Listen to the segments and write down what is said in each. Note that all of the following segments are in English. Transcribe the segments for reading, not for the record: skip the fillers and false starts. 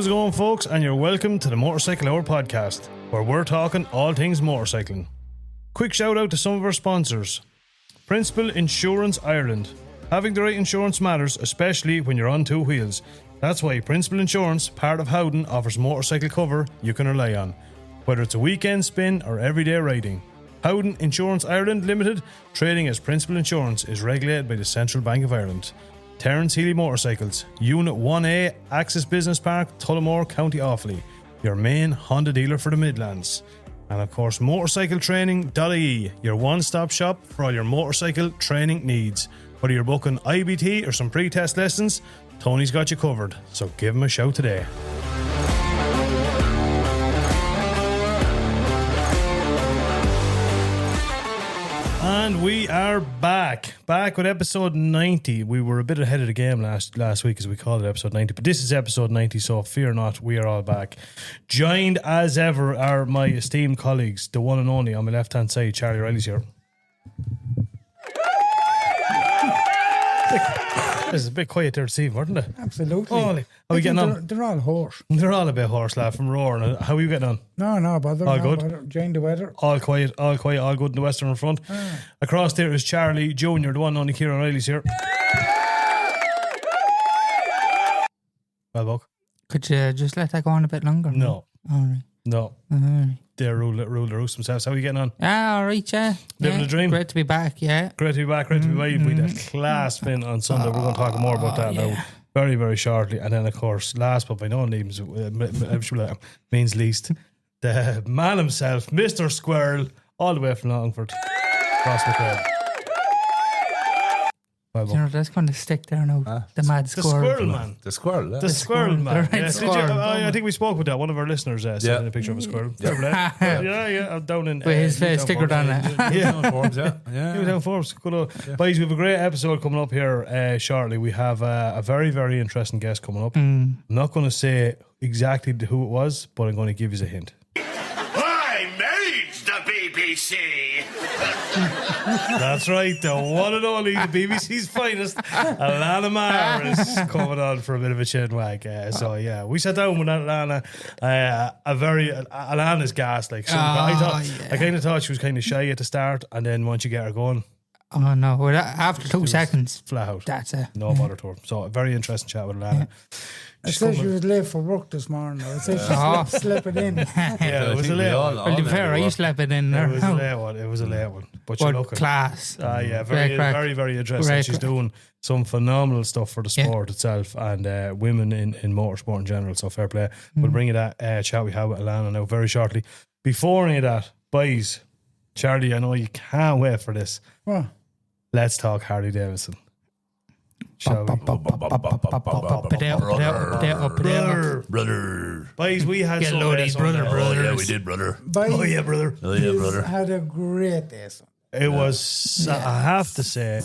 it going, folks? And you're welcome to the Motorcycle Hour podcast, where we're talking all things motorcycling. Quick shout out to some of our sponsors. Principal Insurance Ireland. Having the right insurance matters, especially when you're on two wheels. That's why Principal Insurance, part of Howden, offers motorcycle cover you can rely on, whether it's a weekend spin or everyday riding. Howden Insurance Ireland Limited, trading as Principal Insurance, is regulated by the Central Bank of Ireland. Terence Healy Motorcycles, Unit 1A, Axis Business Park, Tullamore, County Offaly, your main Honda dealer for the Midlands. And of course, motorcycletraining.ie, your one-stop shop for all your motorcycle training needs. Whether you're booking IBT or some pre-test lessons, Tony's got you covered, so give him a shout today. And we are back with episode 90. We were a bit ahead of the game last week, as we called it episode 90, but this is episode 90, so fear not, we are all back. Joined as ever are my esteemed colleagues, the one and only on my left hand side, Charlie Riley's here. It was a bit quiet there this evening, wasn't it? Absolutely. How are we getting on? They're all hoarse. They're all a bit hoarse, lad, from roaring. How are you getting on? No bother. All good? Bother. Join the weather. All quiet, all good in the Western front. Across there is Charlie Jr., the one and only Kieran Riley's here. Well, Buck. Could you just let that go on a bit longer? No. All right. No. All right. They rule the roost themselves. How are you getting on? All right, yeah. Living the dream. Great to be back, yeah. Great to be back. We had a class spin on Sunday. We're going to talk more about that now very, very shortly. And then, of course, last but by no means least, the man himself, Mr. Squirrel, all the way from Longford, across the crowd. You know, that's going to stick there now. The mad squirrel. The squirrel man. The squirrel, yeah. The squirrel man. The squirrel. I think we spoke with that. One of our listeners sent in a picture of a squirrel. Yeah, I'm down in... With his face stickered on it. Yeah. Down Forbes. Good old. Boys, we have a great episode coming up here shortly. We have a very, very interesting guest coming up. I'm not going to say exactly who it was, but I'm going to give you a hint. I made the BBC. That's right, the one and only, the BBC's finest, Alanna Maher is coming on for a bit of a chin wag. We sat down with Alanna. Alana's gas, like. So I kind of thought she was kind of shy at the start, and then once you get her going, oh no! Well, after 2 seconds, flat out. That's it. No bother to her. So a very interesting chat with Alanna. I said she was late for work this morning. I said she slept it in. Yeah, it was a late one. Well, to be fair, I slept it in there. It was a late one. But you're looking. Class. Very, very interesting. She's doing some phenomenal stuff for the sport itself and women in motorsport in general. So fair play. We'll bring you that chat we have with Alanna now very shortly. Before any of that, boys, Charlie, I know you can't wait for this. What? Let's talk Harley Davidson. Shall we? Brother. Boys, we had some brother. Oh, yeah, we did, brother. brother. Had a great day, son. It was, I have to say,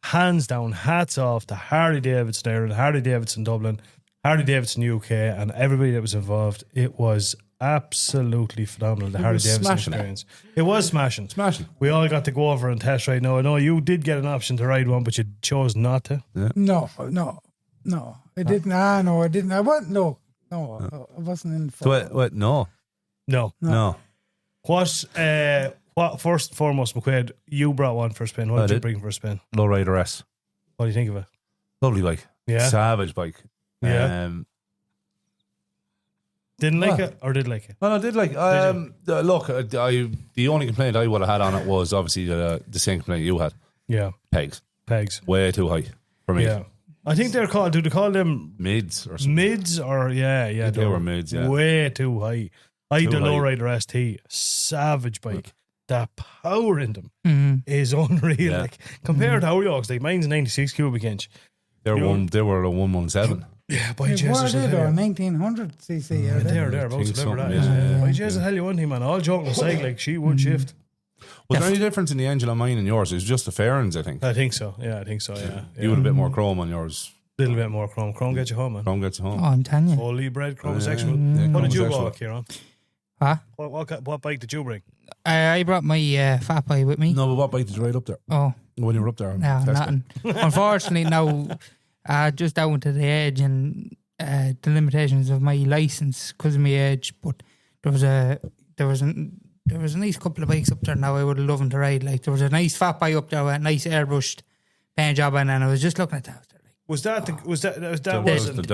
hands down, hats off to Harley Davidson Ireland, Harley Davidson Dublin, Harley Davidson UK, and everybody that was involved. It was absolutely phenomenal, the Harley Davidson experience. It was smashing. We all got to go over and test ride. Now, I know you did get an option to ride one, but you chose not to. Yeah. No. I didn't. No, I didn't. I wasn't. No. I wasn't in. What? No. What first and foremost, McQuaid, you brought one for a spin. What did you bring for a spin? Lowrider S. What do you think of it? Lovely bike. Yeah. Savage bike. Yeah. Didn't like it or did like it? Well, I did like look, the only complaint I would have had on it was obviously the same complaint you had. Yeah. Pegs. Way too high for me. Yeah. I think they're called, do they call them mids or something? Mids or, yeah. They were mids, yeah. Way too high. I had the Lowrider ST, savage bike. The power in them is unreal. Yeah. Like, compared to our Yorks, like mine's 96 cubic inch. They were a 117. Yeah, by What Jesus. are they though? 1900 cc. They're about to so, that. yeah. By Jesus, I tell you one thing, man. All joking aside, like she would shift. Was there any difference in the engine on mine and yours? It was just the fairings, I think. I think so. Yeah. You had a bit more chrome on yours. Little bit more chrome. Chrome gets you home, man. Chrome gets you home. Oh, I'm telling you. Fully bred chrome Yeah. section. What did you go, Kieran? Huh? What bike did you bring? I brought my fat bike with me. No, but what bike did you ride up there? Oh. When you were up there? No, nothing. Unfortunately, no. Just down to the edge and the limitations of my license because of my age, but there was a nice couple of bikes up there now I would have loved to ride. Like there was a nice fat bike up there with a nice airbrushed paint job on, and I was just looking at that. Was that That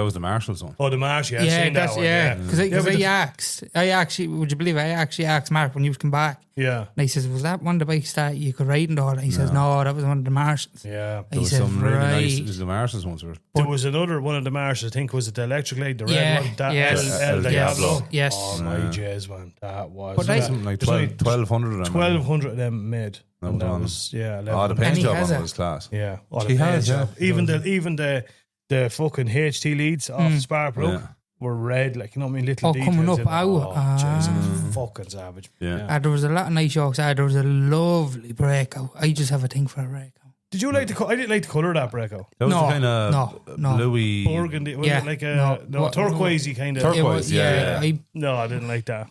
was the Marshall's one. Oh, the Marsh, yeah. Yeah, I've seen that's that one, yeah. Because I actually, would you believe I actually asked Mark when he was come back. Yeah. And he says, was that one of the bikes that you could ride and all? And he says, no, that was one of the Marshalls. Yeah. There was some really nice. The Marshall's ones were. There was another one of the Marshalls, I think, was it the Electric Light, the Yeah, red one? That yes. El Diablo. Yes. Oh, my jazz, man. That was. But Something like 1,200 of them. 1,200 of them made. No, And that done. was, yeah. Oh, the 11. paint And he job has on it. was class. Yeah. Oh, the He paint has, job. yeah. Even the fucking HT leads off the spark plug Yeah. were red, like, you know what I mean? Little Oh, details. coming up in it. out. Oh, jeez, it was fucking savage. Yeah. There was a lot of nice yokes. There was a lovely breakout. I just have a thing for a breakout. Did you like I didn't like the colour of that breakout. That was No, the kind of no. bluey. Burgundy. Was Yeah, it like a turquoisey kind of. Turquoise. It was, yeah. No, I didn't like that.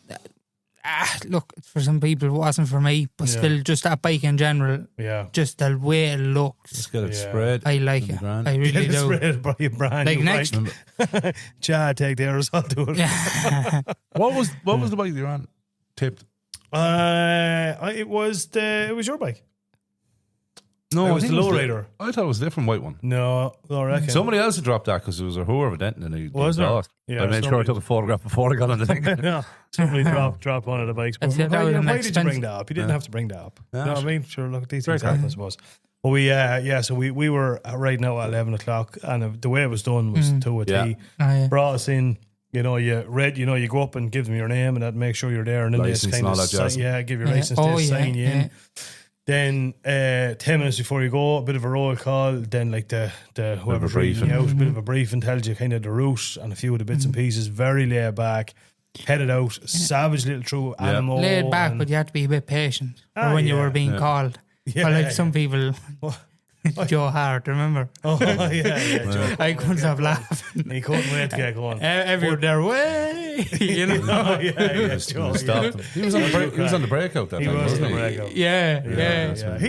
Look, for some people it wasn't for me, but Yeah. still, just that bike in general, Yeah. just the way it Let's looks, get it Yeah. spread. I like It'll it. be grand. I really It's do. red by a brand Like new next, bike. Chad, take the aerosol to it. What was the bike you were on? Tipped. It was your bike. No, It was I think the it was lowrider. I thought it was a different white one. No, I reckon. Somebody else had dropped that because there was a whore of a dent in the Was there? exhaust. Yeah, I made sure I somebody- took a photograph before I got on the thing. No, somebody dropped one of the bikes. But That's it, that was an why did you bring expensive- that up? You didn't have to bring that up. Yeah, You know what I sure. mean? Sure, look, these things happen, I suppose. But so we were riding out at 11 o'clock, and the way it was done was to a T. Yeah. yeah. Brought us in. You go up and give them your name, and that make sure you're there, and then License they just and kind all of that jazz. give your Yeah. license, Oh, they yeah, sign you in. yeah. Then 10 minutes before you go, a bit of a roll call. Then like the whoever's briefing. reading you out, a bit of a briefing, tells you kind of the route and a few of the bits and pieces. Very laid back, headed out, savage little through Yeah. animal. Laid back, and- but you had to be a bit patient Ah, for when you yeah. were being Yeah. called. Yeah, Or like yeah. some people, Joe Hart, remember? Oh yeah, Joe. I couldn't stop laughing. He couldn't wait to get going. Everyone there, way, you know. Oh, yeah, Joe. Stopped him. He was on the breakout that He time, was wasn't the he? breakout. Yeah. that's Yeah. what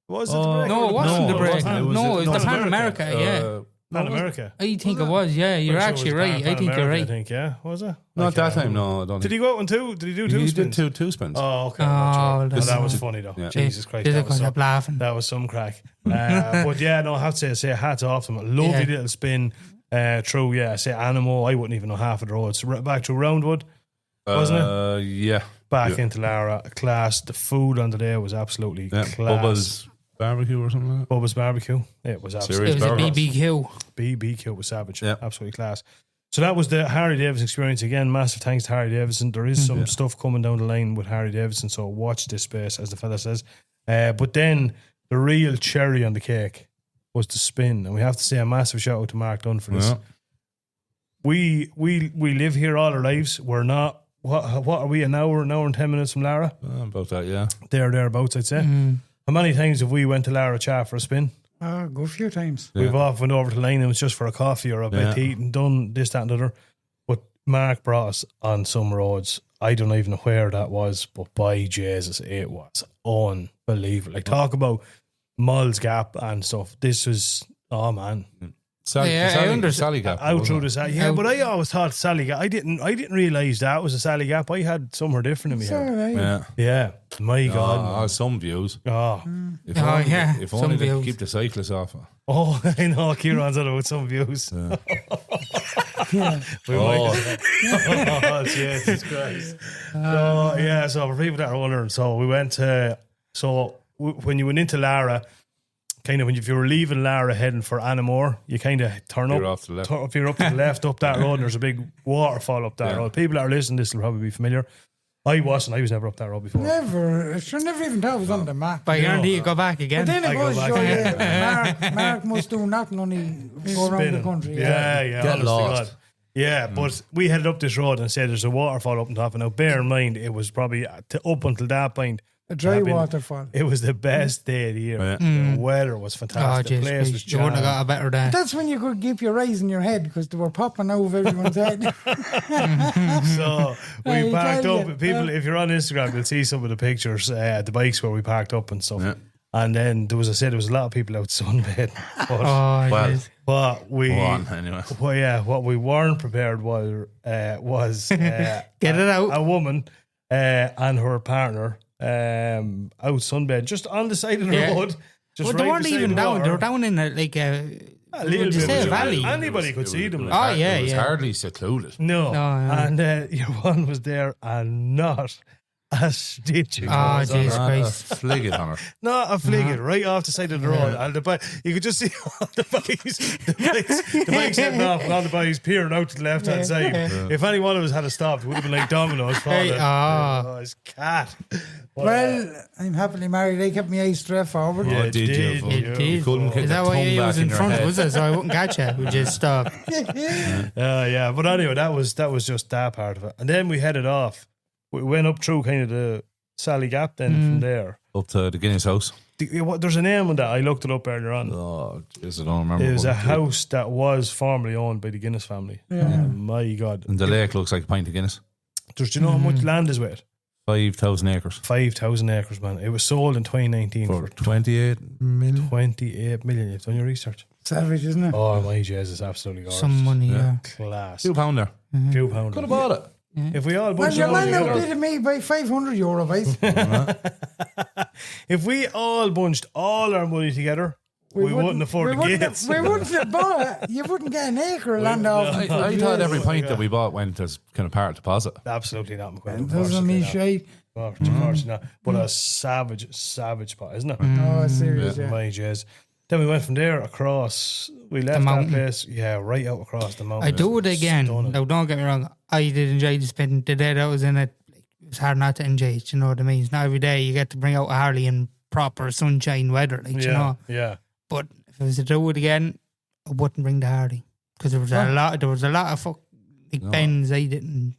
Was it the breakout? No, it wasn't the it break. wasn't. No, it was the Pan Pan America. Yeah, Pan America. I think it was. Yeah, you're actually right. I think you're I right. think, yeah. Was it? Not that time, no. I don't Did think. he go out on two? Did he do two He spins? did two spins. Oh, okay. Oh, Oh, that's that was fine. funny though. Yeah. Jesus Christ, Did that I was, couldn't stop laughing? that was some crack. But yeah, no, I have to say hats off to him. Lovely Yeah. little spin through. Yeah, say Animal. I wouldn't even know half of the roads. Back through Roundwood, wasn't it? Yeah. Back Yeah. into Lara. Class. The food on the day was absolutely Yeah. class. Bubba's barbecue or something like that. Bubba's barbecue. It was absolutely Serious It was a burgers. BBQ. BBQ was savage. Yeah. Absolutely class. So that was the Harley Davidson experience. Again, massive thanks to Harley Davidson. There is some stuff coming down the line with Harley Davidson, so watch this space, as the fella says. But then the real cherry on the cake was the spin. And we have to say a massive shout out to Mark Dunn for this. Yeah. We live here all our lives. We're not, what are we, an hour and 10 minutes from Lara? About that, yeah. Thereabouts, I'd say. How many times have we went to Lara Chat for a spin? Go a few times. We've often went over to the line and it was just for a coffee or a bite to eat and done this, that, and the other. But Mark brought us on some roads. I don't even know where that was, but by Jesus, it was unbelievable. Like, talk about Mull's Gap and stuff. This was, oh man. I understand. Sally Gap. Out wasn't through it? the Sally. Yeah, but I always thought Sally Gap. I didn't realise that was a Sally Gap. I had somewhere different in my So, head. Yeah. Yeah. My God. Some views. Oh. If Oh, only, yeah, if some only they views. could keep the cyclists off. Oh, I know. Kieran's on it with some views. yeah. Oh, Jesus Christ. So for people that are wondering, so we went to, when you went into Lara, kind of if you were leaving Lara heading for Anamore, you kind of turn You're up. off to the left. If you're up to the left, up that road, and there's a big waterfall up that Yeah. road. People that are listening, this will probably be familiar. I wasn't. I was never up that road before. Never. I should never even thought it was on the map. But I guarantee you go back again. But then it I go goes, back sure, again. yeah. Mark must do nothing, only go around the country. Yeah, Get honest to lost. God. Yeah, but we headed up this road and said there's a waterfall up on top. And now, bear in mind, it was probably up until that point. A dry had been- waterfall. It was the best day of the year. Yeah. The weather was Oh, fantastic. jeez, the place was you wouldn't have got jammed. a better day. That's when you could keep your eyes in your head because they were popping out of everyone's head. So we I parked tell up. you, People, if you're on Instagram, you'll see some of the pictures at the bikes where we parked up and stuff. And then there was a lot of people out sunbathing. But Oh, Well, jeez. What we Go on, anyway. Well, yeah, what we weren't prepared was Get it out. a woman and her partner out sunbed just on the side of the Yeah. road. Just Well, they right weren't beside even the down. water. They were down in a little would you bit, say a but valley? Anybody could see them. Oh, yeah, It was yeah. hardly secluded. No, No, and your one was there and not a stitch. Oh, was on jeez. her. Not a Christ. flig it on her. Not a flig it right off the side of the road. And you could just see all the bikes heading off, and all the bikes peering out to the left hand side. If any one of us had to stop, it would have been like dominoes falling. Hey, Oh, his cat. Well, I'm happily married. They kept my eyes straight forward. Yeah, Oh, did you? did. It did. couldn't get Is the that why tongue you back was in in your front, head. was it? So I wouldn't catch you. We just stopped. Yeah, but anyway, that was just that part of it. And then we headed off. We went up through kind of the Sally Gap then from there. Up to the Guinness house. There's a name on that. I looked it up earlier on. Oh, jeez, I don't remember. It was what a house that was formerly owned by the Guinness family. My God. And the lake looks like a pint of Guinness. Do you know how much land is with it? 5,000 acres. 5,000 acres, man. It was sold in 2019 For for 28 million. 28 million. You've done your research. Savage, isn't it? Oh, my Jesus, it's absolutely gorgeous. Some money, yeah. Class. £2 there. Few pounds. Could have bought it. If we all Well, bunched your our man money now together, bid me by €500, mate. if we all bunched all our money together, we wouldn't afford the gates. We wouldn't have bought it. You wouldn't get an acre of land off. I thought every pint that we bought went as kind of part deposit. Absolutely not, McQueen. Doesn't mean shite. Unfortunately not. But a savage spot, isn't it? Oh, serious, yeah. My jazz. Then we went from there across. We left that mountain. place. Yeah, right out across the mountain. I do it again. Stunning. Now, don't get me wrong. I did enjoy the day that I was in it. It was hard not to enjoy it, you know what I mean? It's not every day you get to bring out a Harley in proper sunshine weather, like, you know. Yeah. But if I was to do it again, I wouldn't bring the Harley. Because there was a lot of bends I didn't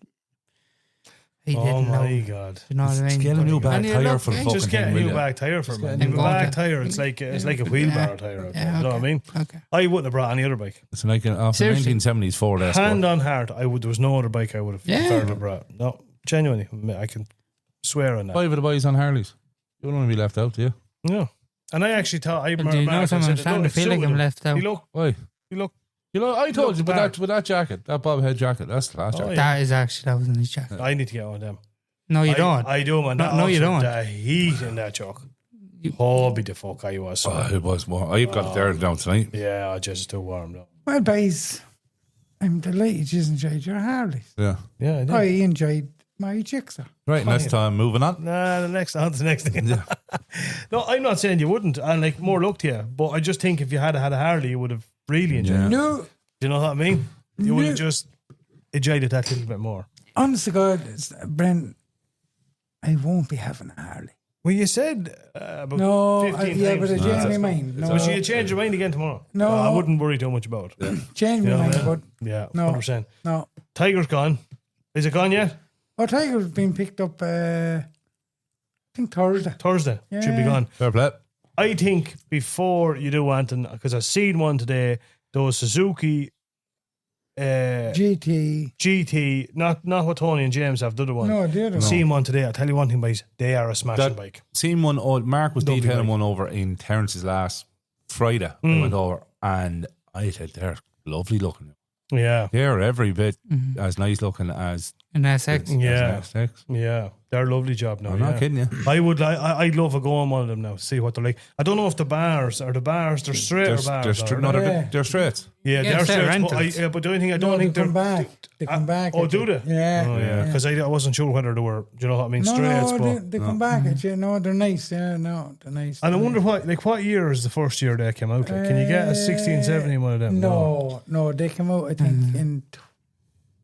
Oh my know. God. You know what I mean? get a new But- back and you tyre look- for the yeah, fucking Just get a thing, new will ya? back tyre for get me. a A new back back. tyre, it's like a wheelbarrow tyre. Yeah, You know what I okay. mean? Okay. I wouldn't have brought any other bike. It's like off the Seriously? 1970s Ford Escort. Hand on heart, there was no other bike I would have Yeah. preferred to have brought. No, genuinely, I can swear on that. 5 of the boys on Harleys. You don't want to be left out, do you? No. And I actually thought, I Do you know something? I'm starting to feel like I'm left out. Why? You look. You know, I told you, back. with that jacket, that bobhead jacket, that's the last jacket. That was in his jacket. I need to get one of them. No, you don't. I do, man. No, you don't. The heat in that truck. Oh, be the fuck I was. Oh, it was more. I've got it there down tonight. Yeah, I just too warm though. Well, boys, I'm delighted you enjoyed your Harleys. Yeah. Yeah, I did. I enjoyed my Gixxer. Right, next time, moving on. Nah, on to the next thing. No, I'm not saying you wouldn't, and like more luck to you. But I just think if you had a Harley, you would have really enjoyed it. No, Do you know what I mean? You would have just enjoyed it that little bit more. honest to God, Brent, I won't be having a Harley. Well, you said about No, 15 yeah, times. but I No, changed my that's- mind. No, But you change your mind again tomorrow. No. I wouldn't worry too much about it. changed my You know mind, what I but mean? Yeah, No. 100%. no. Tiger's gone. Is it gone yet? Oh, Tiger's been picked up, I think Thursday. Thursday. Should be Yeah. gone. Fair play. I think before you do anything, because I seen one today, those Suzuki GT, not what Tony and James have, the other one. No, the other one. Seen one today. I'll tell you one thing, boys. They are a smashing That- bike. Seen one, Mark was Lovely detailing bike. one over in Terrence's last Friday. I went over and I said, they're lovely looking. Yeah. They're every bit as nice looking as In SX. Yeah. SX. Yeah. They're a lovely job now. I'm not kidding you. I'd love to go on one of them now, see what they're like. I don't know if the bars, they're straight or bars. They're straight. Yeah, Yeah, they're it's their straight. But, rentals. but the only thing I No, don't they think they're. come back. They come back. Oh, at do you. they? Yeah. Oh, yeah. Because I wasn't sure whether they were, do you know what I mean, No, straights. no, But they come back at you. No, they're nice. Yeah, no, they're nice. and I They're wonder nice. what year is the first year they came out? Like, can you get a 16, 17 one of them? No, they came out, I think, in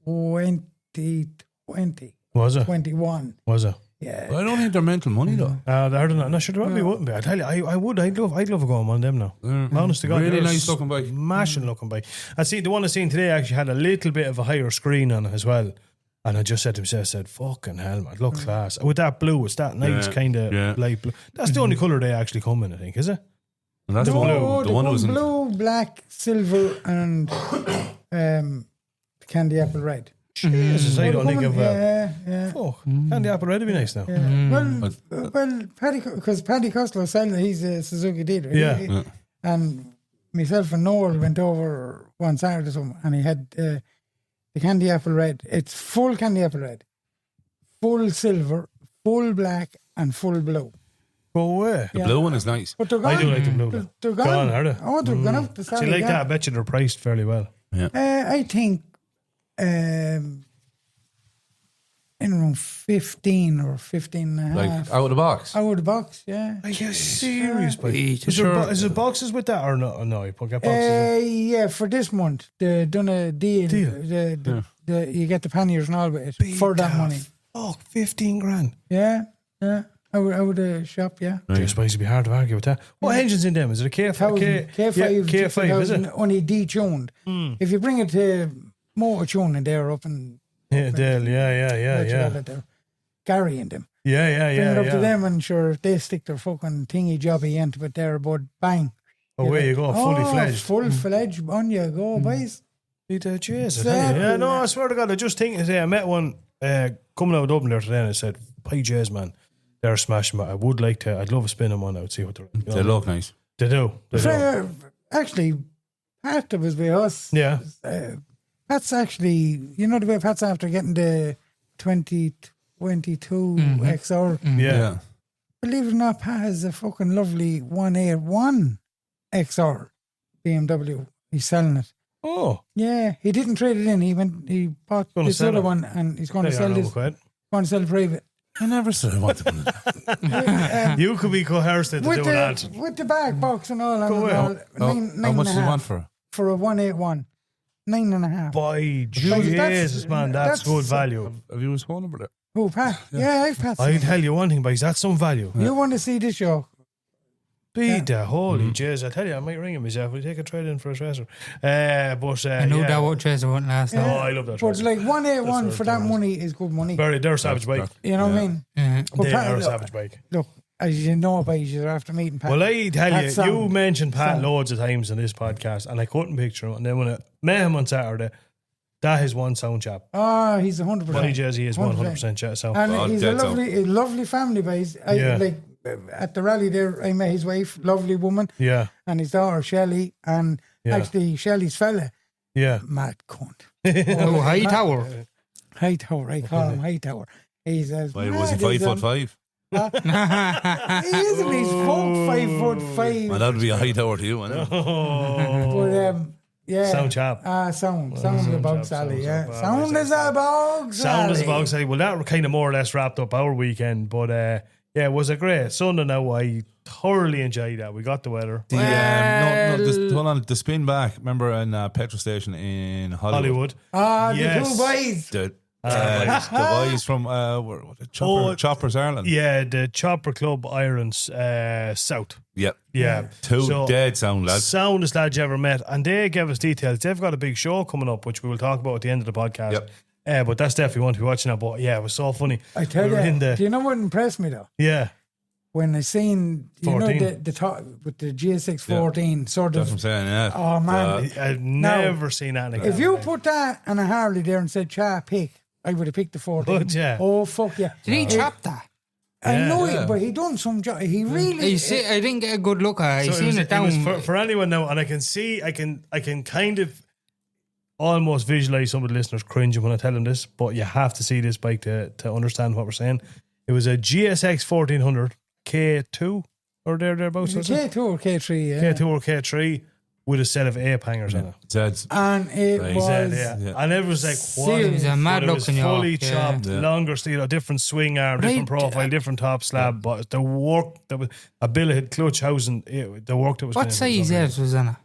2020, Was it? 21. Was it? Yeah. But I don't think they're mental money though. They're not. No, sure, they probably wouldn't be. I tell you, I would. I'd love to go on one of them now. Honest to God, Really they're nice looking bike. Smashing looking bike. I see the one I seen today actually had a little bit of a higher screen on it as well. And I just said to myself, I said, fucking hell, man, it looks class. With that blue, it's that nice kind of light blue. That's the only colour they actually come in, I think, is it? And that's the one. No, The they one come was in. blue, black, silver, and candy apple red. Jesus, I don't think of Yeah. fuck. Candy apple red would be nice now. Well, Paddy, because Paddy Costello, he's a Suzuki dealer. Yeah. And myself and Noel went over one Saturday or something, and he had the candy apple red. It's full candy apple red, full silver, full black, and full blue. Go away. The blue one is nice. But they're gone. I do like the blue. They're gone. Gone, are they? Oh, they're gone out the So Saturday. you like that? I bet you they're priced fairly well. I think in around 15 or 15 and a Like half. out of the box. Out of the box, yeah. Are you serious? But Wait, is there boxes with that or no? No, you put get boxes. Yeah, for this month, they done a deal. You get the panniers and all with it for that money. Oh, 15 grand. Yeah. I would shop, yeah. I suppose it'd be hard to argue with that. What engine's in them? Is it a K5? K5, K5, is it? only detuned. If you bring it to motor tuning, they're up in Yeah, Dale. Yeah. Gary and them. Yeah. Bring it up to them and sure, they stick their fucking thingy jobby into it there, but bang. Away you go, fully fledged. Full fledged, on you go, boys. Jesus. Exactly. Yeah, no, I swear to God, I just think today, I met one coming out of Dublin there today and I said, PJs, man, they're smashing, but I'd love a spin them on out, see what they're like. They look nice. They do. Actually, Pat that was with us. Yeah. Pat's actually, you know the way Pat's after getting the 2022 XR. Yeah. Believe it or not, Pat has a fucking lovely 181 XR BMW. He's selling it. Oh. Yeah, he didn't trade it in. He bought this other one and he's going to sell this. Going to sell it private. I never said I wanted one of that. You could be coerced into doing that. With the back box and all. Go and all How much do you want for it? For a 181. 9.5. By Jesus, man, that's good value. Have you his phone number there? Oh, Pat. Yeah, I've Pat's. I tell you one thing, boys, that's some value. You want to see this show? Be the holy jeez, I tell you, I might ring him myself. We'll take a trade in for a tracer. But I know that what Tracer won't last. Oh, I love that But tracer. like 181 for that money is good money. They're a savage bike. You know what I mean? But They Pat, are a look, savage bike. Look, as you know about you after meeting Pat. Well, I tell Pat you, sound. you mentioned Pat Sound. loads of times in this podcast, and I couldn't picture him. And then when I met him on Saturday, that is one sound chap. Oh, he's 100%. By Jazzy is 100% chat. So And he's a dead lovely family, boys. Yeah. Like at the rally there, I met his wife, lovely woman, yeah, and his daughter Shelley, and actually Shelley's fella, yeah. mad cunt. Oh, Hightower. Hightower, I call him Hightower. He's as Why, was he mad as 5'5"? He isn't. He's 5'5". Well, that would be a Hightower to you, wouldn't it? But yeah, Sound chap. Sound is a bog Sally. Yeah, sound is a bog Sally. Sound is about say. Well, that kind of more or less wrapped up our weekend, but yeah, it was a great Sunday. Now I thoroughly enjoyed that. We got the weather. Hold on. The spin back. Remember in petrol station in Hollywood? Yes. The two boys. The boys from Choppers Ireland. Yeah, the Chopper Club Irons South. Yep. Yeah. Two dead sound lads. Soundest lads you ever met. And they gave us details. They've got a big show coming up, which we will talk about at the end of the podcast. Yep. But that's definitely one to be watching now. But yeah, it was so funny. I tell We were in you, do you know what impressed me though? Yeah. When I seen, you 14. know, the top with the GSX 14 sort That's what I'm of. saying, yeah. Oh man, I've never seen that again. if you put that on a Harley there and said, "Cha, pick," I would have picked the 14. Would ya? Oh fuck yeah! Did he chop that? I know Yeah. it, but he done some job. He really. I didn't get a good look at it. I So seen it down. was for anyone now, and I can see, I can kind of almost visualize some of the listeners cringing when I tell them this, but you have to see this bike to understand what we're saying. It was a GSX 1400 K2 or thereabouts. Was it K2 or K3? Yeah. K2 or K3 with a set of ape hangers on it. Zeds. And it Right. was. Yeah. And it was like Serious. one, It was a mad but it was looking fully yacht, yeah. chopped, longer steel, different swing arm, different profile, different top slab. But the work that was a billet clutch housing, the work that was. What size Evs was in it?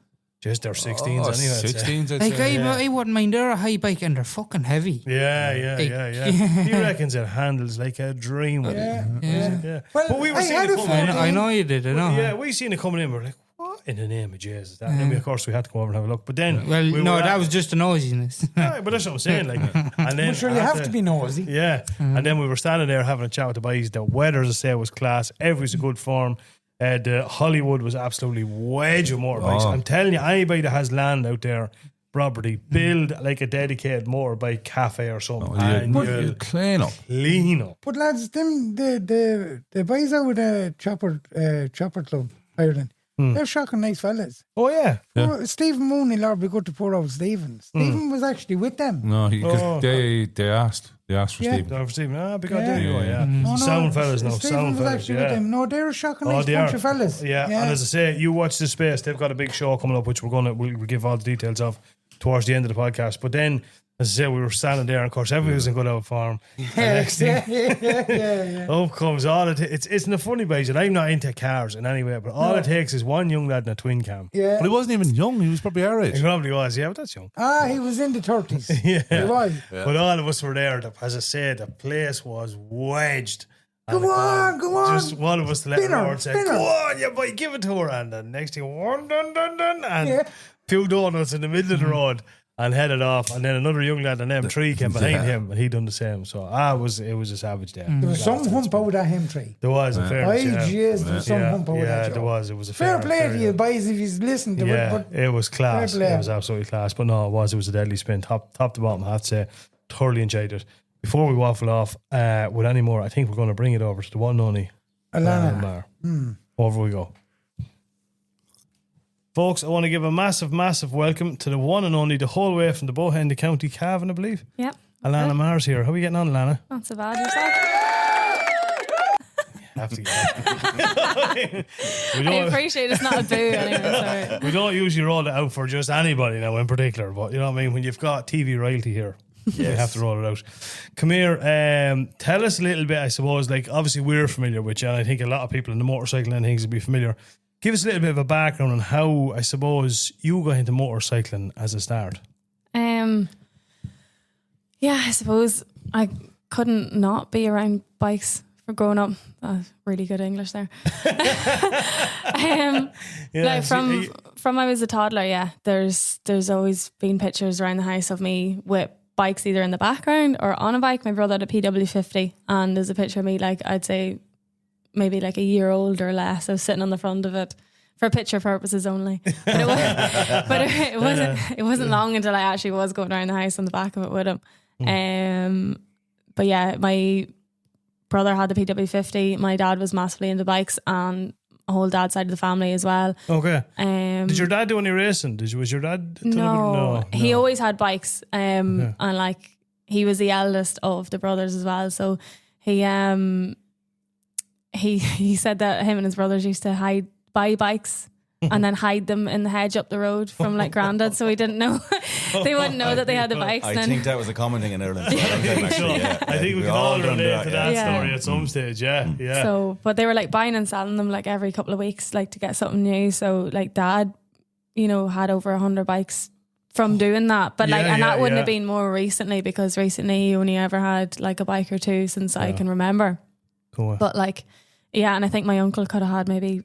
Just their 16s anyway. I'd say. 16s, I'd Like, say. I wouldn't mind. They're a high bike and they're fucking heavy. Yeah. He reckons it handles like a dream. With it. Yeah. Well, But we were I seeing had it a coming in. I know you did. I know. Yeah, we seen it coming in. We're like, what in the name of Jesus? That? And then of course we had to come over and have a look. But then, Well, we no, were that at- was just a noisiness. Yeah, but that's what I'm saying. Like, and then I'm sure you have to be nosy. Yeah, and then we were standing there having a chat with the boys. The weather, as I say, was class. Everyone's in good form. The Hollywood was absolutely wedge of motorbikes. I'm telling you, anybody that has land out there, property, build like a dedicated motorbike cafe or something, and you'll Clean up. clean up. But lads, them the boys out with the Chopper Club Ireland. They're shocking nice fellas. Oh yeah. Stephen Mooney, Lord be good to poor old Stephen. Stephen was actually with them. No, because they asked for Stephen. For Stephen. Because Yeah. there you go. Yeah. No, Sound fellas, no. Stephen Sound was fellas. actually with them. No, they're a shocking nice they bunch are. of fellas. Yeah. And as I say, you watch this space. They've got a big show coming up, which we'll give all the details of towards the end of the podcast. But then, as I say, we were standing there, and of course, everybody was in good old form. Next thing, up comes all it. It's in a funny way that I'm not into cars in any way, but all it takes is one young lad in a twin cam. Yeah. But he wasn't even young. He was probably our age. He probably was, yeah, but that's young. He was in the 30s. Yeah. He was. But all of us were there. As I said, the place was wedged. Go on. Just one of us to let Spinner, her and say, spinner. "Go on, you boy, give it to her." And the next thing, one dun dun dun, and Yeah. few donuts in the middle of the road, and headed off. And then another young lad on M3 came behind him, and he done the same. So it was a savage day. There was some hump out of that him tree. There was in fairness. Jeez, there was some hump out of that. there was. It was a Fair play to you, boys, if you listened to it. But it was class. fair play. It was absolutely class. But no, it was a deadly spin, top to bottom. I have to say, thoroughly enjoyed it. Before we waffle off with any more, I think we're going to bring it over to the one and only Alanna Maher. Over we go. Folks, I want to give a massive, massive welcome to the one and only, the whole way from the Bohende County Cavan, I believe. Yep. Alanna Maher's here. How are you getting on, Alanna? Not so bad yourself. Have to get I appreciate it's not a boo anyway. Sorry. We don't usually roll it out for just anybody now in particular, but you know what I mean? When you've got TV royalty here, you have to roll it out. Come here, tell us a little bit, I suppose, like obviously we're familiar with you, and I think a lot of people in the motorcycling and things will be familiar. Give us a little bit of a background on how, I suppose, you got into motorcycling as a start. Yeah, I suppose I couldn't not be around bikes for growing up. Really good English there. Like from I was a toddler, yeah. There's always been pictures around the house of me with bikes either in the background or on a bike. My brother had a PW50, and there's a picture of me, like I'd say maybe like a year old or less. I was sitting on the front of it for picture purposes only. But it wasn't long until I actually was going around the house on the back of it with him. But yeah, my brother had the PW50. My dad was massively into bikes, and a whole dad's side of the family as well. Okay. Did your dad do any racing? Was your dad? No. He always had bikes. And like he was the eldest of the brothers as well. So he said that him and his brothers used to buy bikes and then hide them in the hedge up the road from like granddad, so he didn't know. They wouldn't know that they had the bikes. I think that was a common thing in Ireland. I think we can all relate to that story at some stage. Yeah. So, but they were like buying and selling them like every couple of weeks, like to get something new. So like dad, had over 100 bikes from doing that. But that wouldn't have been more recently, because recently he only ever had like a bike or two since I can remember. Cool. But like, and I think my uncle could have had maybe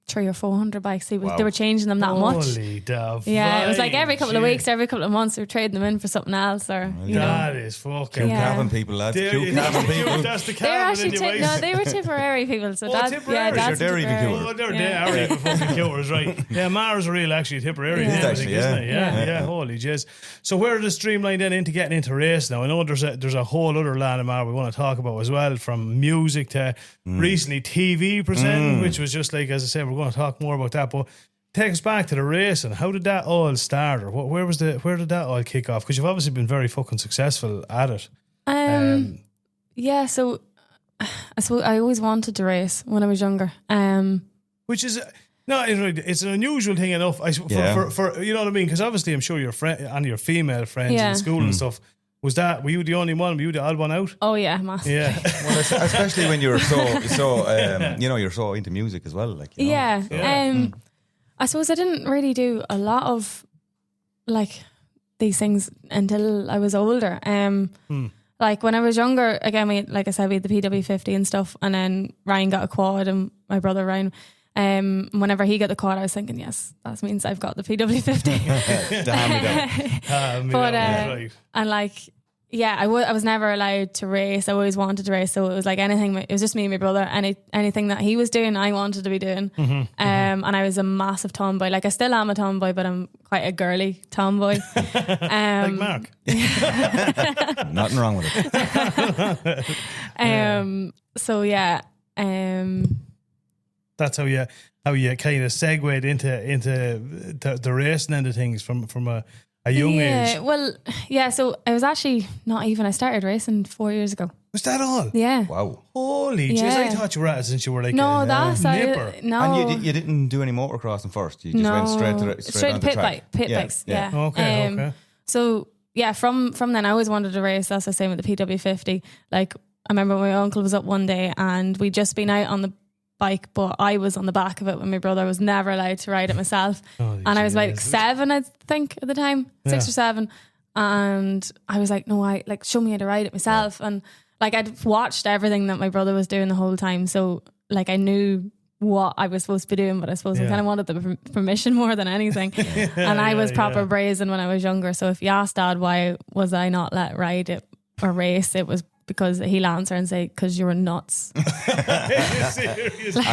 300 or 400 bikes. They were changing them that much. Yeah, it was like every couple of weeks, every couple of months, we were trading them in for something else, or that is fucking Cavan people, lads. Cavan people. That's the they were Cavan actually they were Tipperary people. So that's they're even cooler. They're even fucking cooler, right? Yeah, Mara's real actually Tipperary, isn't it? Yeah. Holy jizz. So where does streamline then into getting into race now? I know there's a whole other Alanna Maher we want to talk about as well, from music to recently TV presenting, which was just like, as I said, we're going to talk more about that, but take us back to the racing. How did that all start, or where did that all kick off? Because you've obviously been very fucking successful at it. So I suppose I always wanted to race when I was younger. Which is it's an unusual thing enough. For you know what I mean? Because obviously I'm sure your friend and your female friends in school and stuff. Were you the only one? Were you the odd one out? Oh yeah, massive. Yeah. Well, especially when you're you're so into music as well. Like, I suppose I didn't really do a lot of like these things until I was older. Like when I was younger, again, like I said, we had the PW50 and stuff, and then Ryan got a quad, and my brother Ryan. Whenever he got the quad, I was thinking, yes, that means I've got the PW50. And like, I was never allowed to race. I always wanted to race, so it was like anything. It was just me and my brother. Anything that he was doing, I wanted to be doing. And I was a massive tomboy. Like I still am a tomboy, but I'm quite a girly tomboy. Like Mark. Nothing wrong with it. that's how you kind of segued into the racing end of things from a young age. Well, yeah. So I was actually not even. I started racing 4 years ago. Was that all? Yeah. Wow. Holy jeez! Yeah. I thought you were at it since you were like No, a that's nipper. no. And you didn't do any motocrossing first. You just went straight to on the track. pit bikes. Yeah. Okay. So yeah, from then I always wanted to race. That's the same with the PW50. Like I remember my uncle was up one day and we'd just been out on the bike, but I was on the back of it when my brother was never allowed to ride it myself. And I was like 7, I think, at the time, 6 or 7. And I was like, no, show me how to ride it myself. And like I'd watched everything that my brother was doing the whole time, so like I knew what I was supposed to be doing, but I suppose I kind of wanted the permission more than anything. And I was proper brazen when I was younger. So if you asked Dad why was I not let ride it or race, it was because he'll answer and say, because you were nuts. Are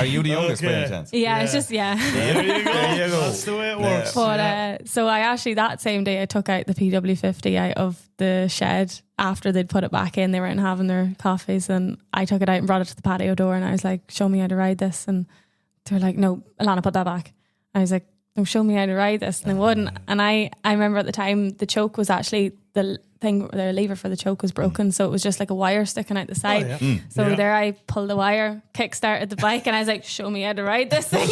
you the youngest by any chance? Yeah, it's just, There you go. That's the way it works. But so I actually, that same day, I took out the PW50 out of the shed after they'd put it back in. They weren't having their coffees, and I took it out and brought it to the patio door, and I was like, show me how to ride this. And they were like, no, Alanna, put that back. I was like, no, show me how to ride this. And they wouldn't. And I remember at the time the choke was actually the lever for the choke was broken, so it was just like a wire sticking out the side. So there I pulled the wire, kick-started the bike, and I was like, show me how to ride this thing.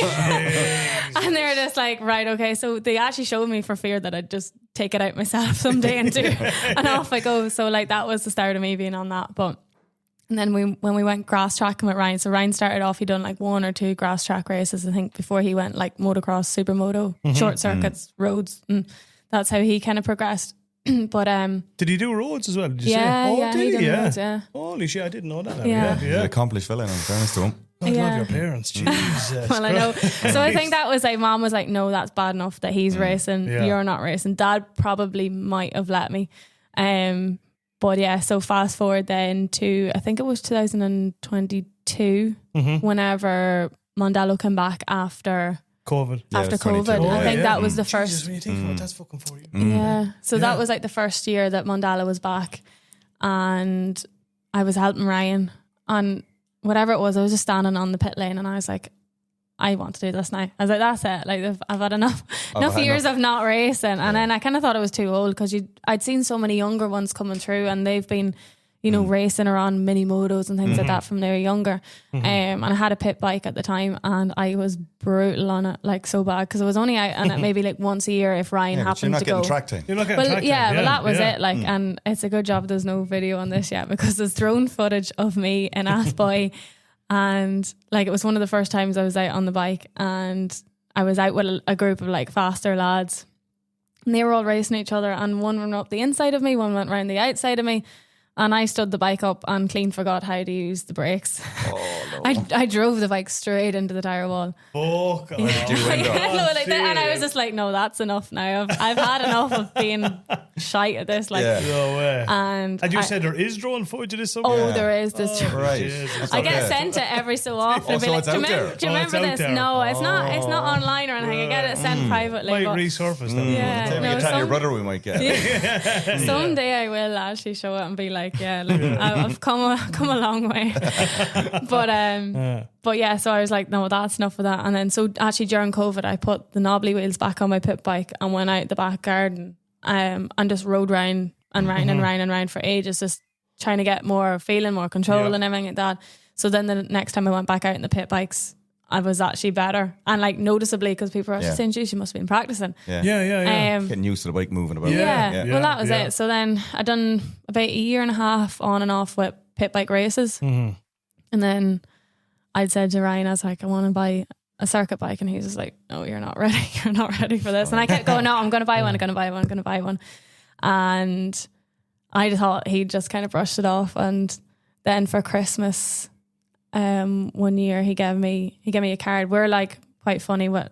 And they were just like, right, okay. So they actually showed me for fear that I'd just take it out myself someday and do and off I go. So like that was the start of me being on that. But and then when we went grass tracking with Ryan, so Ryan started off, he'd done like 1 or 2 grass track races, I think, before he went like motocross, supermoto, short circuits, roads, and that's how he kind of progressed. But did he do roads as well? Did you say? Yeah, did he he? done roads, yeah. Holy shit, I didn't know that. Yeah. He's an accomplished fella, in fairness to him. God love your parents. Jesus. Well, I know. So I think that was like, Mom was like, no, that's bad enough that he's racing. Yeah. You're not racing. Dad probably might have let me. But yeah, so fast forward then to, I think it was 2022, whenever Mondello came back after COVID. after COVID. I think that was the first. Jesus, when you think about it, that's fucking for you. Yeah. So that was like the first year that Mondello was back, and I was helping Ryan on whatever it was. I was just standing on the pit lane, and I was like, I want to do this now. I was like, that's it. Like I've had enough years of not racing. And then I kind of thought it was too old because I'd seen so many younger ones coming through, and they've been, you know, racing around mini motos and things like that from they were younger. And I had a pit bike at the time, and I was brutal on it, like so bad, because I was only out on it maybe like once a year if Ryan happened to go. You're not getting track time. You're not getting track time. Well, that was it. Like, and it's a good job there's no video on this yet, because there's drone footage of me in Athboy. And like, it was one of the first times I was out on the bike, and I was out with a group of like faster lads, and they were all racing each other, and one went up the inside of me, one went round the outside of me, and I stood the bike up and clean forgot how to use the brakes. Oh, no. I drove the bike straight into the tyre wall. Oh, God. And I was just like, no, that's enough now. I've had enough of being shite at this. Like, No way. And you said there is drone footage of this somewhere? Oh, there is this. Right. I get sent it every so often. Oh, so it's out there. Do you remember this? No, it's not. It's not online or anything. I get it sent privately. Might but resurface that. Yeah, Maybe you tell your brother we might get it. someday I will actually show it and be like, yeah, look, I've come a long way. But yeah, so I was like, no, that's enough of that. And then so actually during COVID, I put the knobbly wheels back on my pit bike and went out the back garden and just rode round and round and round and round for ages, just trying to get more feeling, more control and everything like that. So then the next time I went back out in the pit bikes, I was actually better, and like noticeably, because people were actually saying, geez, you must have been practicing. Yeah. Getting used to the bike moving about. Well, that was it. So then I done about a year and a half on and off with pit bike races. And then I'd said to Ryan, I was like, I want to buy a circuit bike. And he was just like, no, you're not ready. You're not ready for this. And I kept going, no, I'm going to buy one. I'm going to buy one. I'm going to buy one. And I just thought he just kind of brushed it off. And then for Christmas, 1 year he gave me a card. We're like quite funny with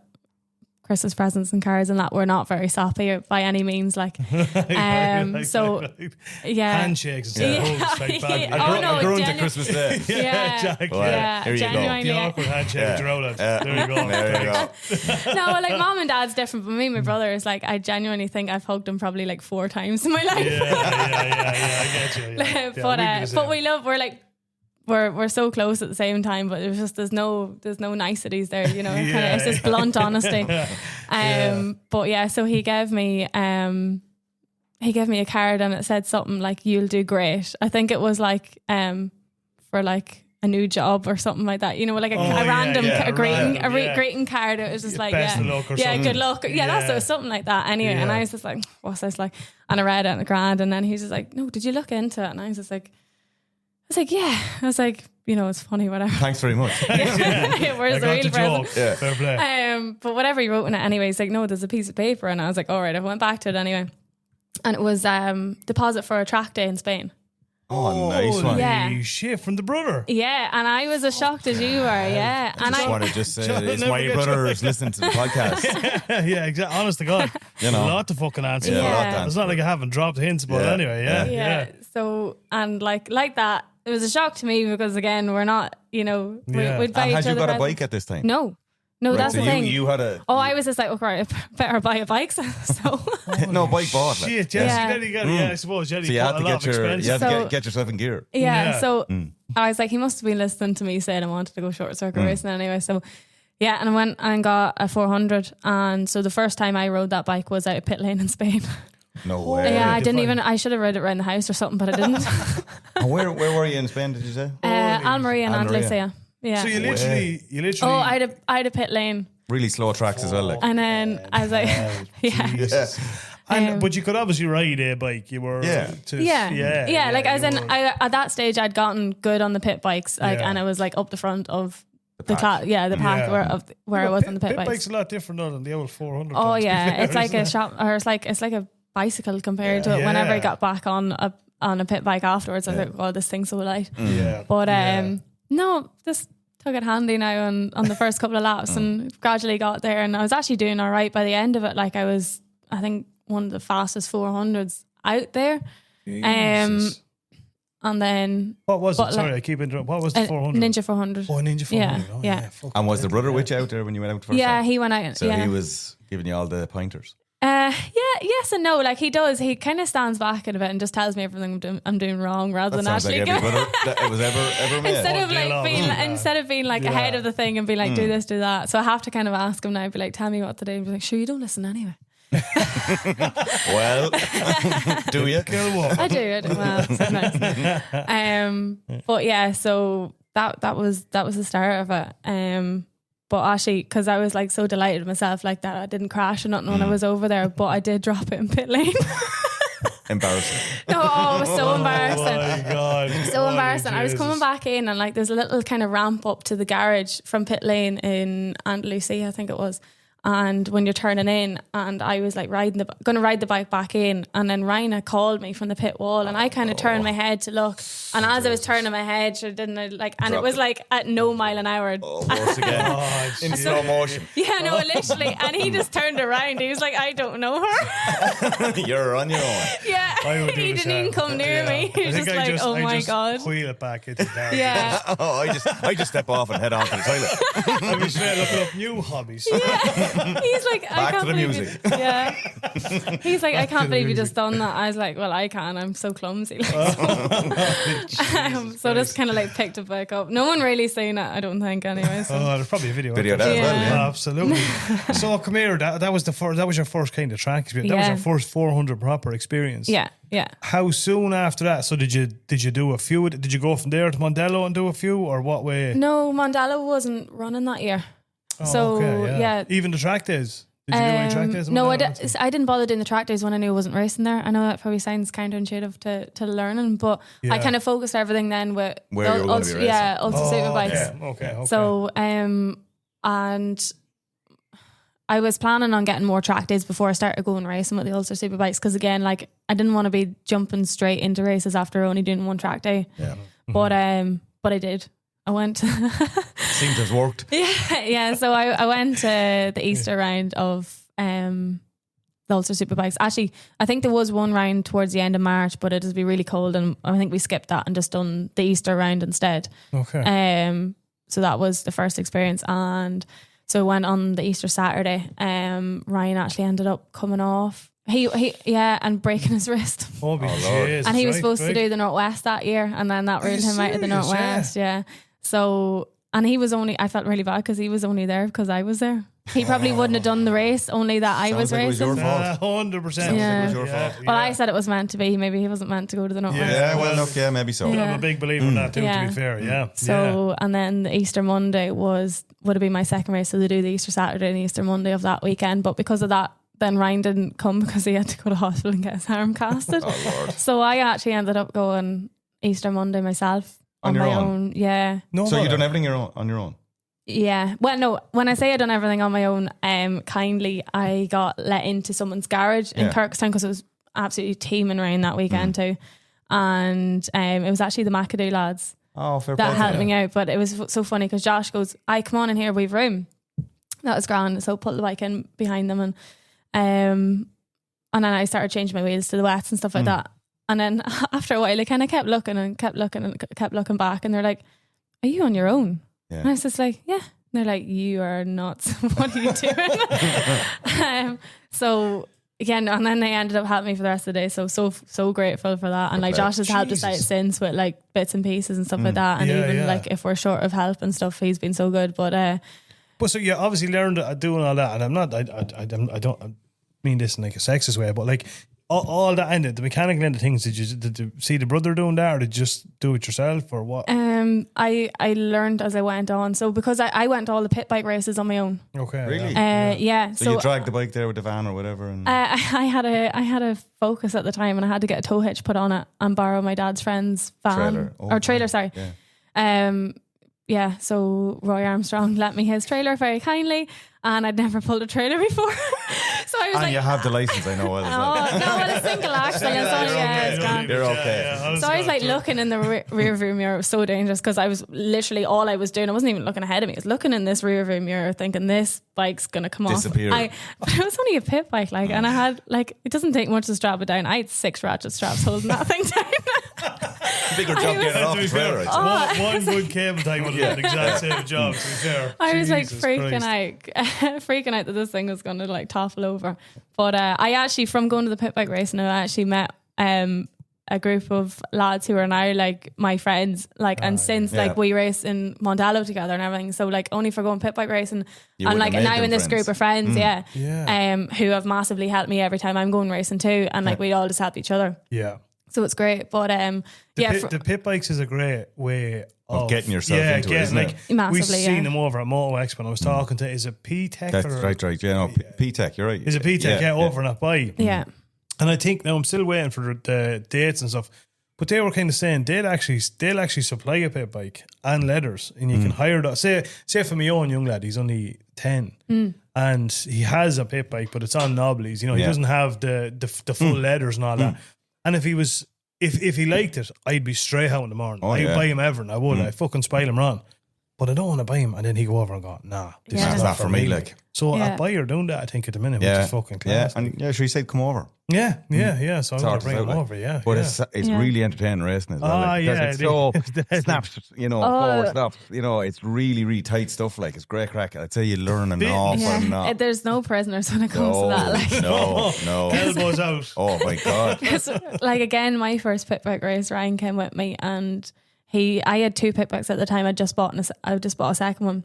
Christmas presents and cards, and that we're not very soppy by any means. Like, so yeah, handshakes and stuff. Like badly. I grew into Christmas Day. Jack, Here you go. The awkward handshake with your Rolex. There you go. There you go. No, well, like mom and dad's different, but me and my brother is like, I genuinely think I've hugged him probably like 4 times in my life. Yeah, I get you. But we love, we're like we're so close at the same time, but there's no niceties there, you know. It's just blunt honesty. But yeah, so he gave me a card and it said something like, "You'll do great." I think it was like for like a new job or something like that, you know, like a random greeting card. It was just like, best of luck or something. good luck. That's it, something like that. Anyway, and I was just like, what's this like? And I read it on the grand, and then he was just like, "No, did you look into it?" And I was like, yeah. I was like, you know, it's funny, whatever. Thanks very much. Where's the real present? Fair play. But whatever he wrote in it anyway, he's like, "No, there's a piece of paper," and I was like, all right. I went back to it anyway, and it was deposit for a track day in Spain. Oh, nice one. Yeah. Shit, from the brother. Yeah, and I was as shocked as you were. Yeah, and I want to just say it's my brother is listening to the podcast. Yeah, exactly. Honest to God, You know. a lot to fucking answer. Yeah, a lot to It's answer. not like I haven't dropped hints, but Yeah. anyway, yeah. So and like that, it was a shock to me because again, we're not, you know, Yeah. we'd buy And each had you other got a presents. bike at this time? No, Right, that's so the thing. You had a. I was just like, okay, I better buy a bike. So No, bike bought. Like. shit, yes, Yeah. you got I suppose. Yeah, So you had to get So- get yourself in gear. yeah, so I was like, he must have been listening to me saying I wanted to go short circuit racing anyway. So yeah, and I went and got a 400, and so the first time I rode that bike was out of pit lane in Spain. No way. Yeah, I didn't fine. even. I should have rode it around the house or something, but I didn't. And where were you in Spain? Did you say? Almería and Almería. Andalusia. Yeah. So you literally. Oh, I had a pit lane, Really slow tracks as well. Like. and then I was like, yeah. And but you could obviously ride a bike. You were Yeah. Yeah. Like as in, at that stage, I'd gotten good on the pit bikes, like, Yeah. and I was like up the front of the pack. pack. Yeah, the pack Yeah. where I was on the pit bikes. bike's a lot different though than the old 400. Oh to be yeah, fair, it's like isn't a it? shop, or it's like a bicycle compared to it. Whenever I Yeah. got back on a pit bike afterwards, I was like, oh, this thing's so light. Yeah. But Yeah. no, just took it handy now on the first couple of laps and gradually got there, and I was actually doing all right by the end of it. Like I think one of the fastest 400s out there. Jesus. And then What was it? but Sorry, like- I keep interrupting. What was the 400? Ninja 400. Oh, Ninja 400. Yeah, Oh, yeah. fuck. And was the brother with you out there when you went out first? Yeah, time? he went out. So yeah. he was giving you all the pointers. Yes and no. Like he does. He kind of stands back a bit and just tells me everything I'm doing wrong rather That than sounds like actually every giving. brother that it was ever made. Instead of Oh, like deal being on. instead of being like ahead of the thing and be like, do this, do that. So I have to kind of ask him now, and be like, tell me what to do. And be like, sure, you don't listen anyway. Well, do you? Kill what? I do. Well, sometimes. But yeah, so that was the start of it. But actually, because I was like so delighted with myself, like that I didn't crash or nothing when I was over there, but I did drop it in pit lane. Embarrassing. No, it was so embarrassing. Oh my God. So embarrassing. I was coming back in, and like there's a little kind of ramp up to the garage from pit lane in Andalusia, I think it was. And when you're turning in, and I was like going to ride the bike back in, and then Rhina called me from the pit wall, and I kind of turned my head to look, and as I was turning my head, and it was like at no mile an hour. Oh, worse again. Oh, In shit. slow motion. Yeah, no, literally. And he just turned around. He was like, I don't know her. You're on your own. Yeah, I would do he the didn't even same. come near Yeah. me. He I was think just like, oh I my just God. wheel it back into the Yeah. Oh, I just step off and head on to the toilet. I was looking up new hobbies. He's like, I Back can't to the believe music. you- Yeah. He's like, I can't believe you just done that. I was like, well, I can. I'm so clumsy. Like, so this kind of like picked it back up. No one really seen it, I don't think, anyway. So. Oh, there's probably a video. Video out that there. as well, Yeah. yeah. Absolutely. So come here. That was that was your first kind of track experience. That was Yeah. your first 400 proper experience. Yeah, yeah. How soon after that? So did you do a few? Did you go from there to Mondello and do a few, or what way? No, Mondello wasn't running that year. Oh, so, okay, yeah. Even the track days. Did you do any track days? at No, Mondello? I didn't bother doing the track days when I knew I wasn't racing there. I know that probably sounds counterintuitive to learning, but I Yeah. kind of focused everything then with Where you were gonna be racing. yeah, ultra superbikes. Yeah. Okay. So and I was planning on getting more track days before I started going racing with the ultra superbikes, because again, like I didn't want to be jumping straight into races after only doing one track day. Yeah. But I did. I went. Seems to have worked. Yeah. So I went to the Easter round of the Ulster Superbikes. Actually, I think there was one round towards the end of March, but it would be really cold, and I think we skipped that and just done the Easter round instead. Okay. So that was the first experience, and so I went on the Easter Saturday. Ryan actually ended up coming off and breaking his wrist. Oh, Jesus, And he was right, supposed right. to do the Northwest that year, and then that ruled him out of the serious? Northwest. Yeah. So, and he was only, I felt really bad because he was only there because I was there. He probably wouldn't have done the race, only that I was Sounds like it was racing. your fault. 100%. Yeah. It was your fault. Well, I said it was meant to be. Maybe he wasn't meant to go to the Northwest. Yeah, well, look, yeah, maybe so. Yeah. I'm a big believer in that too, to Yeah. be fair. Yeah. So, and then the Easter Monday would have been my second race. So they do the Easter Saturday and Easter Monday of that weekend. But because of that, then Ryan didn't come because he had to go to hospital and get his arm casted. Oh, Lord. So I actually ended up going Easter Monday myself On your my own? Yeah. No, So bother. you done everything on your own? Yeah. Well, no, when I say I done everything on my own, kindly I got let into someone's garage in Yeah. Kirkstown because it was absolutely teeming rain that weekend too. And it was actually the McAdoo lads Oh, fair that play. helped me out. But it was so funny because Josh goes, "I come on in here, we've room." That was grand. So put the bike in behind them, and then I started changing my wheels to the wets and stuff like that. And then after a while, I kind of kept looking and kept looking back, and they're like, "Are you on your own?" Yeah. And I was just like, "Yeah." And they're like, "You are nuts. What are you doing?" So again, and then they ended up helping me for the rest of the day. So grateful for that. And like Josh has helped us out Jesus. since with like bits and pieces and stuff like that. And Yeah, even yeah. like if we're short of help and stuff, he's been so good. But so you obviously learned doing all that, and I'm not. I don't mean this in like a sexist way, but like all that end, the mechanical end of things. Did you see the brother doing that, or did you just do it yourself, or what? I learned as I went on. So because I went to all the pit bike races on my own. Okay, Really? Yeah. So you dragged the bike there with the van or whatever? And I had a Focus at the time, and I had to get a tow hitch put on it and borrow my dad's friend's van Trailer. Oh, or trailer. Sorry. Yeah. So Roy Armstrong lent me his trailer very kindly, and I'd never pulled a trailer before. So I was And like, you have the license, I know well as oh, well. no, well, a single axle. It's only, it's grand. You're okay. So I was like looking in the rear view mirror. It was so dangerous because I was literally all I was doing. I wasn't even looking ahead of me. I was looking in this rear view mirror, thinking this bike's gonna come Disappear. off. But it was only a pit bike, like, and I had like it doesn't take much to strap it down. I had 6 ratchet straps holding that thing down. Bigger job getting it off the trailer. I'd say. One good cable tie would have done the exact same job. To be fair, I was like Jesus freaking Christ. freaking out that this thing was going to like topple over. But I actually, from going to the pit bike racing, I actually met a group of lads who are now like my friends. Like, and since yeah. like we race in Mondello together and everything. So like only for going pit bike racing, You and wouldn't like have made now them in this friends. group of friends, Yeah. who have massively helped me every time I'm going racing too, and like we all just help each other. Yeah. So it's great. But The pit bikes is a great way of getting yourself into it, isn't it? Massively, We've seen yeah. them over at Moto Expo, and I was talking to, is it P-Tech? That's or, right. Yeah, no, P-Tech, you're right. Is it P-Tech? Yeah, over and up by. yeah. And I think now I'm still waiting for the dates and stuff. But they were kind of saying they'll actually supply a pit bike and leathers, and you can hire that. Say for my own young lad, he's only 10, and he has a pit bike, but it's on knobblies. You know, he Yeah. doesn't have the full leathers and all that. And if he liked it, I'd be straight out in the morning. Oh, I'd yeah. buy him everything. I would. I'd fucking spoil him wrong. But I don't want to buy him, and then he go over and go, nah, this Yeah. is It's not for me, like. So Yeah. a buyer doing that, I think, at the minute, Yeah. which is fucking class. Yeah, and sure, he said come over. Yeah. So I'm going Sort to bring us him out, like. over, yeah. But yeah. it's Yeah. really entertaining racing as well. Ah, like, because yeah, it's it so is. snaps, forward stuff. It's really, really tight stuff. Like, it's great crack. I'd say you learn an awful lot. There's no prisoners when it comes to that. Like. No. Elbows out. Oh my God. Like again, my first pit bike race, Ryan came with me, and I had 2 pit bikes at the time. I just bought a second one,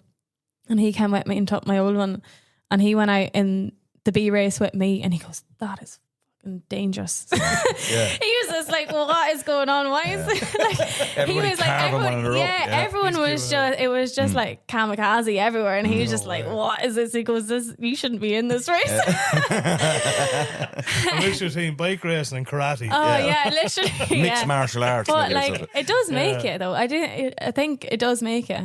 and he came with me and took my old one, and he went out in the B race with me, and he goes, "That is fucking dangerous." He was just like, "Well, what is going on? Why is it like?" Everybody carving one another up. Yeah. Everyone was just. It was just like kamikaze everywhere, and he was just like, "What is this?" He goes, "This you shouldn't be in this race." A mixture between bike racing and karate. Oh yeah, literally Mixed martial arts. But maybe, or like something. it does make it though. I think it does make it.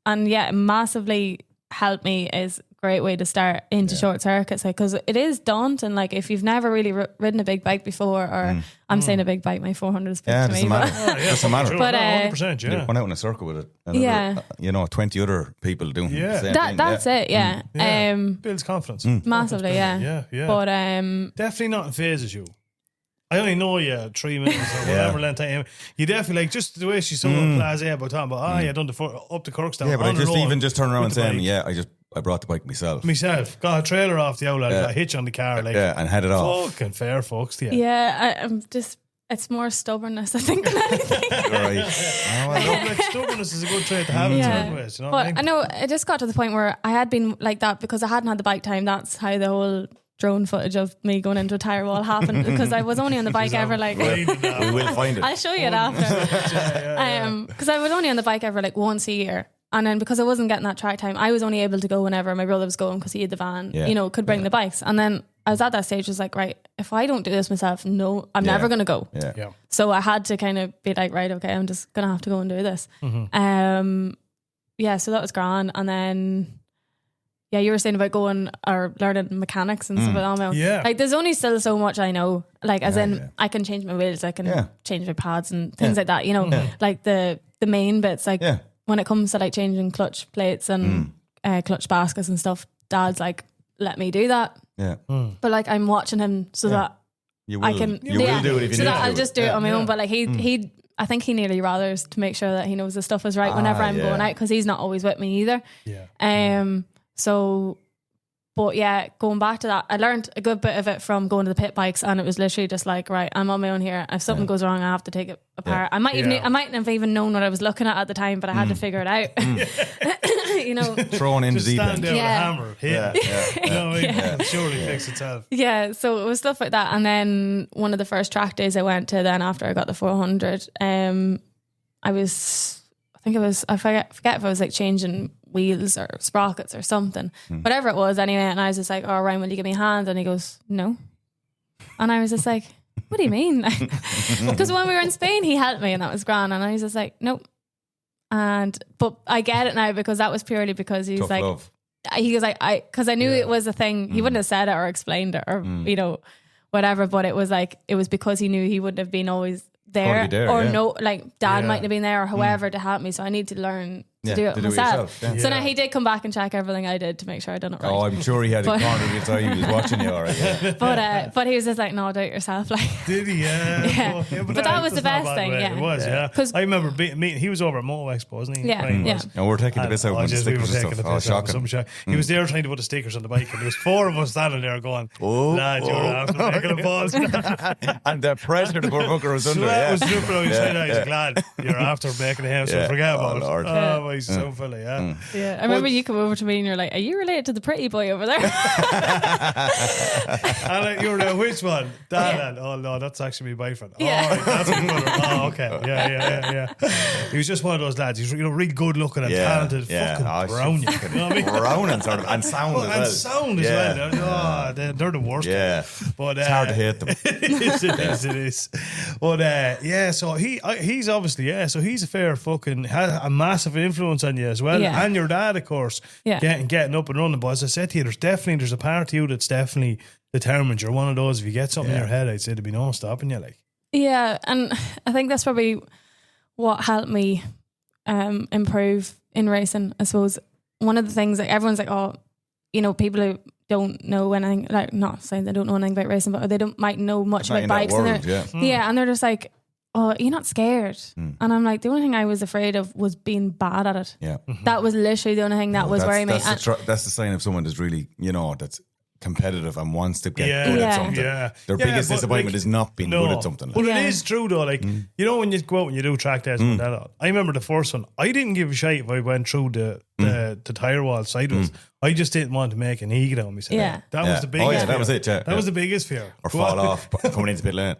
And yeah, it massively helped me. Is a great way to start into short circuits, like, because it is daunting. Like if you've never really ridden a big bike before, or I'm saying a big bike, my 400 is big Yeah, to doesn't me. matter. Doesn't matter. But, 100%, You yeah. went out in a circle with it. And 20 other people doing Yeah. the same thing. That's it. Yeah. Yeah. Builds confidence. Massively. Yeah. Yeah. But Definitely not in phases you. I only know you 3 minutes or whatever length time. You definitely, like, just the way she's so blasé about talking about, done up the Kirkstown. Yeah, but I on just her own even just turn around and with the saying, bike. yeah, I just I brought the bike myself. Got a trailer off the outlet, got a hitch on the car, like and headed off. Fucking fair, folks. To you. Yeah, I'm just. It's more stubbornness, I think, than anything. Right. Oh, well, Like stubbornness is a good trait to have in certain ways. You know what I But mean? I know it just got to the point where I had been like that because I hadn't had the bike time. That's how the whole drone footage of me going into a tire wall happened, because I was only on the bike ever like. we will find it. I'll show you it after. Because I was only on the bike ever like once a year. And then because I wasn't getting that track time, I was only able to go whenever my brother was going because he had the van, could bring the bikes. And then I was at that stage, was like, right, if I don't do this myself, no, I'm never going to go. Yeah. So I had to kind of be like, right, okay, I'm just going to have to go and do this. So that was grand. And then, you were saying about going or learning mechanics and stuff like that. Yeah. Like there's only still so much I know. Like as in I can change my wheels, I can change my pads and things like that, like the main bits, like when it comes to like changing clutch plates and clutch baskets and stuff, Dad's like, let me do that. Yeah. But like I'm watching him so that I can You will do it if you so need that to. I'll just do it on my own. But like he I think he nearly rathers to make sure that he knows the stuff is right whenever I'm going out, because he's not always with me either. So, but going back to that, I learned a good bit of it from going to the pit bikes, and it was literally just like, right, I'm on my own here. If something goes wrong, I have to take it apart. I mightn't have even known what I was looking at the time, but I had to figure it out. Thrown into the deep Stand end. there with a hammer, hit. You know what I mean? It'll surely fix itself. Yeah, so it was stuff like that. And then one of the first track days I went to, then after I got the 400, I forget if I was like changing wheels or sprockets or something, whatever it was anyway. And I was just like, oh, Ryan, will you give me a hand? And he goes, no. And I was just like, what do you mean? Because when we were in Spain, he helped me and that was grand. And I was just like, nope. But I get it now, because that was purely because he was Tough like, love. he was like, because I knew it was a thing. He wouldn't have said it or explained it or, whatever. But it was like, it was because he knew he wouldn't have been always there, no, like Dad mightn't have been there or whoever to help me. So I need to learn to do it myself. So now he did come back and check everything I did to make sure I done it right. Oh, I'm sure he had a corner of his eye. He was watching you, all right. But he was just like, no, do it yourself. Like, did he? Yeah. But that was the best thing. Yeah, it was. Yeah. I remember meeting. He was over at Moto Expo, wasn't he? Yeah. Ryan Yeah. was. And we're taking the piss out of the stickers and stuff. Oh, shocking. He was there trying to put the stickers on the bike, and there was 4 of us standing there going, lad, you're after making a balls. And the president of Burbucker was under. That was super. I was like, lad, you're after making a house, so forget about it. Lord. Oh, he's so funny. Yeah. Yeah, I remember you come over to me and you're like, are you related to the pretty boy over there? And you were there, which one? That. Oh no, that's actually my boyfriend. Yeah. Oh, right, that's my brother. Oh, okay. Yeah. He was just one of those lads. He's really good looking and talented. Fucking brown. You know what I mean? Brown and sort of, and sound as well. And sound as well. Oh, they're the worst. Yeah. But it's hard to hate them. It is. But so he's obviously, so he's a fair fucking, has a massive influence on you as well. Yeah. And your dad, of course, getting up and running. But as I said to you, there's a part of you that's definitely determined. You're one of those, if you get something in your head, I'd say there'd be no stopping you. Like, yeah, and I think that's probably what helped me improve in racing. I suppose one of the things, like everyone's like, oh, people who don't know anything, like not saying they don't know anything about racing, but they might know much about bikes. World, and they're just like, oh, you're not scared. And I'm like, the only thing I was afraid of was being bad at it. Yeah. That was literally the only thing that was worrying me. That's the sign of someone that's really, that's competitive and wants to get good at something. Yeah. Their biggest disappointment is not being good at something. But it is true though, like, when you go out and you do track days and that, I remember the first one, I didn't give a shit if I went through the tire wall sideways. I just didn't want to make an ego on myself. Yeah. That was the biggest fear. That was it, That was the biggest fear. Or fall off coming into pit lane.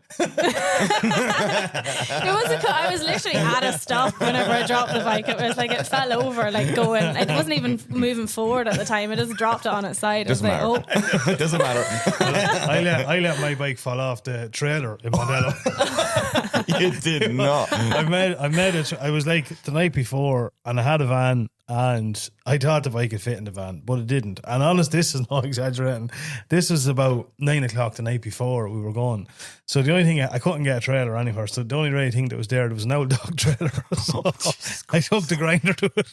I was literally at a stop whenever I dropped the bike. It was like it fell over, like going. It wasn't even moving forward at the time. It just dropped it on its side. Doesn't matter. It doesn't matter. I let my bike fall off the trailer in Mondello. You did not. I made it. I was like the night before, and I had a van. And I thought the bike could fit in the van, but it didn't. And honest, this is not exaggerating. This was about 9 o'clock the night before we were going. So the only thing, I couldn't get a trailer anywhere. So the only really thing that was there was an old dog trailer. So I took the grinder to it.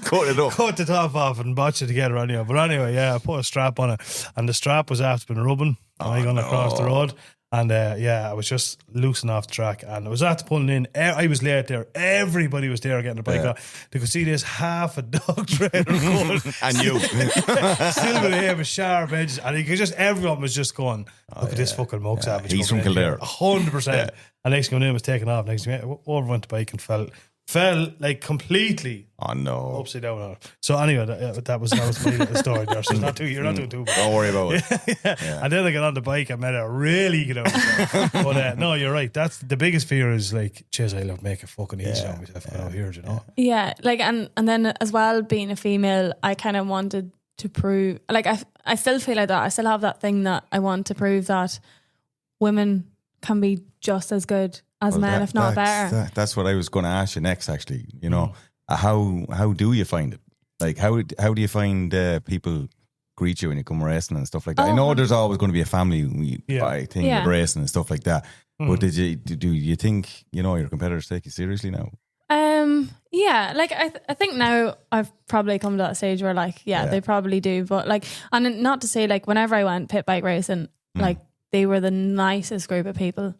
Cut it up. Cut the top off and botched it together anyway. But anyway, I put a strap on it. And the strap was after been rubbing. I gone across the road. And I was just loosing off the track, and I was at the pulling in. I was late there. Everybody was there getting their bike off. They could see this half a dog trailer going. And you. Still with him, sharp edges. And you could just, everyone was just going, look at this fucking mug savage. He's from Kildare. 100%. And next thing I knew, was taking off. Next thing over went the bike and fell like completely upside down on it. So anyway, that was my little story there. So you're not doing too bad. Don't worry about it. Yeah. And then I got on the bike and made it really get out. But no, you're right. That's the biggest fear is like, cheers, I love make it fucking easy on myself out here, you know. Yeah, like and then as well, being a female, I kind of wanted to prove, like I still feel like that. I still have that thing that I want to prove that women can be just as good as men, if not better. That's what I was going to ask you next, actually. You know, how do you find it? Like, how do you find people greet you when you come racing and stuff like that? I know there's always going to be a family thing with racing and stuff like that. But do you think, you know, your competitors take you seriously now? Yeah, like I think now I've probably come to that stage where like, they probably do. But like, and not to say like whenever I went pit bike racing, like they were the nicest group of people,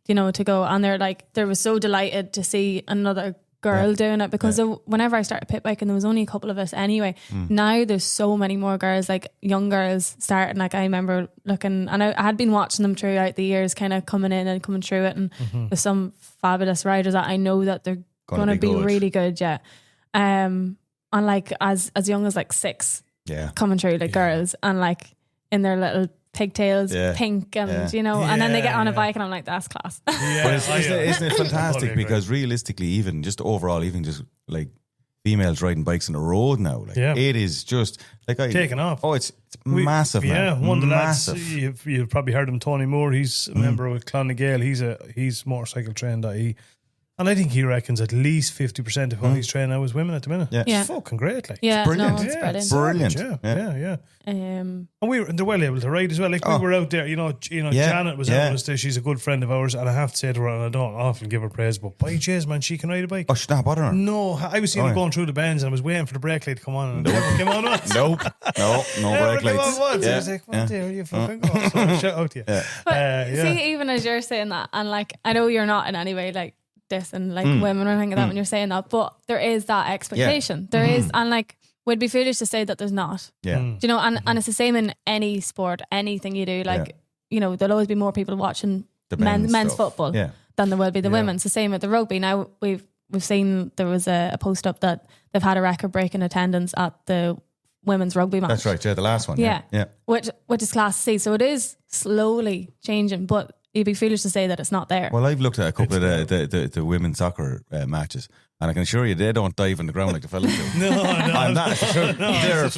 you know, to go. And they were so delighted to see another girl doing it, because whenever I started pit biking, there was only a couple of us anyway. Now there's so many more girls, like young girls starting. Like I remember looking, and I had been watching them throughout the years, kind of coming in and coming through it. And there's some fabulous riders that I know that they're going to be really good. And like as young as like 6 coming through, like girls, and like in their little pigtails, pink, and you know, and then they get on a bike, and I'm like, that's class. But isn't it fantastic? Because realistically, even just overall, even just like females riding bikes on the road now, like it is just like taking off. Oh, it's massive. Yeah, man. one of the massive. lads, you've probably heard him, Tony Moore. He's a member with Clonagale. He's motorcycle trained. And I think he reckons at least 50% of what he's training now is women at the minute. Yeah. It's fucking great. Like. Yeah, brilliant. No, it's Brilliant. Yeah. And they're well able to ride as well. Like we were out there, you know, Janet was out with us there. She's a good friend of ours, and I have to say to her, and I don't often give her praise, but by Jez, man, she can ride a bike. Oh, she's not bothering her. No, I was seeing her going through the bends, and I was waiting for the brake light to come on, and it never came on once. No brake lights. I was like, what there you fucking go? So shout out to you. But see, even as you're saying that, and like, I know you're not in any way like this and like women or anything like that when you're saying that, but there is that expectation. There is, and like, we'd be foolish to say that there's not. Do you know? And it's the same in any sport, anything you do. Like, you know, there'll always be more people watching the men's football than there will be the women's. The same with the rugby. Now we've seen there was a post up that they've had a record breaking attendance at the women's rugby match. That's right. Yeah, the last one. Yeah. Which is class C. So it is slowly changing, but you'd be foolish to say that it's not there. Well, I've looked at a couple of the women's soccer matches, and I can assure you they don't dive in the ground like the fellas do. No. And that's true. They're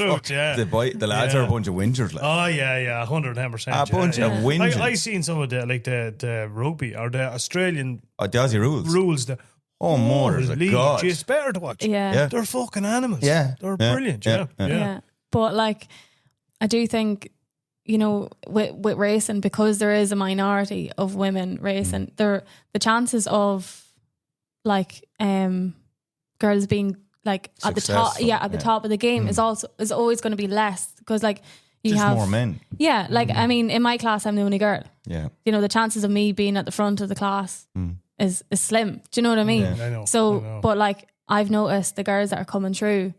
The lads are a bunch of whingers. Like. Oh, yeah, 110%. A bunch of whingers. I seen some of the rugby or the Australian the Aussie rules. Motors of God. It's better to watch. Yeah. They're fucking animals. Yeah. They're brilliant. Yeah. But like, I do think, you know, with racing, because there is a minority of women racing, the chances of like girls being like at the top of the game is always going to be less, because like you just have more men. Yeah, like I mean, in my class, I'm the only girl. Yeah, you know, the chances of me being at the front of the class is slim. Do you know what I mean? Yeah, I know. So, but like I've noticed the girls that are coming through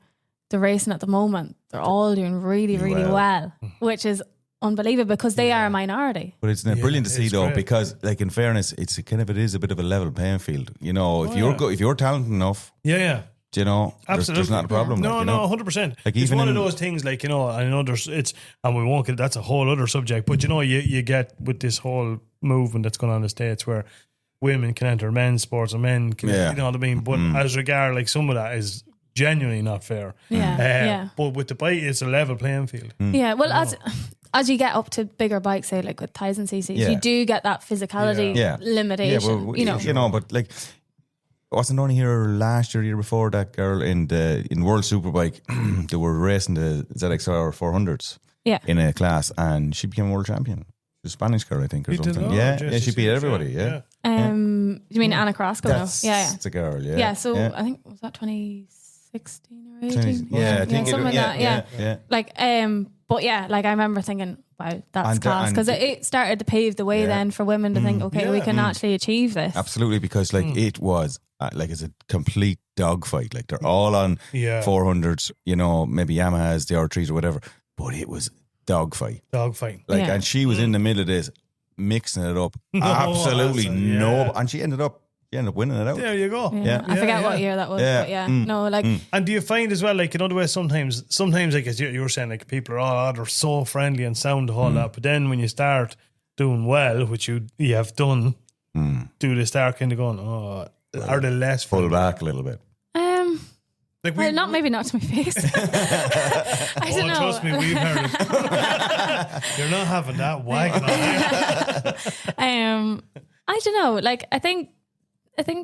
the racing at the moment, they're all doing really well, which is unbelievable, because they are a minority. But it's brilliant to see though, great. because like in fairness, it is a bit of a level playing field. You know, if you're talented enough, you know, absolutely, there's not a problem. No, like, you know? 100%. Like it's even one of those things, like, you know, I know and we won't get, that's a whole other subject, but you know, you get with this whole movement that's going on in the States where women can enter men's sports and men can, you know what I mean? But as regard, like, some of that is genuinely not fair. But with the bike, it's a level playing field. Yeah, well, as you get up to bigger bikes, say like with 1000 cc's, you do get that physicality limitation. Well, you know, but like, wasn't only here last year before, that girl in World Superbike, they were racing the ZXR 400s in a class, and she became world champion. She's a Spanish girl, I think, or something. She beat everybody. You mean Anna Carrasco? That's a girl. Yeah. So I think, was that 2016 or 18? I think something like that. Yeah. Like, but yeah, like I remember thinking, wow, that's And- class. and- Because it started to pave the way Yeah. then for women to think, okay, we can actually achieve this. Absolutely, because like it was like it's a complete dogfight. Like they're all on Yeah. 400s, you know, maybe Yamahas, the R3s or whatever. But it was dogfight. Dogfight. Like, Yeah. and she was in the middle of this, mixing it up. Absolutely that's a- no, yeah. and she ended up winning it out. There you go. Yeah. I forget what year that was, Yeah. but no, like And do you find as well, like, in other ways, sometimes like as you were saying, like people are, they're so friendly and sound the whole lot, but then when you start doing well, which you have done, do they start kind of going, oh, are they less Pull friendly? back a little bit. Like well, not to my face. I don't know. Trust me, we've heard it. You're not having that wagon on there. I don't know. Like I think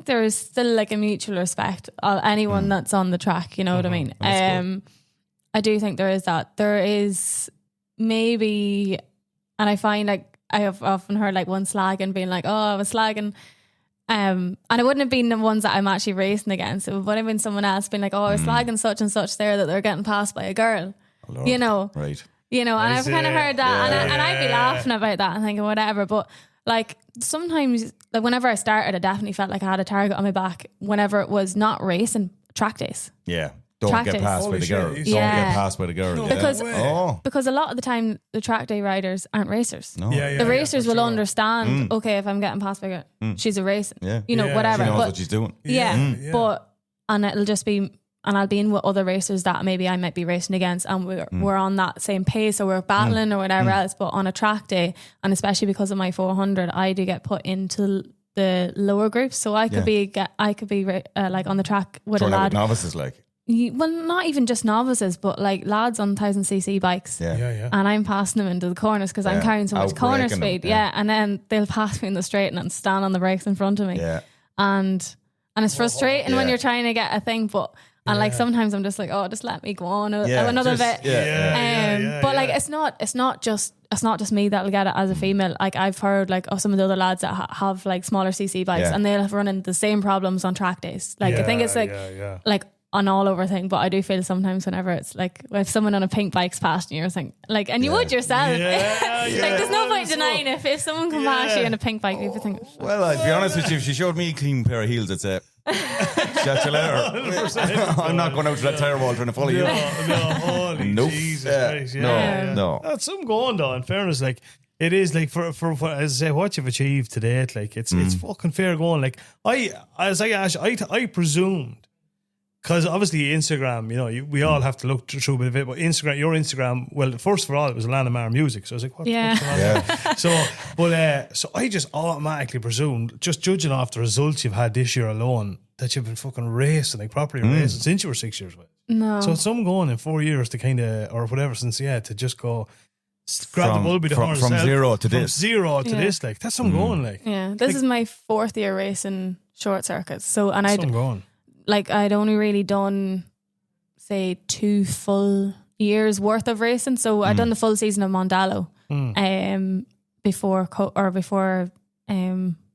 there is still like a mutual respect of anyone that's on the track. You know what I mean? I do think there is that. There is maybe, and I find like I have often heard like one slagging being like, "Oh, I was slagging." And it wouldn't have been the ones that I'm actually racing against. It would have been someone else being like, "Oh, I was slagging such and such there that they're getting passed by a girl." Lord. You know, Right. you know, and I've kind of heard that, Yeah. and I'd be laughing about that and thinking whatever. But like sometimes, like whenever I started, I definitely felt like I had a target on my back. Whenever it was not racing, track days. Yeah. Don't Track get days. passed by Holy the shit, girl. you Don't Yeah. get passed by the girl. Yeah. Because- oh. Because a lot of the time, the track day riders aren't racers. No. Yeah, yeah. The racers for will sure. understand, okay, if I'm getting passed by a girl, she's a racing. Yeah. You know, Yeah, whatever. She knows But what she's doing. yeah, Yeah. but and it'll just be, and I'll be in with other racers that maybe I might be racing against, and we're on that same pace, or we're battling or whatever else. But on a track day, and especially because of my 400, I do get put into the lower groups, so I could be like on the track with Throwing a out lad. with novices, like. Well, not even just novices, but like lads on 1000cc bikes. Yeah. Yeah, yeah. And I'm passing them into the corners because I'm Yeah. carrying so much corner Outbreaking them, speed. yeah. Yeah. And then they'll pass me in the straight and stand on the brakes in front of me. Yeah. And it's frustrating when Yeah. you're trying to get a thing, but like sometimes I'm just like, oh, just let me go on another just- bit. Yeah. But like it's not just me that'll get it as a female. Like I've heard like some of the other lads that have like smaller CC bikes, Yeah. and they'll have run into the same problems on track days. Like I think it's like like an all over thing, but I do feel sometimes whenever it's like if someone on a pink bike's past you, you're thinking like, and you would yourself. Like there's no point denying if someone come past you in a pink bike, you would think. Well, I'd be honest with you, if she showed me a clean pair of heels, I'd say, chat you later. I'm not going out to that tire wall trying to follow you. No, holy Nope. Jesus Yeah. Christ. No, Yeah. no. That's some going though, in fairness, like it is like for as I say, what you've achieved to date, like it's fucking fair going. Like I presumed, because obviously Instagram, you know, we all have to look through a bit of it, but your Instagram, well, first of all, it was Alanna Maher music, so I was like, what the Yeah. fuck's going on there? So I just automatically presumed, just judging off the results you've had this year alone, that you've been fucking racing, like properly racing since you were 6 years old. No. So it's some going in 4 years to kind of, or whatever, since to just go grab From- the bull by the from- horns from yourself. zero to From this. zero to Yeah. this, like that's some going, like Yeah, this is my 4th year racing short circuits. So, and some going. I'd only really done, say, 2 full years worth of racing. So I'd done the full season of Mondello, before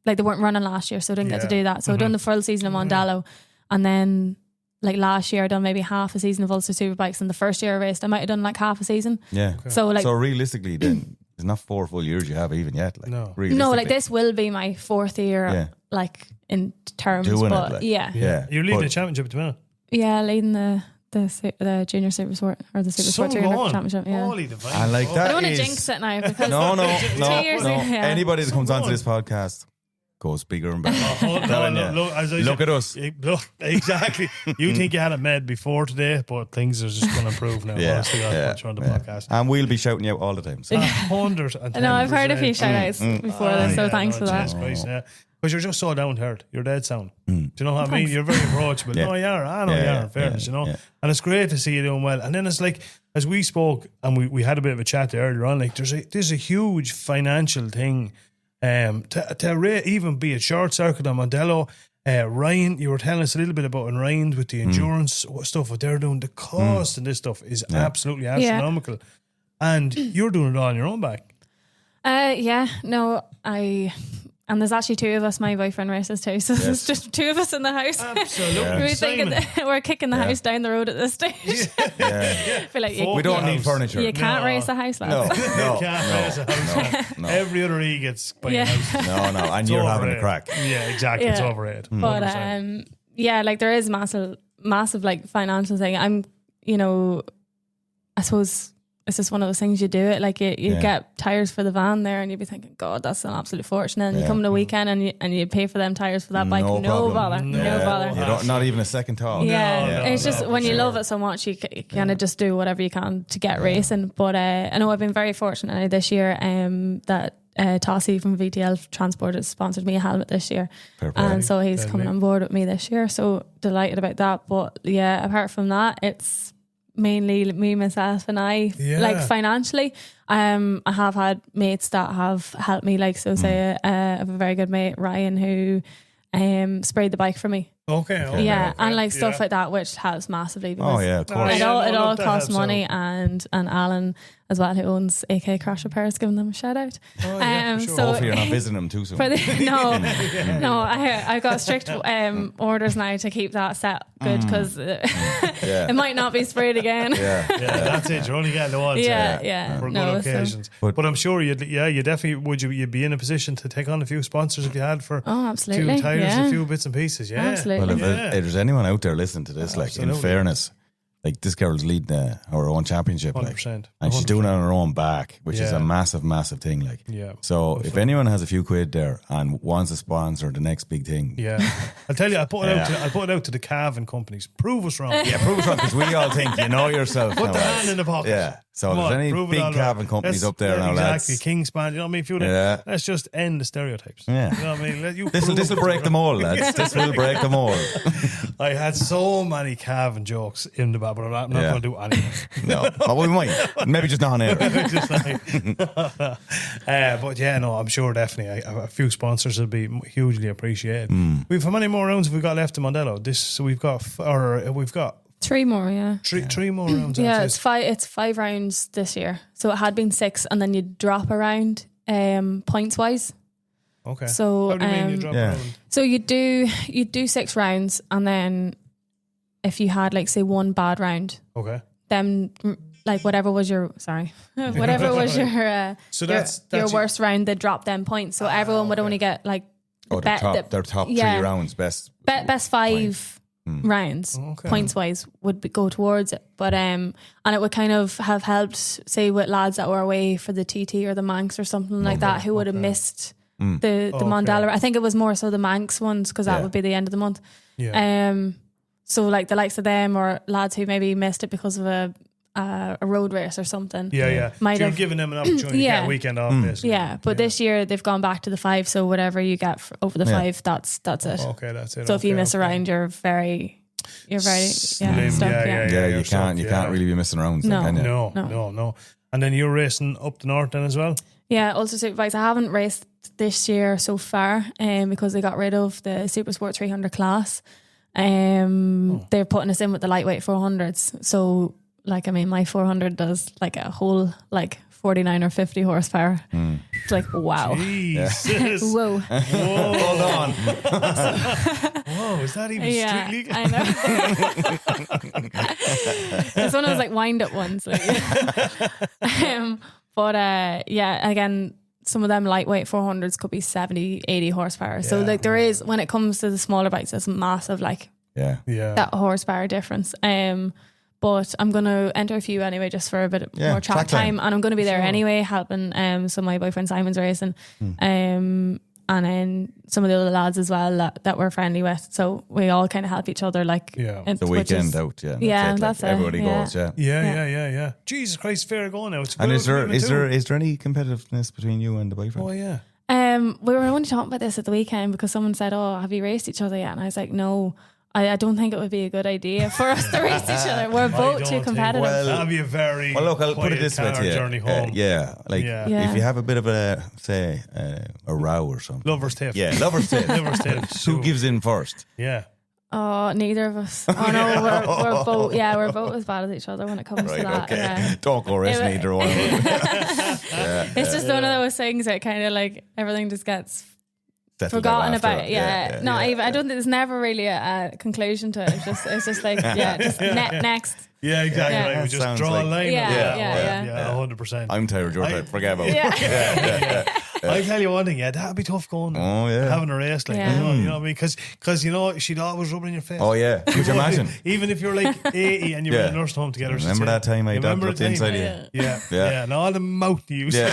like they weren't running last year, so I didn't get to do that. So I'd done the full season of Mondello, and then like last year I done maybe half a season of Ulster Superbikes, and the first year I raced I might have done like half a season. Yeah. So like So realistically, then, there's not 4 full years you have even yet. Like, No. no, like this will be my 4th year, Yeah. like in terms, Doing it, but like. yeah. You're leading But- the championship at the minute. Yeah, leading the junior super sport or the super Some sport junior going. championship. Yeah. Holy divine. And like fuck. that I don't want to is- jinx it now because No, 2 years no. ago, yeah. Anybody that comes onto going. this podcast goes bigger and better. Oh, no, Telling no, you. look, as I Look said, at us. Look, exactly. You think you had it made before today, but things are just going to improve now. Yeah, Honestly, yeah, on the yeah. podcast. And we'll be shouting you out all the time. So. 110%. No, I've heard a few shout outs before this, so thanks for that. Because you're just so down to earth. You're dead sound. Do you know what I mean? You're very approachable. Yeah. No, you are. I know Yeah, you are, yeah, in fairness, yeah, you know? yeah. And it's great to see you doing well. And then it's like, as we spoke, and we had a bit of a chat there earlier on, like there's a huge financial thing even be a short circuit on Mondello. Ryan, you were telling us a little bit about in Ryan with the endurance stuff, what they're doing. The cost in this stuff is absolutely astronomical. And you're doing it all on your own back. Yeah, no, I And there's actually 2 of us. My boyfriend races too, so there's just 2 of us in the house. Absolutely. We're thinking that we're kicking the house down the road at this stage. I feel like We don't need furniture. you can't race a house, lads. No, Can't raise a house. no. Every other E gets by a house. No, and It's you're having overrated. a crack. Yeah, exactly. It's Yeah. overrated. But 100%. like there is massive like financial thing. I suppose it's just one of those things you do it. Like you get tires for the van there, and you'd be thinking, God, that's an absolute fortune. And you come to the weekend and you pay for them tires for that bike. No No problem. bother. You don't, not even a second thought. It's just when you love it so much, you kind of just do whatever you can to get racing. But I know I've been very fortunate this year that Tossie from VTL Transport has sponsored me a helmet this year. And so he's coming on board with me this year. So delighted about that. But yeah, apart from that, it's mainly me, myself and I, like financially. I have had mates that have helped me, like say I have a very good mate, Ryan, who sprayed the bike for me. Okay. And like stuff like that, which helps massively because of course. it all costs money. And Alan as well, who owns AK Crash Repairs, giving them a shout out. So Hopefully you're not visiting them too soon. no, I got strict orders now to keep that set good because it might not be sprayed again. That's it. You're only getting the ones. For good occasions. But I'm sure you'd definitely you'd be in a position to take on a few sponsors if you had for absolutely. a few tires, a few bits and pieces. Yeah, absolutely. Well, if there's anyone out there listening to this, like in fairness, like this girl's leading her own championship, like, 100%. and she's doing it on her own back, which is a massive thing. Like, so if anyone has a few quid there and wants to sponsor the next big thing, I'll tell you, I'll put it out to the calving companies. Prove us wrong. prove us wrong, because we all think you know yourself. Put the hand in the pocket. Yeah. So if there's any big calving companies up there now, lads. Exactly, Kingspan. You know what I mean? Let's just end the stereotypes. Yeah. You know what I mean? This will break them all, lads. This will break them all. I had so many calving jokes in the back, but I'm not going to do any. No, well, we might. Maybe just not on air. But I'm sure definitely a few sponsors will be hugely appreciated. How many more rounds have we got left in Mondello? So we've got 3 more, yeah. Three more rounds. It's 5 rounds this year. So it had been 6, and then you drop around points wise. Okay. So how do you mean you drop around? So you do 6 rounds, and then if you had like say one bad round, then like whatever was your so that's your worst round, they drop them points. So everyone would only get like their top 3 rounds, best 5 rounds points wise would go towards it, but and it would kind of have helped say with lads that were away for the TT or the Manx or something like that who would have missed the Mondello. I think it was more so the Manx ones because that would be the end of the month. So like the likes of them or lads who maybe missed it because of a road race or something. Might have given them an opportunity to get a weekend off. But this year they've gone back to the 5, so whatever you get over the 5, that's it. Okay, that's it. So if you miss a round, you're very slim. stuck. You can't really be missing rounds. No. Can you? No. And then you're racing up the north then as well? Yeah, Ulster Superbikes. I haven't raced this year so far because they got rid of the Super Sport 300 class. They're putting us in with the lightweight 400s. So like, I mean, my 400 does like a whole like 49 or 50 horsepower. It's like, wow. Jesus. Whoa. Hold on. Whoa, is that even street legal? I know. It's one of those like wind up ones. Like. Again, some of them lightweight 400s could be 70, 80 horsepower. So like there is, when it comes to the smaller bikes, there's massive like that horsepower difference. But I'm going to enter a few anyway, just for a bit more track time. And I'm going to be there anyway, helping so my boyfriend Simon's racing. And then some of the other lads as well that we're friendly with. So we all kind of help each other. Like the weekend out, that's it. Everybody goes, Yeah. Jesus Christ, fair go now. And is there any competitiveness between you and the boyfriend? Oh yeah. We were only talking about this at the weekend because someone said, "Oh, have you raced each other yet?" And I was like, "No." I don't think it would be a good idea for us to race each other. We're both too competitive. That'd be a very look, I'll put it this way to you. Journey home. If you have a bit of a row or something. Lover's tiff. Yeah, lover's tiff. Who gives in first? Yeah. Oh, neither of us. Oh no, we're both. Yeah, we're both as bad as each other when it comes to that. Okay. Yeah. Don't go racing either one. It's just one of those things that kind of like everything just gets forgotten about it. Yeah. No, even I don't think there's never really a conclusion to it. It's just like just next. Yeah, exactly. Yeah. Right. We just Sounds draw a like- line. Yeah. 100%. I'm tired. You're tired. Forget about it. I tell you one thing, that'd be tough going. Oh, yeah. Having a race like Yeah. you know what I mean? Because she'd always rub it in your face. Oh, yeah. Could you imagine? Even if you're like 80 and you're in a nursing home together. she'd Remember say, that time I "Remember looked the time?" inside you? Yeah. And all the mouth you use. Yeah.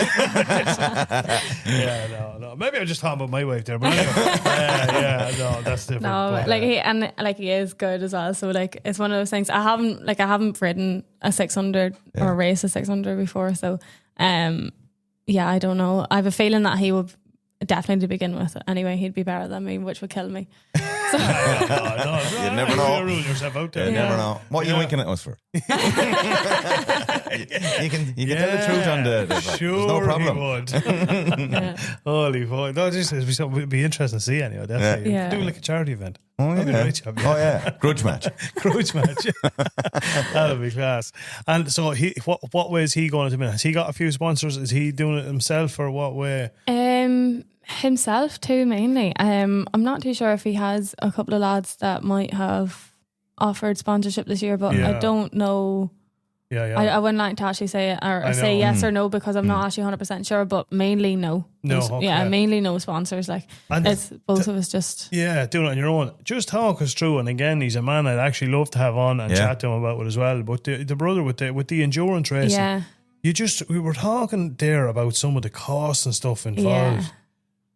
No. Maybe I'm just talking about my wife there, but anyway. No, that's different. No, But, he is good as well. So like it's one of those things. I haven't ridden a 600 or raced a 600 before. So I don't know. I have a feeling that he would definitely to begin with. Anyway, he'd be better than me, which would kill me. So. no, You never know. Rule yourself out there. You never know. What are you winking at us for? You can tell the truth on the Sure, there's no problem. he would. Holy fuck! No, it'd be interesting to see anyway. Definitely. Yeah. Do like a charity event. Oh, That'd be yeah. great job, Oh, yeah. Grudge match. Grudge match. That'll be class. And so, what way is he going to be? Has he got a few sponsors? Is he doing it himself, or what way? Himself too, mainly. I'm not too sure if he has a couple of lads that might have offered sponsorship this year, but I don't know. Yeah. I wouldn't like to actually say it or say yes or no because I'm not actually 100% sure, but mainly no. No, okay. Yeah, mainly no sponsors. Like And it's both of us just. Yeah, doing it on your own. Just talk us through. And again, he's a man I'd actually love to have on and chat to him about it as well. But the brother with the endurance racing, Yeah. we were talking there about some of the costs and stuff involved. Yeah.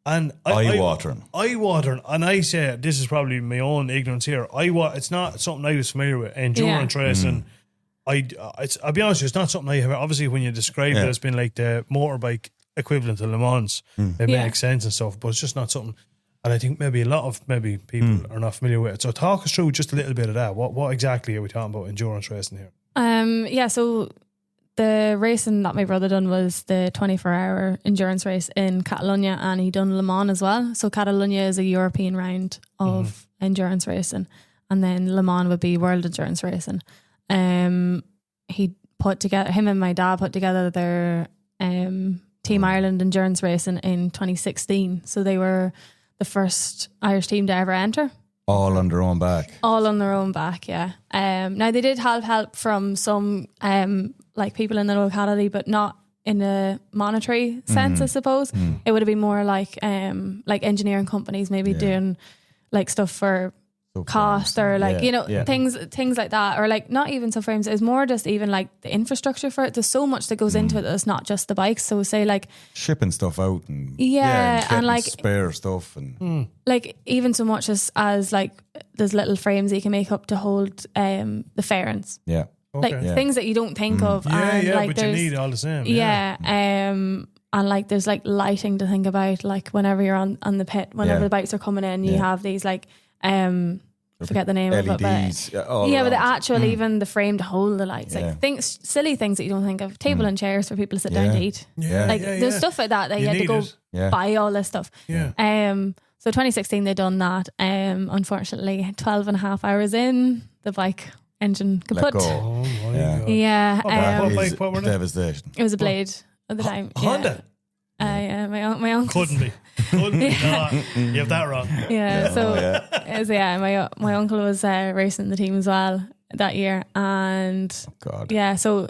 And Eye-watering. Eye-watering. And I say, this is probably my own ignorance here. It's not something I was familiar with. Endurance racing. I'll be honest, it's not something I have. Obviously, when you describe it as being like the motorbike equivalent to Le Mans, it makes sense and stuff, but it's just not something. And I think maybe a lot of people are not familiar with it. So talk us through just a little bit of that. What exactly are we talking about endurance racing here? So the racing that my brother done was the 24-hour endurance race in Catalonia, and he done Le Mans as well. So Catalonia is a European round of endurance racing, and then Le Mans would be world endurance racing. Him and my dad put together their Team Ireland endurance racing in 2016. So they were the first Irish team to ever enter. All on their own back. All on their own back, yeah. Now they did have help from some like people in the locality, but not in a monetary sense, I suppose. It would have been more like engineering companies maybe doing like stuff for cost or like things like that, or like not even subframes. It's more just even like the infrastructure for it. There's so much that goes into it that it's not just the bikes. So say like shipping stuff out and and like spare stuff and like even so much as like there's little frames that you can make up to hold the fairings. Things that you don't think of. Like but you need all the same. And like there's like lighting to think about, like whenever you're on the pit, whenever the bikes are coming in, you have these like forget the name LEDs, of it, but but the actual even the frame to hold the lights, like silly things that you don't think of, table and chairs for people to sit down to eat, there's stuff like that you had to go buy all this stuff. So 2016 they done that. Unfortunately 12 and a half hours in, the bike engine kaput. What were they? Devastation. It was a Blade at the time. Honda. My uncle Couldn't be. No, you have that wrong. It was, my uncle was racing the team as well that year, and so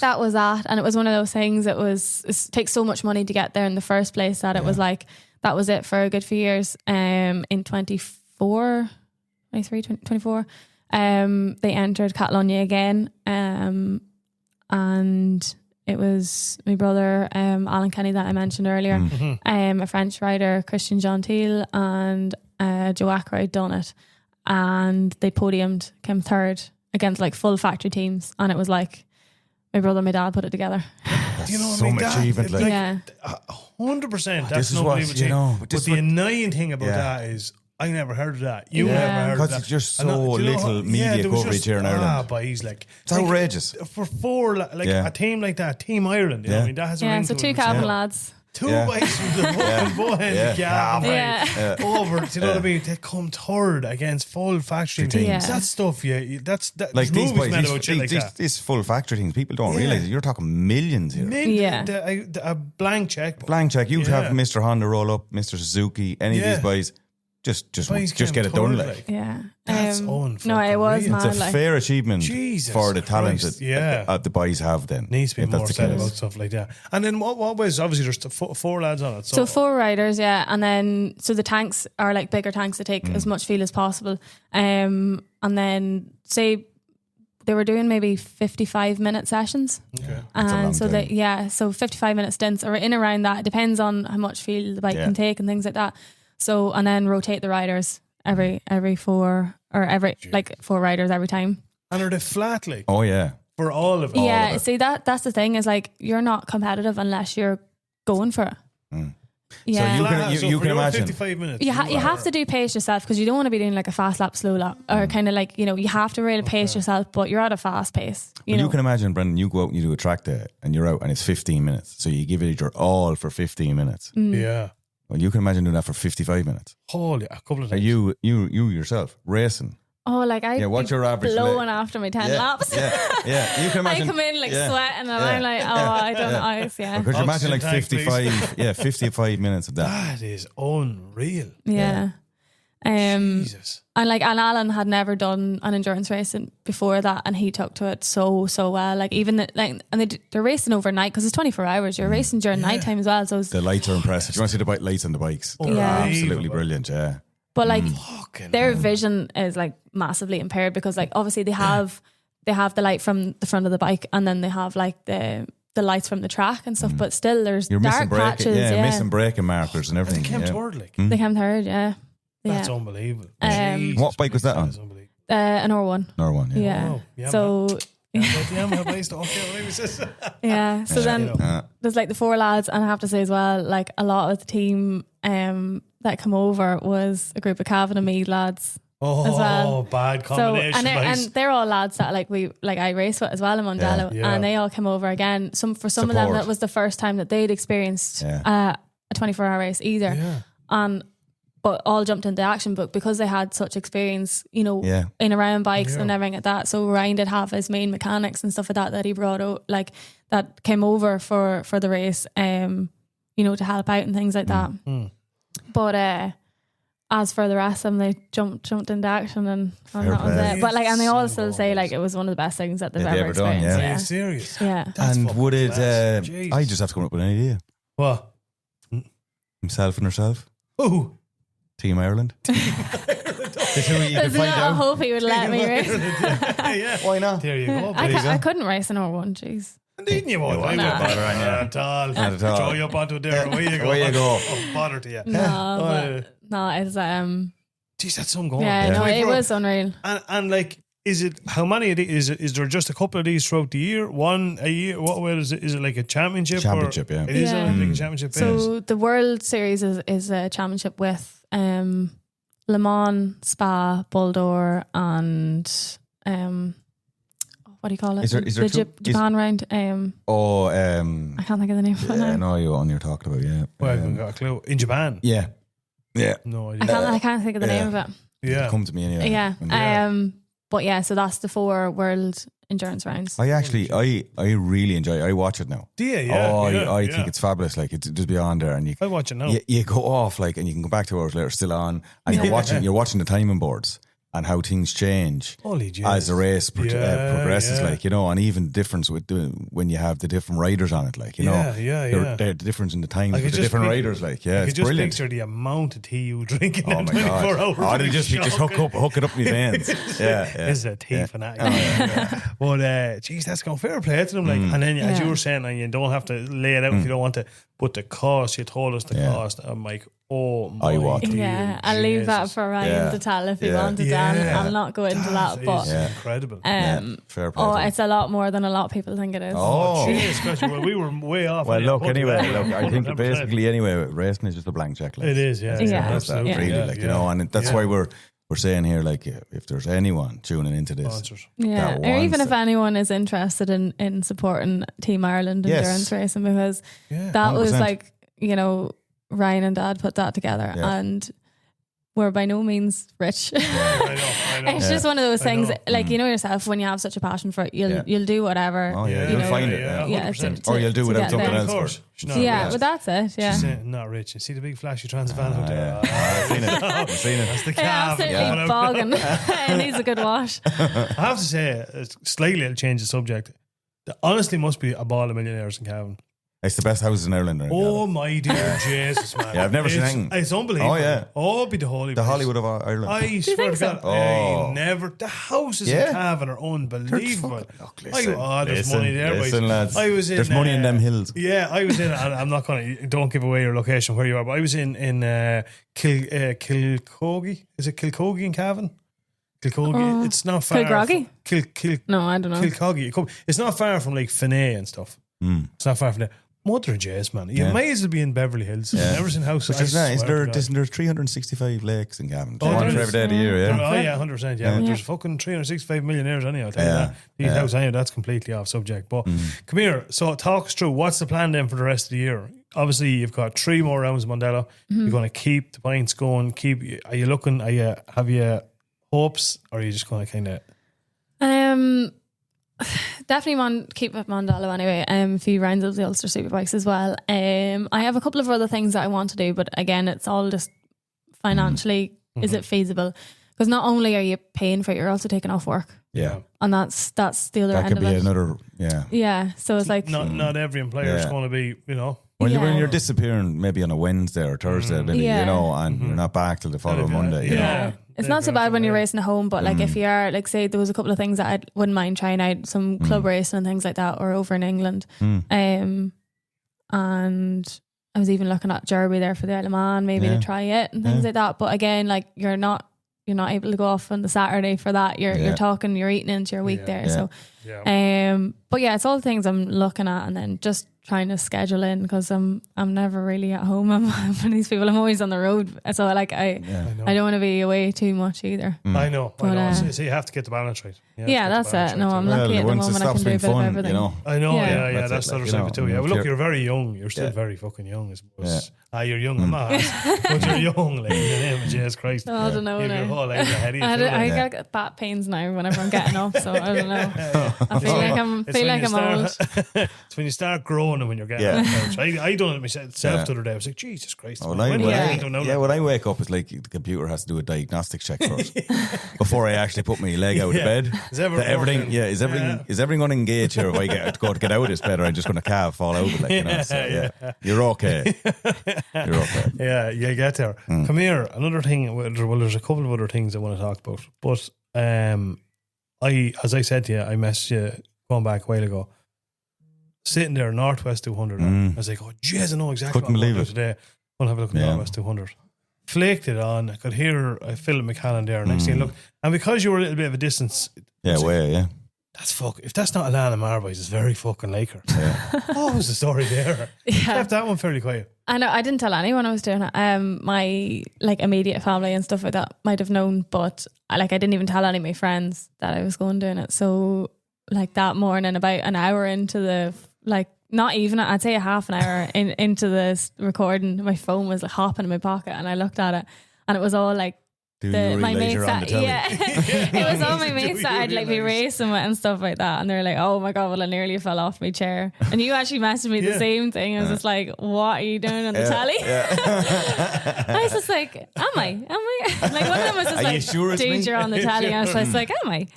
that was that. And it was one of those things. It takes so much money to get there in the first place that it was like that was it for a good few years. In 24 they entered Catalonia again, and it was my brother, Alan Kenny, that I mentioned earlier, a French rider, Christian Gentil, and Joe Ackroyd done it. And they podiumed, came third against like full factory teams. And it was like my brother and my dad put it together. Do you know what so I mean? much achievement. Like, yeah. 100%. That's This is no what, believable know. But the annoying thing about that is I never heard of that. You never heard of that. Because it's just so little media coverage here in Ireland. But he's like, it's outrageous. For four, a team like that, Team Ireland, you know what I mean? That has a ring so to two it. Calvin lads. 2 bikes from the fucking Bohen Gavin over. Do you know what I mean? They come third against full factory teams. Yeah. That stuff, that's like these movies boys, made about shit like that. these full factory things, people don't realize it. You're talking millions here. A blank check. Blank check. You'd have Mr. Honda roll up, Mr. Suzuki, any of these boys. Just get it done. Like, that's no, it was mad. it's a fair achievement for the talent that the boys have. Then needs to be more said about stuff like that. And then what was obviously there's 4 lads on it. So 4 riders, and then so the tanks are like bigger tanks to take as much fuel as possible. And then say they were doing maybe 55-minute sessions. Okay. And so so 55-minute stints or in around that. It depends on how much fuel the bike can take and things like that. So, and then rotate the riders every 4 or 4 riders every time. And are they flat like? Oh yeah. For all of it. Yeah, see that's the thing is like you're not competitive unless you're going for it. Yeah. So you can imagine 55 minutes. You have to do pace yourself because you don't want to be doing like a fast lap, slow lap, or kind of like, you have to really pace yourself, but you're at a fast pace. You can imagine, Brendan, you go out and you do a track day and you're out and it's 15 minutes. So you give it your all for 15 minutes. Yeah. Well, you can imagine doing that for 55 minutes. Holy, a couple of times. You yourself racing. Oh, like what's your average blowing after my 10 laps. Yeah. You can imagine. I come in like sweating and I'm like, I don't ice. Yeah. Could you imagine like 55 minutes of that? That is unreal. Yeah. Jesus. And Alan had never done an endurance race before that, and he took to it so well. Like even they're racing overnight because it's 24 hours. You're racing during nighttime as well. So the lights are impressive. You want to see the lights on the bikes? They're absolutely brilliant. Yeah. But like their vision is like massively impaired because like obviously they have the light from the front of the bike, and then they have like the lights from the track and stuff. But still, there's dark patches. Missing braking markers and everything. They came third, like. They came third. Yeah. That's unbelievable. What bike was that on? An R1. R1, yeah. Yeah. So so then there's like the 4 lads, and I have to say as well, like a lot of the team that come over was a group of Cavan and Mead lads as well. Bad combination. So, and they're all lads that I race with as well in Mondello, and they all came over again. For some of them, that was the first time that they'd experienced a 24-hour race either. But all jumped into action, but because they had such experience, in around bikes and everything like that. So Ryan did have his main mechanics and stuff like that he brought out, like that came over for the race, to help out and things like that. But as for the rest of them, they jumped into action and that was it. But and they all still say it was one of the best things that they've ever experienced. Done, yeah. Serious. Yeah. And would it? I just have to come up with an idea. What? Himself and herself. Oh. Team Ireland. There's a little hope he would let me race. Why not? There you go. I couldn't race an R1, jeez. Didn't you? Not at all. Throw you up onto there. Away you go. Away you go. Oh, bother to you. No, it's Jeez, that's some going. Yeah, no, it was unreal. And like, is it how many of these? Is there just a couple of these throughout the year? One a year? What way is it? Is it like a championship? Championship, yeah. It is a championship. So the World Series is a championship with Le Mans, Spa, Boulder, and what do you call it? Is there Japan round. I can't think of the name. I know you on you're talking about. Yeah. Well, I haven't got a clue. In Japan. Yeah. No, I can't think of the name of it. Yeah. Come to me anyway. Yeah. But yeah, so that's the 4 world endurance rounds. I really enjoy it. I watch it now. Do you? Yeah. I think it's fabulous. Like it's just beyond there, and I watch it now. You go off and you can go back 2 hours later, still on, and you're watching the timing boards and how things change as the race progresses. And even the difference with when you have the different riders on it. The difference in the times with the different riders. It's just brilliant. Picture the amount of tea you drink in oh my 24 God. hours. I'd just hook it up in my veins. This is a tea fanatic. But geez, that's going fair play to them. And then as you were saying, and you don't have to lay it out if you don't want to. But the cost, you told us the cost. I'm like, oh my God. Yeah, I'll leave that for Ryan to tell if he wanted to. I'll not go into that. But incredible. Fair play. It's a lot more than a lot of people think it is. Oh, jeez, well, we were way off. Well, look, I think basically, racing is just a blank check. It is, yeah. Absolutely. Really, and that's why we're saying here, if there's anyone tuning into this, or even if anyone is interested in supporting Team Ireland endurance racing, because that 100%. Was you know, Ryan and Dad put that together, and we're by no means rich. I know. It's just one of those things, know. like, you know yourself, when you have such a passion for it, you'll do whatever. Oh, yeah. you You'll know, find it. Yeah. or you'll do to without get something there. else. Of course. She's not Yeah, rich. but that's it. Yeah. She's saying, not rich. You see the big flashy trans van out there? I've seen it. I've seen it. That's the Yeah, calf. absolutely bogging. It needs a good wash. I have to say, slightly I'll change the subject. There honestly must be a ball of millionaires in Cavan. It's the best houses in Ireland. Oh my dear Jesus, man! Yeah, I've never seen anything. It's unbelievable. Oh, yeah. Oh, be the holy. The place. Hollywood of Ireland. I swear think to God, so? I never. The houses in Cavan are unbelievable. There's money there, boys. Listen, lads. I was in. There's money in them hills. Yeah, I was in. And I'm not gonna. Don't give away your location where you are. But I was in Kilcogie. Is it Kilcogie in Cavan? Kilcogie. It's not far. Kilgroggy? No, I don't know. Kilcogie. It's not far from like Finney and stuff. It's not far from there. Mother of Jess, man. You may as well be in Beverly Hills. Never seen house. Which is nice. Isn't there 365 lakes in Cavan? Oh, One there for is. every day of the year, yeah. Oh, yeah, 100%. Yeah, but there's fucking 365 millionaires anyhow. I'll tell you that. These houses, anyhow, that's completely off subject. But come here. So talk us through what's the plan then for the rest of the year? Obviously, you've got 3 more rounds of Mondello. You're going to keep the pints going. Are you looking? Have you hopes, or are you just going to kind of? Definitely keep it Mondello anyway. A few rounds of the Ulster Superbikes as well. I have a couple of other things that I want to do, but again, it's all just financially, is it feasible? Because not only are you paying for it, you're also taking off work. Yeah. And that's the other That end could of be it. another, Yeah, so it's like Not every employer is going to be, you know. When you're disappearing maybe on a Wednesday or Thursday, maybe, you know, and you're not back till the following Monday. You know? It's not so bad when you're racing at home, but like if you are, like, say there was a couple of things that I wouldn't mind trying out, some club racing and things like that, or over in England. And I was even looking at Derby there for the Isle of Man, maybe to try it and things like that. But again, like you're not able to go off on the Saturday for that. You're talking, you're eating into your week there. So, but yeah, it's all the things I'm looking at, and then just trying to schedule in, because I'm never really at home. I'm one of these people. I'm always on the road, so like I don't want to be away too much either. I know. So you have to get the balance right. Yeah, that's it. No, I'm lucky at the moment. I can do a bit of everything. You know? I know. Yeah, That's that's the it, other like, side of you it too. know, Yeah, well, look, you're very young. You're still very fucking young, I suppose. You're young, I'm not. But you're young, like, in the name of Jesus Christ. I don't know. You have your whole life ahead of you. I get back pains now whenever I'm getting up, so I don't know. I feel like I'm old. It's when you start growing and when you're getting up. I done it myself the other day. I was like, Jesus Christ. When I wake up, it's like the computer has to do a diagnostic check first before I actually put my leg out of bed. Is everything is everything going to engage here? If I get out of this bed, or I'm just going to fall out of it, like, you know. So, you're okay. You're okay. Yeah, you get there. Come here. Another thing. Well, there's a couple of other things I want to talk about. But as I said to you, I messaged you going back a while ago. Sitting there, Northwest 200. I was like, oh, jeez, I know exactly Couldn't what I'm believe going it. to do today. I'm going to have a look at Northwest 200. Flaked it on. I could hear Philip McCallan there. Next thing, look, and because you were a little bit of a distance, if that's not Alanna Maher, boys, it's very fucking like her. What was the story there? Kept that one fairly quiet. I know I didn't tell anyone I was doing it. My like immediate family and stuff like that might have known, but I didn't even tell any of my friends that I was going doing it. So like that morning, about an hour into the not even, I'd say a half an hour into this recording, my phone was like hopping in my pocket, and I looked at it, and it was all like my mates that it was all my mates that I'd like be racing with and stuff like that, and they're like, oh my god, well I nearly fell off my chair, and you actually messaged me the same thing. I was just like, what are you doing on the telly? I was just like, am I like, one of them was just like, sure dude, you're on the telly, and I was just like, am I?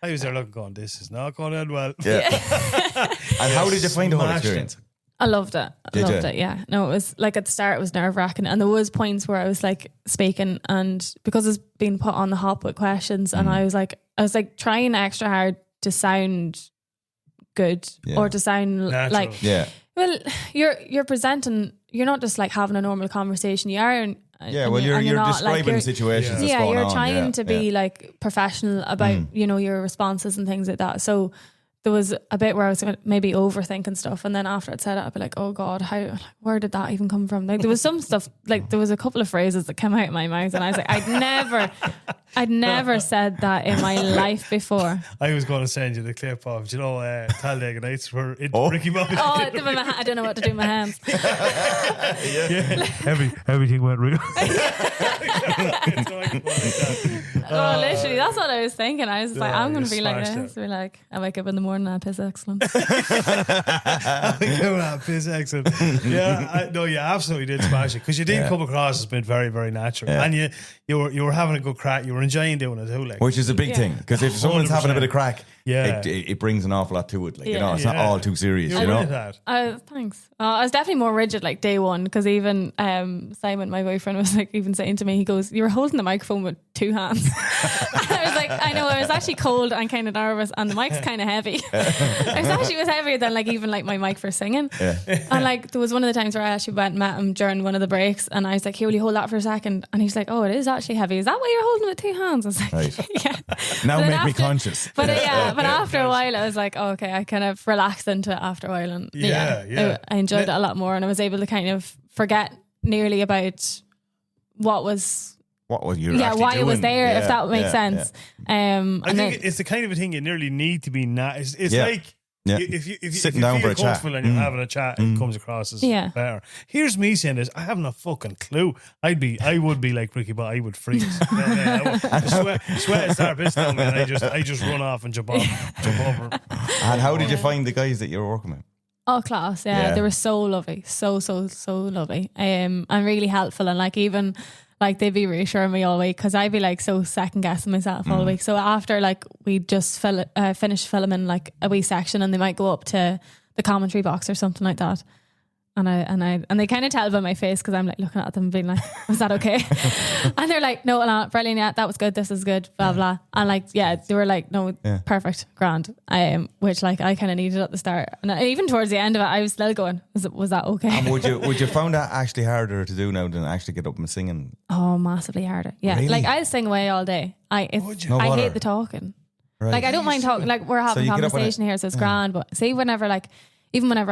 I was there looking going, this is not going to end well. And how did you find the whole experience? I loved it. Yeah. No, it was like at the start it was nerve wracking, and there was points where I was like speaking, and because it's been put on the hop with questions, and I was like trying extra hard to sound good or to sound natural. Well, you're presenting. You're not just like having a normal conversation. You are. You're describing situations. That's going you're on. trying to be like professional about your responses and things like that. So there was a bit where I was maybe overthinking stuff, and then after I'd said it, I'd be like, "Oh God, where did that even come from?" Like there was some stuff, like there was a couple of phrases that came out of my mouth, and I was like, "I'd never I'd never said that in my life before. I was going to send you the clip of, do you know, Talladega Nights where Ricky Bobby. Oh, I don't know what to do with my hands. Everything went real. Literally, that's what I was thinking. I was like, I'm going to be like smashed this. Be like, I wake up in the morning and I piss excellent. Piss excellent. Yeah, you absolutely did smash it because you did come across as being very, very natural, and you were having a good crack. You were enjoying doing it too, like. Which is a big thing because if someone's having a bit of crack, Yeah. it brings an awful lot to it. Like, you know, it's not all too serious. You're You know, right at that. Thanks. I was definitely more rigid like day one because even Simon, my boyfriend, was like even saying to me, he goes, "You were holding the microphone with two hands." I was like, I know, I was actually cold and kind of nervous, and the mic's kind of heavy. It was heavier than like even like my mic for singing. And like there was one of the times where I actually went and met him during one of the breaks, and I was like, "Hey, will you hold that for a second?" And he's like, "Oh, it is actually heavy. Is that why you're holding it with two hands?" I was like, Right. "Yeah." now But make me after- conscious. But but after a while, I was like, oh, okay, I kind of relaxed into it after a while, and I enjoyed it a lot more, and I was able to kind of forget nearly about what was you why it was there, if that makes sense. I think it's the kind of a thing you nearly need to be. It's like. Yeah. If you Sitting feel down for a chat. comfortable and you're having a chat, it comes across as better. Here's me saying this: I haven't a fucking clue. I would be like Ricky, but I would freeze. Sweat and start pissing on me, and I just run off and jump over. And how did you find the guys that you were working with? Oh, class! Yeah, they were so lovely, so lovely, and really helpful, and like even. Like they'd be reassuring me all week because I'd be like so second guessing myself all week. So after like we just finished filming like a wee section, and they might go up to the commentary box or something like that, and they kind of tell by my face because I'm like looking at them and being like, "Was that okay?" And they're like, "No, Alanna, brilliant, yeah, that was good. This is good, blah blah." And like, they were like, "No, perfect, grand." Which like I kind of needed at the start, and even towards the end of it, I was still going, "Was that okay?" And would you found that actually harder to do now than actually get up and singing? Oh, massively harder. Yeah, Really? like I sing away all day. I hate the talking. Right. Like I don't mind talking. Like we're having you get up on conversation here, so it's grand. But see, whenever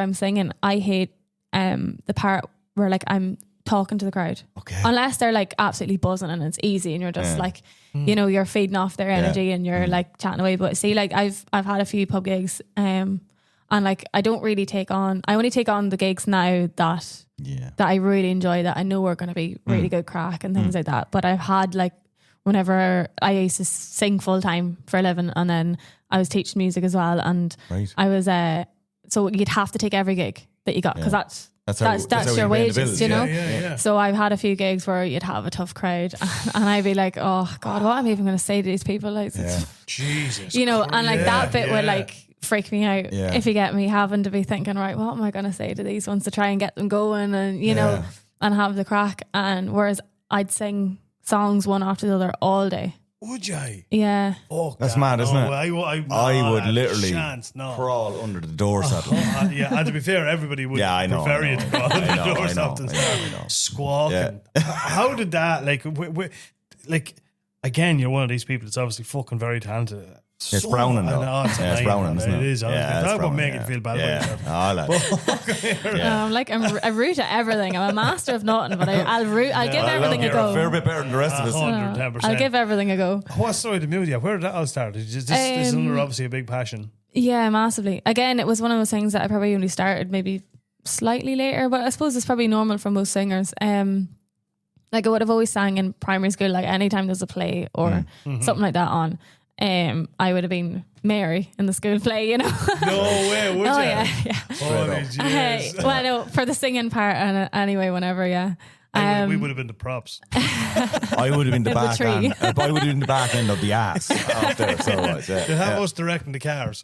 I'm singing, I hate the part where like I'm talking to the crowd. Okay. Unless they're like absolutely buzzing and it's easy and you're just like, you know, you're feeding off their energy and you're like chatting away. But see, like I've had a few pub gigs, and like I only take on the gigs now that I really enjoy, that I know are going to be really good crack and things like that. But I've had like whenever I used to sing full time for a living, and then I was teaching music as well, and I was so you'd have to take every gig that you got because that's how your you pay the wages, bills. you know. Yeah. So I've had a few gigs where you'd have a tough crowd, and I'd be like, "Oh God, what am I even going to say to these people?" Like, Jesus, you know, and like that bit would like freak me out if you get me having to be thinking, right, what am I going to say to these ones to try and get them going, and you know, and have the crack. And whereas I'd sing songs one after the other all day. Would you? Yeah. Oh, That's mad, isn't it? I would literally crawl under the door saddle. And to be fair, everybody would prefer you to crawl under the door saddle and squawking. How did that, like, again, you're one of these people that's obviously fucking very talented. It's Browning though. It's Browning, isn't it? It is. That would make it feel bad about yourself. I'm rude at everything. I'm a master of nothing, but I'll give everything a go. You're a fair bit better than the rest of us. 110%. I'll give everything a go. What story the music? Where did that all start? This is obviously a big passion. Yeah, massively. Again, it was one of those things that I probably only started maybe slightly later, but I suppose it's probably normal for most singers. Like I would have always sang in primary school, like anytime there's a play or something like that on. I would have been Mary in the school play, you know. No way, would you? Yeah. Holy jeez. Well, no, for the singing part, and anyway, whenever, we would have been the props. I would have been the back end. I would have been the back end of the ass out there. So they have us directing the cars.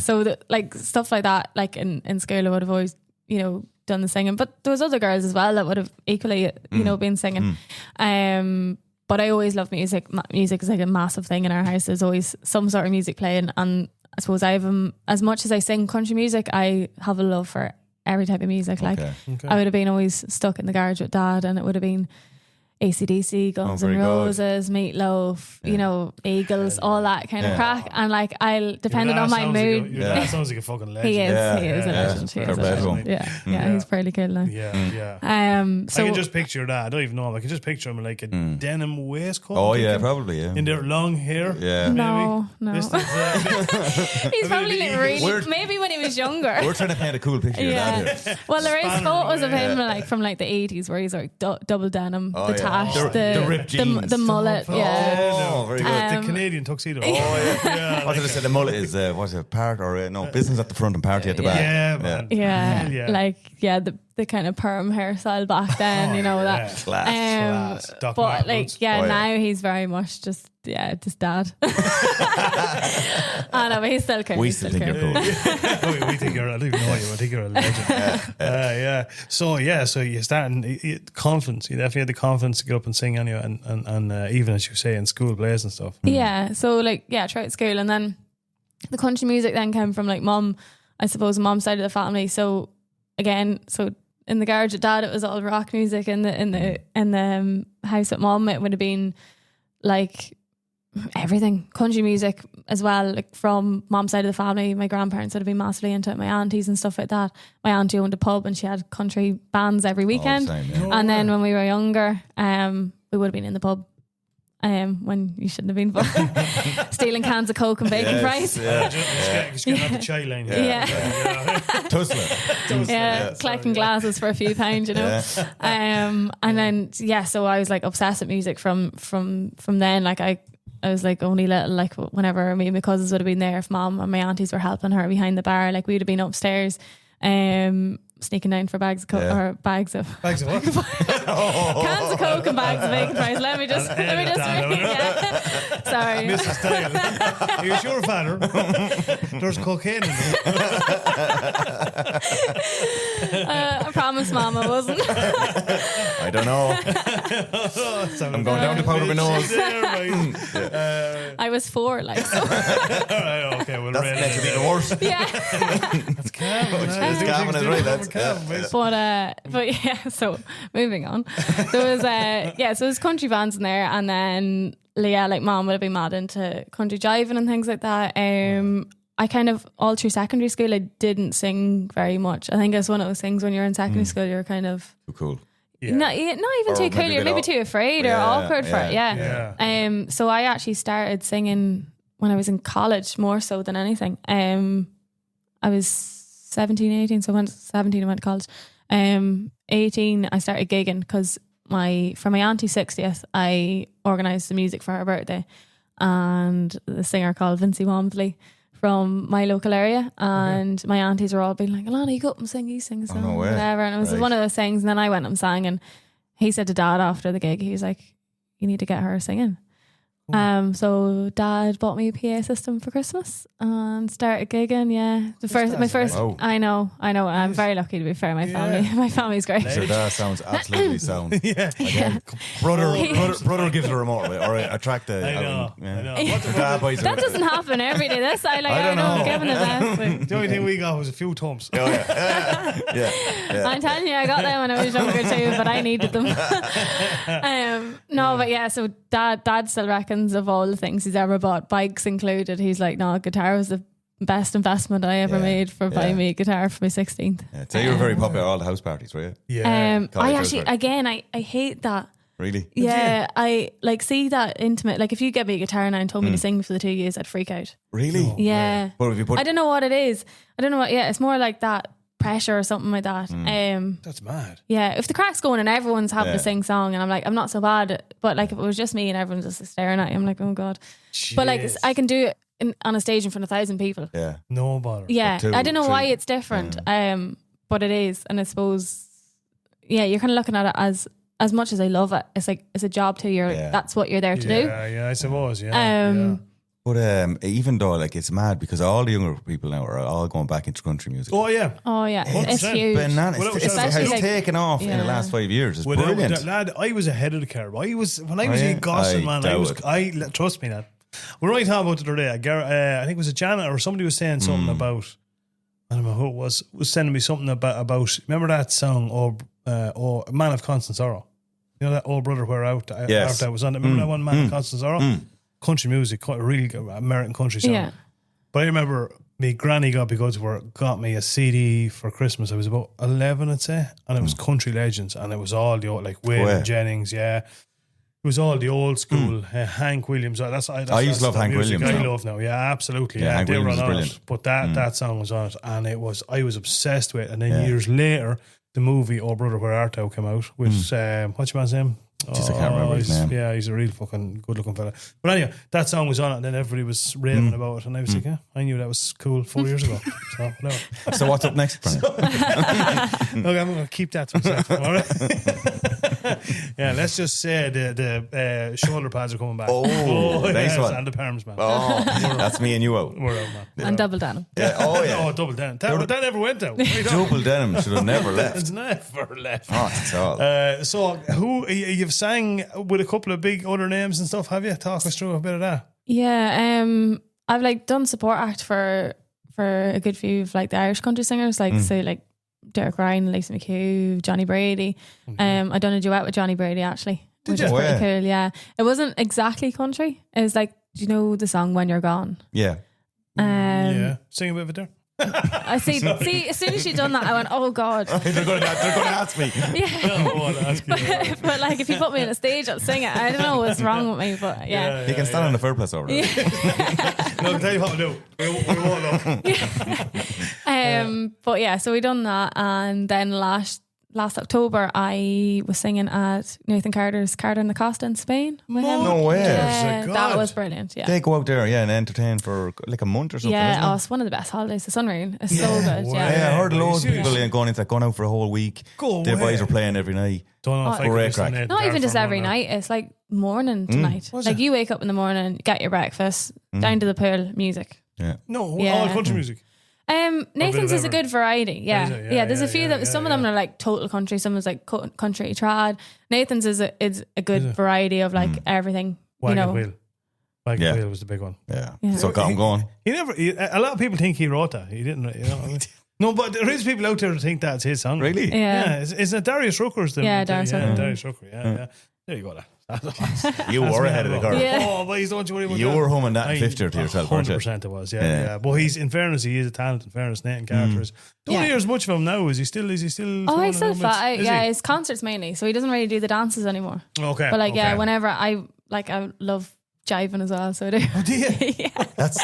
So like stuff like that, like in school, I would have always, you know, done the singing. But there was other girls as well that would have equally, you know, been singing. But I always loved music. Music is like a massive thing in our house. There's always some sort of music playing, and I suppose I have as much as I sing country music, I have a love for every type of music. Like I would have been always stuck in the garage with Dad, and it would have been, AC/DC, Guns N' very good. Roses, Meatloaf, you know, Eagles, all that kind of crack. And like, depending on my mood. Your dad sounds like a fucking legend. He is. Yeah, He is a legend. He is a legend. Yeah, he's pretty cool now. Yeah. So I can just picture that. I don't even know him. I can just picture him like a denim waistcoat. Oh I'm yeah, thinking. probably. Yeah. In their long hair. Yeah. No. This is, He's probably like really, maybe when he was younger. We're trying to paint a cool picture. Yeah. Of that here. Well, there is Spanner, photos of him yeah. like from like the 80s where he's like double denim, Oh, the yeah. tash, The ripped jeans. the mullet. Yeah. Oh, very good. the Canadian tuxedo. Oh yeah. What did I say? The mullet is what's it? Part or no? Business at the front and party at the back. Yeah, man. Yeah, Hell yeah. like the kind of perm hairstyle back then, you know that. Class. Doc But Martens. like, Oh, yeah. now he's very much just dad. I know, but he's still cool. We He's still think you're cool. We think you're. I don't even know you. I think you're a legend. Yeah. So you start and confidence. You definitely had the confidence to get up and sing anyway, and even as you say in school plays and stuff. Yeah. So like, throughout school, and then the country music then came from like mum, I suppose, mom's side of the family. So again, in the garage at dad, it was all rock music. In the house at mum, it would have been like everything, country music as well. Like from mom's side of the family, my grandparents would have been massively into it. My aunties and stuff like that. My auntie owned a pub and she had country bands every weekend. All the time, yeah. And then when we were younger, we would have been in the pub. When you shouldn't have been stealing cans of Coke and bacon fries. Just getting out the chai line. Tussler. Collecting glasses for a few pounds, you know. And then so I was like obsessed with music from then. Like I was like only little, like whenever me and my cousins would have been there, if mom and my aunties were helping her behind the bar, like we would have been upstairs. Sneaking down for bags of Coke or bags of Bags of what? cans of Coke and bags of bacon fries. Let me just sorry. Mrs. Taylor. Here's your father. There's cocaine in there. I promise, Mom, I wasn't. I don't know. I'm going down to powder my nose. I was 4, like so. Right, okay, well, That's meant to be the worst. Yeah. That's Calvin. It's Calvin is right. That's But yeah, so moving on. There was so there's country bands in there, and then like mom would have been mad into country jiving and things like that. I kind of all through secondary school I didn't sing very much. I think it's one of those things when you're in secondary school you're kind of cool. not even Or too cool. maybe You're maybe too afraid or awkward for it. Yeah. So I actually started singing when I was in college more so than anything. I was 17, 18, so I went 17 I went to college. 18 I started gigging because for my auntie's 60th I organised the music for her birthday, and the singer called Vincey Walmsley from my local area, and my aunties were all being like, Alanna, you go up and sing, you sing a song, no way. whatever. And it was one of those things, and then I went and sang, and he said to dad after the gig, he was like, you need to get her singing. So dad bought me a PA system for Christmas and started gigging. My first. Wow. I know. I'm very lucky to be fair. My family's great. Sure, that sounds absolutely sound. Yeah. Brother gives a remote or attract a. I know. Dad buys That doesn't happen every day. This I don't know. know. I'm giving it that. Like, The only thing we got was a few tums. Yeah. I'm telling you, I got them when I was younger too, but I needed them. So dad still reckons of all the things he's ever bought, bikes included, he's like, no, guitar was the best investment I ever made for buying me a guitar for my 16th. Yeah. So you were very popular at all the house parties, were you? Yeah. I actually, again, I hate that. Really? Yeah, I like see that intimate. Like if you get me a guitar now and told me to sing for the 2 years, I'd freak out. Really? Yeah. But if you put I don't know what it is. I don't know what. Yeah, it's more like that pressure or something like that. That's mad. Yeah, if the crack's going and everyone's having to sing song, and I'm like, I'm not so bad, but like if it was just me and everyone's just staring at you, I'm like, oh god. But like I can do it on a stage in front of 1,000 people. Yeah. No bother. Yeah, But I don't know why it's different. But it is, and I suppose you're kind of looking at it as much as I love it, it's like it's a job too. That's what you're there to do. Yeah, I suppose. Yeah. But even though like it's mad because all the younger people now are all going back into country music. Oh yeah. It's 100%. huge. Bananas. Well, It's especially like- taken off in the last 5 years. It's brilliant. Lad, I was ahead of the curve. When I was in Gosling, man. Trust me, lad. We were only talking about it the other day. I think it was a Janet or somebody was saying something about. I don't know who it was sending me something about. Remember that song or Man of Constant Sorrow? You You know that Old Brother Where Art Yes. Thou was on. Remember that one, Man Constance Zorro? Country music, really good American country song. Yeah. But I remember my granny got me a CD for Christmas. I was about 11, I'd say, and it was Country Legends, and it was all the old, like Waylon Jennings, yeah. It was all the old school Hank Williams. I used to love Hank music Williams. I love now. Yeah, absolutely. Yeah, Yeah, Hank they were Williams on is it. brilliant. But that song was on it, and I was obsessed with it. And then years later, the movie Oh Brother Where Art Thou came out with what's your man's name? Just I can't remember his name. Yeah, he's a real fucking good looking fella. But anyway, that song was on it, and then everybody was raving about it, and I was like, yeah, I knew that was cool 4 years ago. So whatever. So what's up next, Brian? Okay, I'm going to keep that to myself. All right. Yeah, let's just say the shoulder pads are coming back. Oh, nice one. And the perms, man. Oh, that's me and you out. We're out, man. And double denim. Yeah. Oh, yeah. Oh, double denim. That never went out. What are you talking Double denim should have never left. It's never left. Oh, that's all. So, who you've sang with a couple of big other names and stuff? Have you? Talk us through a bit of that. Yeah, I've like done support act for a good few of like the Irish country singers, like say like Derek Ryan, Lisa McHugh, Johnny Brady. I done a duet with Johnny Brady actually. Did which you? was pretty Oh, yeah. cool, yeah. It wasn't exactly country. It was like, do you know the song When You're Gone? Yeah. Yeah, sing a bit of it there. I see. As soon as she done that, I went, "Oh God!" They're going to ask me. Yeah, but like, if you put me on a stage, I'll sing it. I don't know what's wrong with me, but yeah. You can stand on the third place over there. No, I'll tell you what we'll do. We won't know. But yeah, so we done that, and then last October I was singing at Nathan Carter's Carter and the Costa in Spain with him. No way. Yeah, God. that was brilliant. Yeah. They go out there, and entertain for like a month or something. Yeah, isn't oh, it? it's one of the best holidays. The Sunrain is so good. Wow. Yeah. Yeah, I heard Are you loads of serious? people going out for a whole week. Go Their away. boys are playing every night. Don't know if I could Great listen crack. to Nathan Not Carter even just for every one hour. night. It's like morning to night. Was Like it? you wake up in the morning, get your breakfast, down to the pool, music. Yeah. No, Yeah. all country music. Nathan's is a everything. good variety. Yeah. Is it? Yeah. There's a few yeah, that some of them are like total country. Some is like country trad. Nathan's is a good variety of like everything. Wagon you know. Wheel. Wagon Yeah. Wheel was the big one. Yeah. Yeah. So I'm going. A lot of people think he wrote that. He didn't. You know what I mean? No, but there is people out there who think that's his song. Really? Yeah. Isn't it Darius Rucker's? Darius Rucker. Darius Rucker. Yeah. There you go. You were ahead of the curve. Yeah. Oh, but don't you worry about You that. were humming that in fifth year to yourself, weren't you? 100% it was, yeah, Yeah. yeah. But he's, in fairness, he is a talent. In fairness, Nathan Carter is. Don't hear as much of him now. Is he still? Oh, going he's still on fat. Is Yeah, he? his concerts mainly. So he doesn't really do the dances anymore. Okay. But like, okay. yeah, whenever I love jiving as well. So I do. Do you? Yeah. That's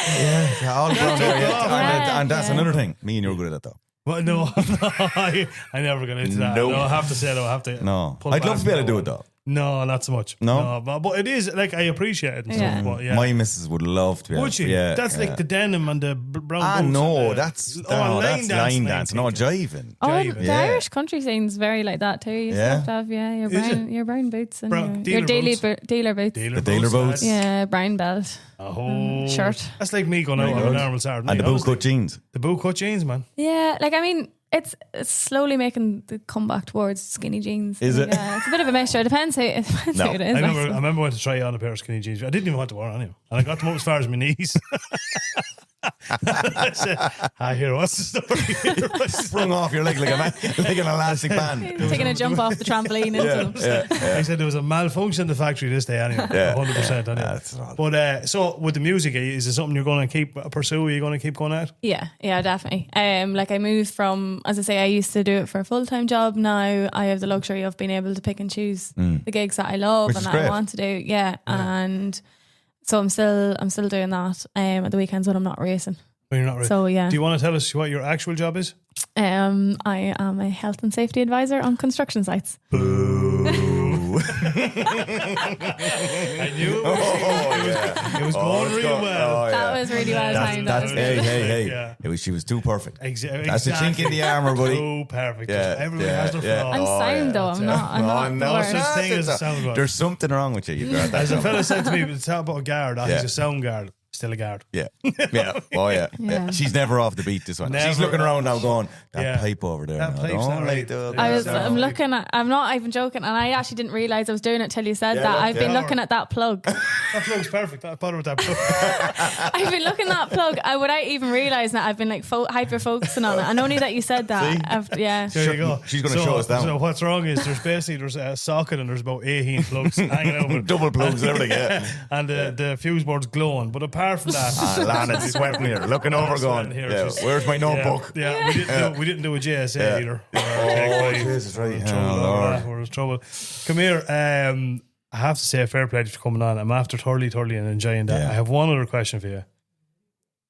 all around there. Yeah, And that's yeah. another thing. Me and you're good at that though. Well, no, I never got into that. Nope. No, I have to say, though, I have to. No, pull I'd love back to be able to on do that it though. one. No, not so much. No? but it is like I appreciate it and Yeah. stuff. But yeah, My missus would love to be able would to. you? Yeah, That's like the denim and the brown boots. no, and that's line line dance. No, jiving. Oh, Jiving. the Yeah. Irish country scene's very like that too. You Yeah. have to have your Is it? brown boots and Brown- your dealer daily boots? dealer boots. Dealer The dealer boots. Yeah, brown belt. Oh, shirt. That's like me going out on a normal Saturday And the night, boot honestly. cut jeans. The boot cut jeans, man. Yeah, like I mean, it's slowly making the comeback towards skinny jeans. Is it? Yeah, it's a bit of a mixture. It depends who it is. I remember when to try on a pair of skinny jeans. I didn't even want to wear on him, and I got them up as far as my knees. I said, here, what's the story? Sprung off your leg like an elastic band. Taking a jump off the trampoline into them. I said there was a malfunction in the factory this day anyway. Yeah. 100% anyway. That's right. But so with the music, is it something you're going to keep pursue? Are you going to keep going at? Yeah, definitely. Like I moved from, as I say, I used to do it for a full-time job. Now I have the luxury of being able to pick and choose the gigs that I love Which and is that I great. want to do. Yeah, and so I'm still doing that at the weekends when I'm not racing. When you're not ready. So yeah, Do you want to tell us what your actual job is? I am a health and safety advisor on construction sites. I knew it was going real well. That was really well timed. That was Hey, good. hey. Yeah. She was too perfect. Exactly. That's a chink in the armour, buddy. Oh, perfect. Yeah, Everybody yeah, has their yeah. flaws. I'm sound though. I'm not. no worse. such thing as a sound guard. There's something wrong with you. You got that. As a fella said to me, talk about a guard, he's Yeah. a sound guard. still a guard. Yeah. Yeah. Oh, yeah. Yeah. She's never off the beat, this one. She's Never looking around now going, that Yeah. pipe over there. That now, pipe's don't not right right. there. I'm looking at, I'm not even joking, and I actually didn't realise I was doing it till you said that. I've been looking at that plug. That plug's perfect. I bother with that plug. I've been looking at that plug without even realising that I've been like hyper focusing on it. And only that you said that. Yeah. There you go. She's going to show us down. So what's wrong is there's a socket and there's about 18 plugs hanging over. Double plugs and everything, yeah. And the fuse board's glowing. But apart from that, Lana's sweating here, looking over going, here, yeah, just- where's my notebook? Yeah, we didn't do a JSA either. Oh, Jesus, right. We're in trouble. Come here. I have to say, fair play for coming on. I'm after thoroughly and enjoying that. Yeah. I have one other question for you.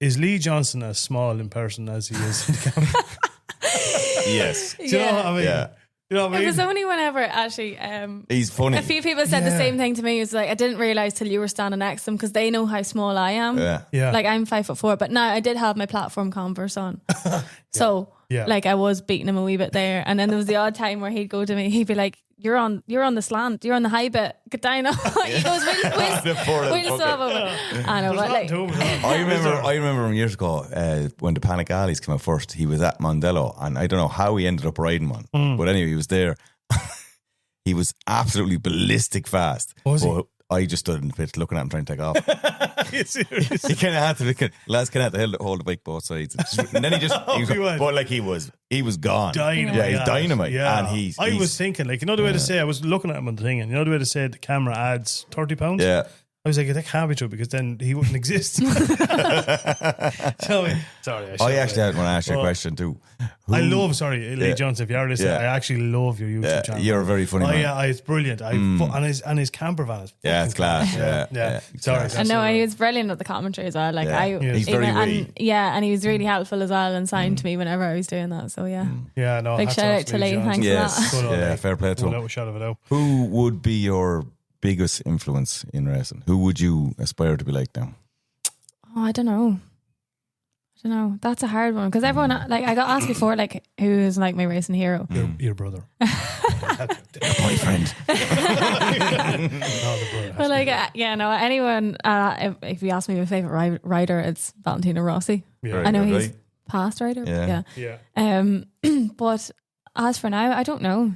Is Lee Johnson as small in person as he is in the camera? Yes. Do you know what I mean? Yeah. You know what I It mean? was only whenever actually He's funny. a few people said the same thing to me. It was like, I didn't realise till you were standing next to them because they know how small I am. Yeah. Like I'm 5'4", but now I did have my platform Converse on. So Yeah. like I was beating him a wee bit there. And then there was the odd time where he'd go to me, he'd be like, you're on the slant, you're on the high bit, get down. He goes, we'll swap over. I know, but like, I remember years ago when the Panic Alleys came out first. He was at Mondello, and I don't know how he ended up riding one, but anyway, he was there. He was absolutely ballistic fast. Was he? But I just stood in the pit looking at him trying to take off. you serious? He kind of had to. Lads kind of had to hold the bike both sides, and then he just. He went. But like he was gone. Dynamite. Yeah, he's dynamite. Yeah. And he's. I was thinking, like, you know the way to say, I was looking at him on the thing, and you know the way to say the camera adds £30? Yeah. I was like, that can't be true because then he wouldn't exist. Sorry, I actually want to ask you a question too. I love, Lee Johnson, if you are listening, I actually love your YouTube channel. You're a very funny man. It's brilliant. And his camper van is Yeah, it's class. Yeah. I Sorry. know he was brilliant at the commentary as well. Like He's very witty. and he was really helpful as well and signed to me whenever I was doing that. So yeah, Yeah, no. big hats shout off out to Lee. Johnson. Thanks Yes. for that. Good on Yeah, Lee. fair play to Without him. a shadow of a doubt. Who would be your biggest influence in racing? Who would you aspire to be like now? Oh, I don't know. That's a hard one because everyone like I got asked before like who is like my racing hero. Your brother. Boyfriend. But like anyone if you ask me my favorite rider, it's Valentino Rossi. Yeah. I know Very he's good, past rider. Yeah. Yeah. But as for now, I don't know.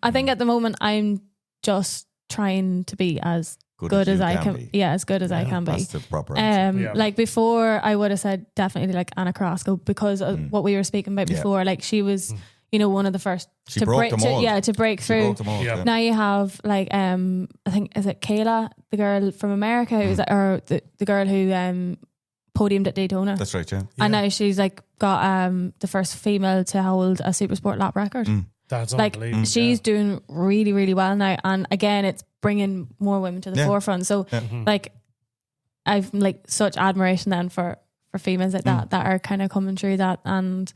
I think at the moment I'm just trying to be as good as I can. Yeah, as good as I can be. That's the proper answer. Like before, I would have said definitely like Anna Rosco because of what we were speaking about before. Like she was, one of the first She to broke break the mold. to break She through. broke them all, Yeah. Now you have like I think is it Kayla, the girl from America, who's or the girl who podiumed at Daytona. That's right, yeah. And now she's like got the first female to hold a Supersport lap record. That's Like unbelievable. she's doing really, really well now, and again, it's bringing more women to the forefront. So, like, I've like such admiration then for females like that are kind of coming through that. And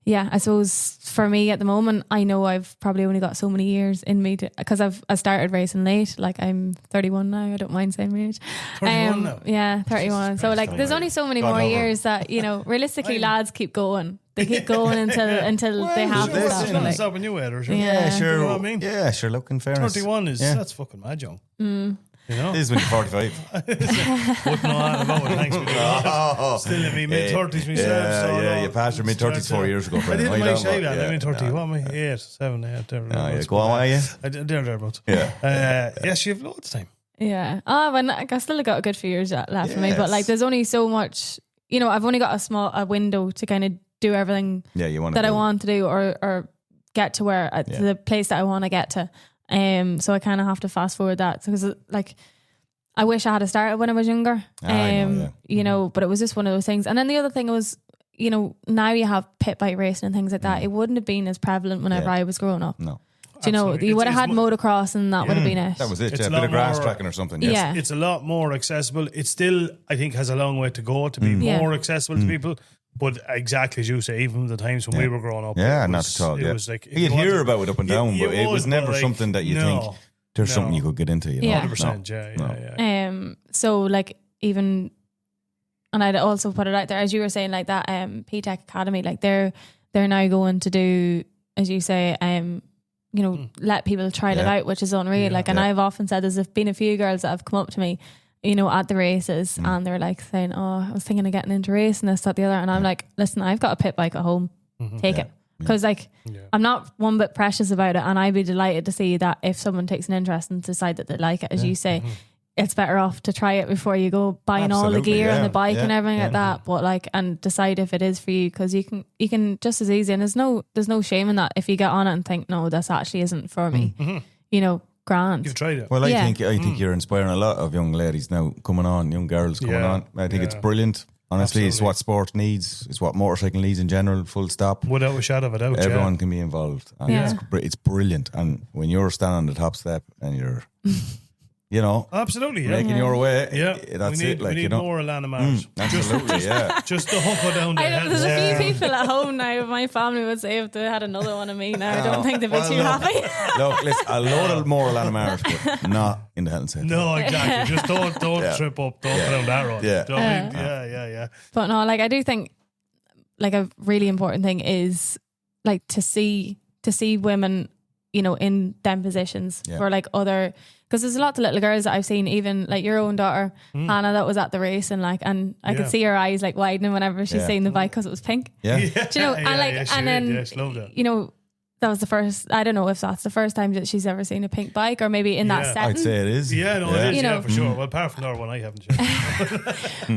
yeah, I suppose for me at the moment, I know I've probably only got so many years in me because I started racing late. Like I'm 31 now. I don't mind saying my age. 31 now? Yeah, 31. So like, there's only so many God more love her. years that realistically, lads keep going. They keep going until they have to stop. It's not Like, stopping you, Ed, or sure. Yeah. Sure. You know what I mean? Yeah, sure. Look, in fairness. 31 is, Yeah. that's fucking mad young. You know? It is when you're 45. Wouldn't know all about it, thanks. Still in me mid-30s myself. so Yeah, no, you passed your mid-30s 4 years ago. I friend. didn't Why mind don't say we? that. Yeah. I'm in 30. What am I? 8, 7, 8, there. Go on, are you? Thereabouts. Yeah. Yes, you have loads of time. yeah. But I still got a good few years left for me. But Yes. like, there's only so much. I've only got a window to kind of do everything Yeah, you want that I want to do or get to where to the place that I want to get to. So I kind of have to fast forward that because like I wish I had started when I was younger. I know, But it was just one of those things. And then the other thing was, now you have pit bike racing and things like that. It wouldn't have been as prevalent whenever I was growing up. No. Do you know, Absolutely. you would have It's had motocross and that would have been it. That was it. It's Yeah, a a bit lot of grass more- tracking or something. Yeah. Yes. It's a lot more accessible. It still, I think, has a long way to go to be more accessible to people. But exactly as you say, even the times when we were growing up, Yeah, it not was, at all. It Yeah. was like You'd hear about it up and down, You but it was would, never but, like, something that you no, think there's something you could get into. You know? Yeah. 100%. Yeah. So like even, and I'd also put it out there as you were saying, like that P-Tech Academy, like they're now going to do, as you say, let people try it out, which is unreal. And I've often said there's been a few girls that have come up to me you know, at the races, and they're like saying, "Oh, I was thinking of getting into racing, this, that, the other," and I'm like, "Listen, I've got a pit bike at home. Take it." Because like I'm not one bit precious about it, and I'd be delighted to see that if someone takes an interest and decide that they like it, as you say, it's better off to try it before you go buying all the gear and the bike and everything like that. But like, and decide if it is for you, because you can just as easy, and there's no shame in that if you get on it and think, no, this actually isn't for me. You know, grand. You've tried it. Well, I think you're inspiring a lot of young ladies now coming on, young girls coming on. I think it's brilliant. Honestly, it's what sport needs. It's what motorcycle needs in general. Full stop. Without a shadow of a doubt, everyone can be involved, and it's brilliant. And when you're standing on the top step and you're, you know, absolutely making your way, we that's need, it. Like, we need you know, more Alanna Mahers. Absolutely, just to hook her down the head. There's a few people at home now. My family would say if they had another one of me now, I don't think they'd be too happy. Look, listen, a load of more Alanna Mahers, but not in the health and safety. No, exactly. Just don't trip up. Don't go down that road. Yeah. But no, like I do think, like a really important thing is like to see women, you know, in them positions for like other. Because there's a lot of little girls that I've seen, even like your own daughter, Hannah, that was at the race, and like, and I could see her eyes like widening whenever she's seen the bike because it was pink. Do you know? And like, and then you know, that was the first. I don't know if that's the first time that she's ever seen a pink bike, or maybe in that setting. I'd say it is. Yeah, no, it is. You know, for sure. Well, apart from our one, I haven't.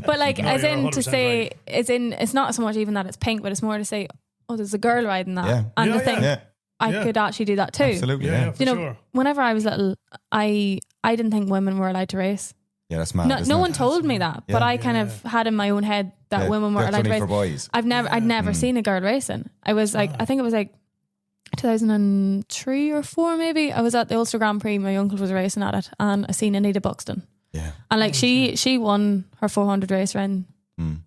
But like, as in to say, right. It's not so much even that it's pink, but it's more to say, oh, there's a girl riding that, and the thing. I could actually do that too. Absolutely, you know, whenever I was little, I didn't think women were allowed to race. Yeah, that's mad. No one told me that, but I kind of had in my own head that women were allowed to race. For boys. I'd never seen a girl racing. I was like, I think it was like 2003 or 4 maybe. I was at the Ulster Grand Prix. My uncle was racing at it, and I seen Anita Buxton. Yeah, and like she won her 400 race round.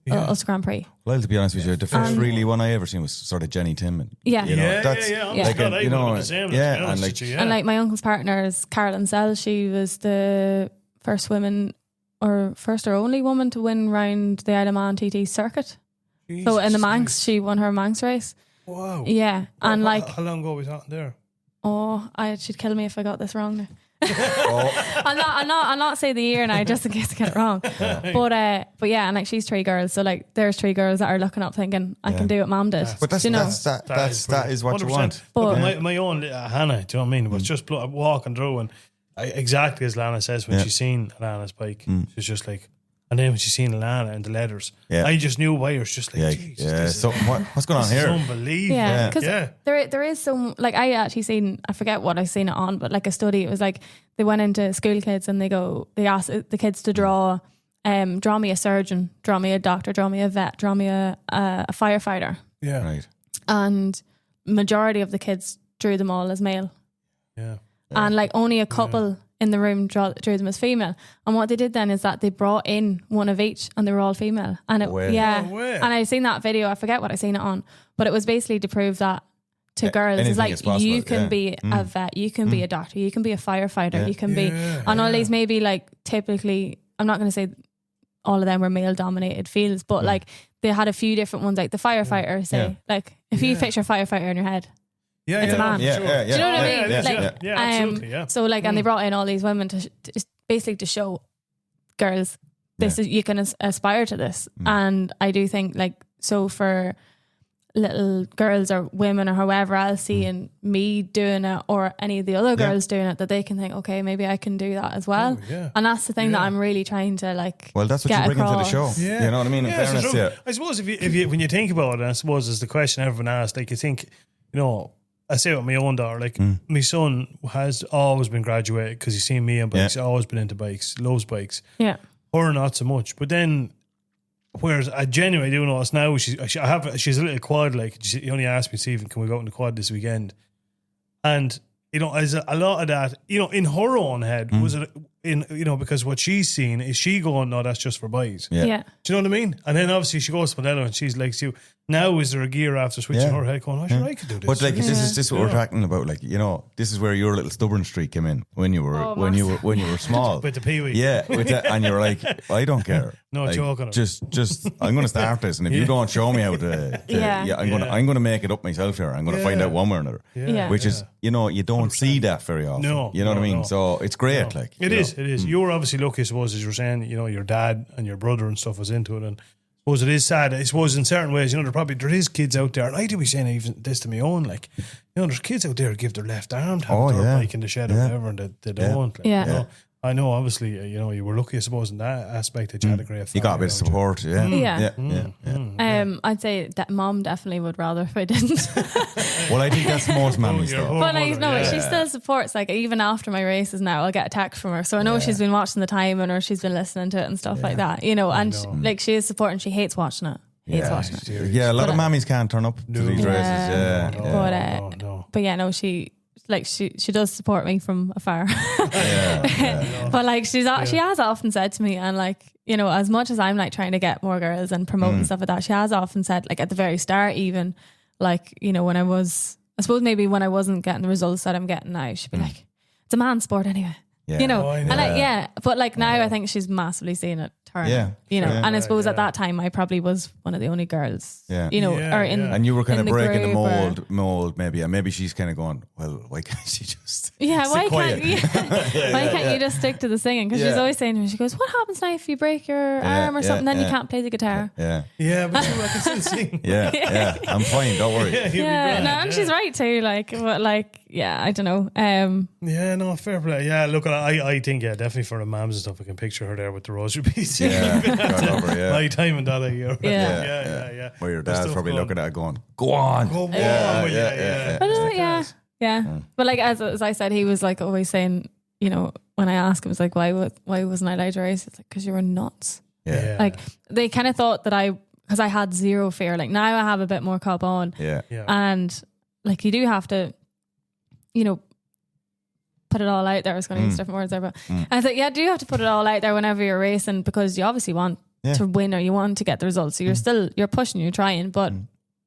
Ulster Grand Prix. Well, to be honest with you, the first really one I ever seen was sort of Jenny Tim. And, yeah. You know, that's like you know, and like my uncle's partner is Carolyn Sell. She was the first woman, or first or only woman to win round the Isle of Man TT circuit. Jesus, so in the Manx, she won her Manx race. Wow. Yeah, and like how long ago was that there? Oh, she'd kill me if I got this wrong now. I'll not say the year now just in case I get it wrong. But yeah, and like she's 3 girls, so like there's 3 girls that are looking up thinking I can do what Mum did. But that is what 100%. You want. But my own Hannah, do you know what I mean? It was just walking through, and exactly as Lana says, when she seen Alana's bike, she was just like. And then when she seen Alanna and the leathers, I just knew why. It was just like, so what's going on here? It's unbelievable. Yeah, because there is some, like I actually seen, I forget what I seen it on, but like a study, it was like they went into school kids and they asked the kids to draw me a surgeon, draw me a doctor, draw me a vet, draw me a firefighter. Yeah, right. And majority of the kids drew them all as male. Yeah, and like only a couple. In the room drew them as female, and what they did then is that they brought in one of each, and they were all female. And it, and I seen that video. I forget what I seen it on, but it was basically to prove that to girls, it's like you can be a vet, you can be a doctor, you can be a firefighter, you can be, and all these maybe like typically. I'm not going to say all of them were male dominated fields, but like they had a few different ones, like the firefighter. Say like if you picture a firefighter in your head. Yeah, it's a man. Do you know what I mean? Absolutely. Yeah. So like, and they brought in all these women to basically to show girls this is you can aspire to this, and I do think like so for little girls or women or however else seeing me doing it or any of the other girls doing it, that they can think, okay, maybe I can do that as well. And that's the thing that I'm really trying to like. Well, that's what you bring into the show. Yeah. You know what I mean? In fairness, I suppose if you when you think about it, I suppose is the question everyone asks. Like you think, you know. I say with my own daughter, like my son has always been graduated because he's seen me on bikes, always been into bikes, loves bikes. Yeah. Her not so much. But then, whereas I genuinely do notice now, she's a little quad, like, she only asked me, Stephen, can we go out in the quad this weekend? And, you know, as a lot of that, you know, in her own head, was it in, you know, because what she's seen is she going, no, that's just for boys. Yeah. Do you know what I mean? And then obviously she goes to Mondello and she's like, you. Now is there a gear after switching her head going, sure I could do this. But like this is what we're talking about. Like, you know, this is where your little stubborn streak came in when you were when you were small. With the peewee. Yeah, and you were like, I don't care. No like, joking. Just I'm gonna start this, and if you don't show me how to I'm gonna make it up myself here. I'm gonna find out one way or another. Yeah. Which is, you know, you don't 100%. See that very often. No. You know what I mean? No. So it's great. Like it is. is. You were obviously lucky, I suppose, as you were saying, you know, your dad and your brother and stuff was into it, and I suppose it is sad. I suppose in certain ways, you know, there is kids out there, and I do be saying even this to my own, like, you know, there's kids out there who give their left arm to have their bike in the shed or whatever, and they don't. Like, Yeah. You know, I know, obviously, you know, you were lucky, I suppose, in that aspect that you had a great family. You got a bit of support, I'd say that mom definitely would rather if I didn't. Well, I think that's most mammies though. But like, no, she still supports. Like, even after my races now, I'll get a text from her, so I know she's been watching the timing or she's been listening to it and stuff like that. You know, and like, she is supporting. She hates watching it. Yeah, a lot of mammies can't turn up to these races. But yeah, no, she does support me from afar. But like, she has often said to me, and like, you know, as much as I'm like trying to get more girls and promote and stuff like that, she has often said, like at the very start, even like, you know, when I suppose maybe when I wasn't getting the results that I'm getting now, she'd be like, it's a man's sport anyway. You know, but like now I think she's massively seeing it turn. You know, and I suppose at that time I probably was one of the only girls. You know, or in and you were kind of breaking the group mold maybe, and maybe she's kind of going, well, why can't she just why can't you just stick to the singing? Because she's always saying to me, she goes, what happens now if you break your arm or something? Then you can't play the guitar. But you can still sing. I'm fine, don't worry. And she's right too. Like, but like, I don't know. No, fair play. Yeah, look, I think definitely for the mums and stuff, I can picture her there with the rosary piece. My time and that year. Where your dad's probably looking at it going, go on. But like, as I said, he was like always saying, you know, when I asked him, it was like, why wasn't I allowed to race? It's like, because you were nuts. Like, they kind of thought that because I had zero fear. Like, now I have a bit more cop on. And like, you do have to, you know, put it all out there. I was going to use different words there, but I was like, do you have to put it all out there whenever you're racing, because you obviously want to win, or you want to get the results. So you're pushing, you're trying, but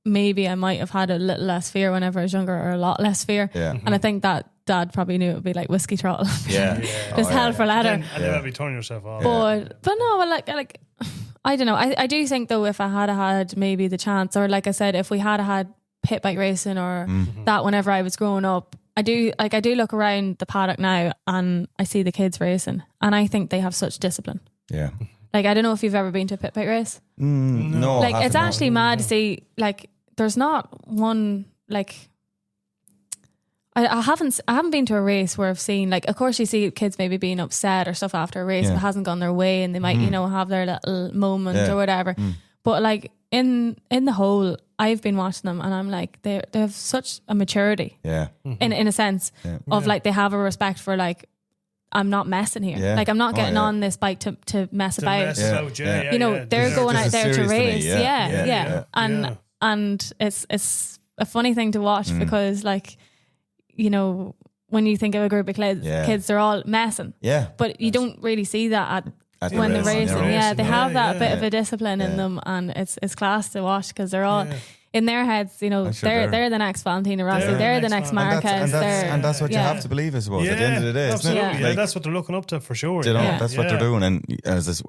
maybe I might have had a little less fear whenever I was younger, or a lot less fear. And I think that Dad probably knew it would be like whiskey throttle. Just hell for leather. And then maybe turn yourself off. But no, well, like I don't know. I do think though, if I had maybe the chance, or like I said, if we had pit bike racing or that whenever I was growing up, I do look around the paddock now and I see the kids racing, and I think they have such discipline. Like, I don't know if you've ever been to a pit bike race. No, like, it's actually mad to see. Like, there's not one, like, I haven't been to a race where I've seen, like, of course you see kids maybe being upset or stuff after a race if it hasn't gone their way, and they might, you know, have their little moment or whatever. But like, in the whole, I've been watching them, and I'm like, they have such a maturity. In a sense of like, they have a respect for, like, I'm not messing here. Like, I'm not getting on this bike to mess about. You know, they're going out there to race. And it's a funny thing to watch because, like, you know, when you think of a group of kids, they're all messing. But you don't really see that when they're racing. They have that bit of a discipline in them, and it's class to watch, because they're all in their heads, you know, they're the next Valentino Rossi, they're the next Marquez. And that's what you have to believe, I suppose, at the end of the day. Absolutely. Isn't it? Like, that's what they're looking up to, for sure. You know, that's what they're doing. And as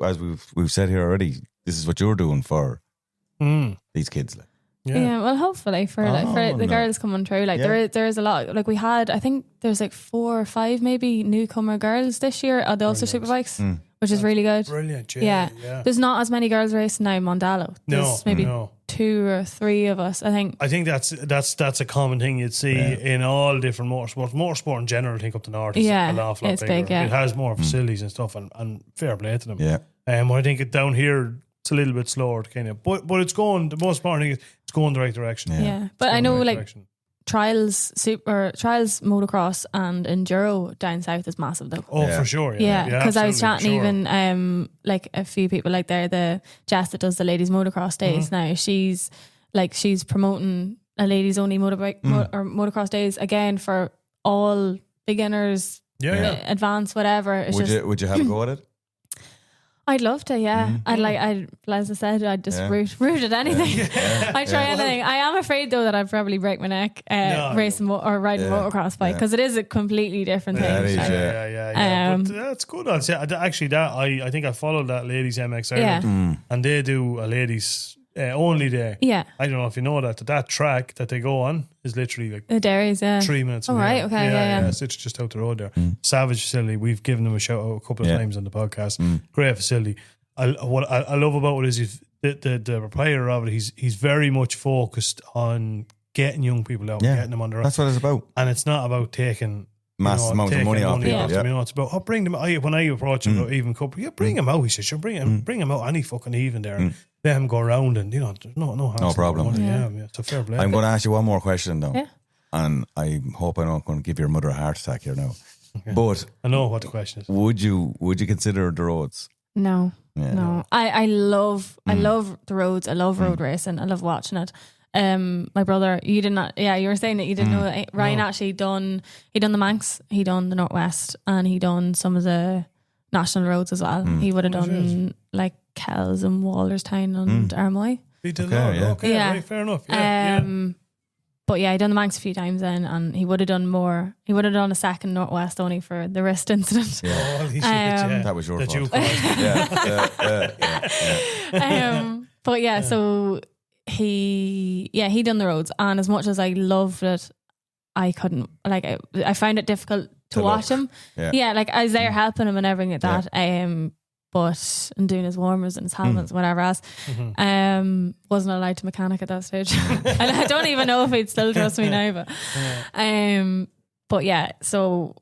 we've said here already, this is what you're doing for these kids. Like. Well, hopefully for the girls coming through, like there is a lot. Like, we had, I think there's like 4 or 5 maybe newcomer girls this year at the Ulster Superbikes, which is really good. Brilliant, There's not as many girls racing now in Mondello. There's maybe 2 or 3 of us, I think. I think that's a common thing you'd see in all different motorsports. Motorsport in general, I think up the north is an awful lot bigger. It has more facilities and stuff, and fair play to them. I think down here it's a little bit slower, kind of, but it's going. The most important thing is it's going the right direction. But I know, like, trials motocross and enduro down south is massive though. For sure. Because I was chatting even like a few people, like the Jess that does the ladies motocross days now, she's promoting a ladies only motorbike or motocross days again for all beginners, advanced, whatever. It's would you have a go at it? I'd love to, as I said, I'd just root at anything. I'd try anything. I am afraid though that I'd probably break my neck racing or riding a motocross bike, because it is a completely different thing. But that's good. Actually, I think I followed that ladies MX Ireland, and they do a ladies only day. Yeah. I don't know if you know that track that they go on is literally like The dairies, yeah. 3 minutes. Oh, from right, here. okay, yeah. It's just out the road there. Savage facility. We've given them a shout out a couple of times on the podcast. Great facility. What I love about it is the proprietor of it. He's very much focused on getting young people out, getting them on the road. That's what it's about. And it's not about taking Mass amount of money off people. them. You know, it's about bring them. When I approach him about even couple, bring him out. He says, "Sure, bring him out any fucking evening there, and let him go around, and there's no problem. Money. Yeah, it's a fair play. I'm going to ask you one more question though, Yeah. and I hope I'm not going to give your mother a heart attack here now. Okay. But I know what the question is. would you consider the roads? No. Yeah. No. I love the roads. I love road racing. I love watching it. My brother, you did not. Yeah, you were saying that you didn't know that Ryan actually he done the Manx, he done the Northwest, and he done some of the national roads as well. He would have done like Kells and Wallerstown and Armoy. He did Okay, yeah. Right, fair enough. Yeah, But yeah, he done the Manx a few times then, and he would have done more. He would have done a second Northwest only for the wrist incident. Oh, holy shit, yeah. That was your That you fault. But yeah, so he done the roads, and as much as I loved it, I couldn't, like, I found it difficult to watch him. Yeah. Like I was there helping him and everything like that. But and doing his warmers and his helmets, whatever else. Wasn't allowed to mechanic at that stage. And I don't even know if he'd still trust me now. But yeah, so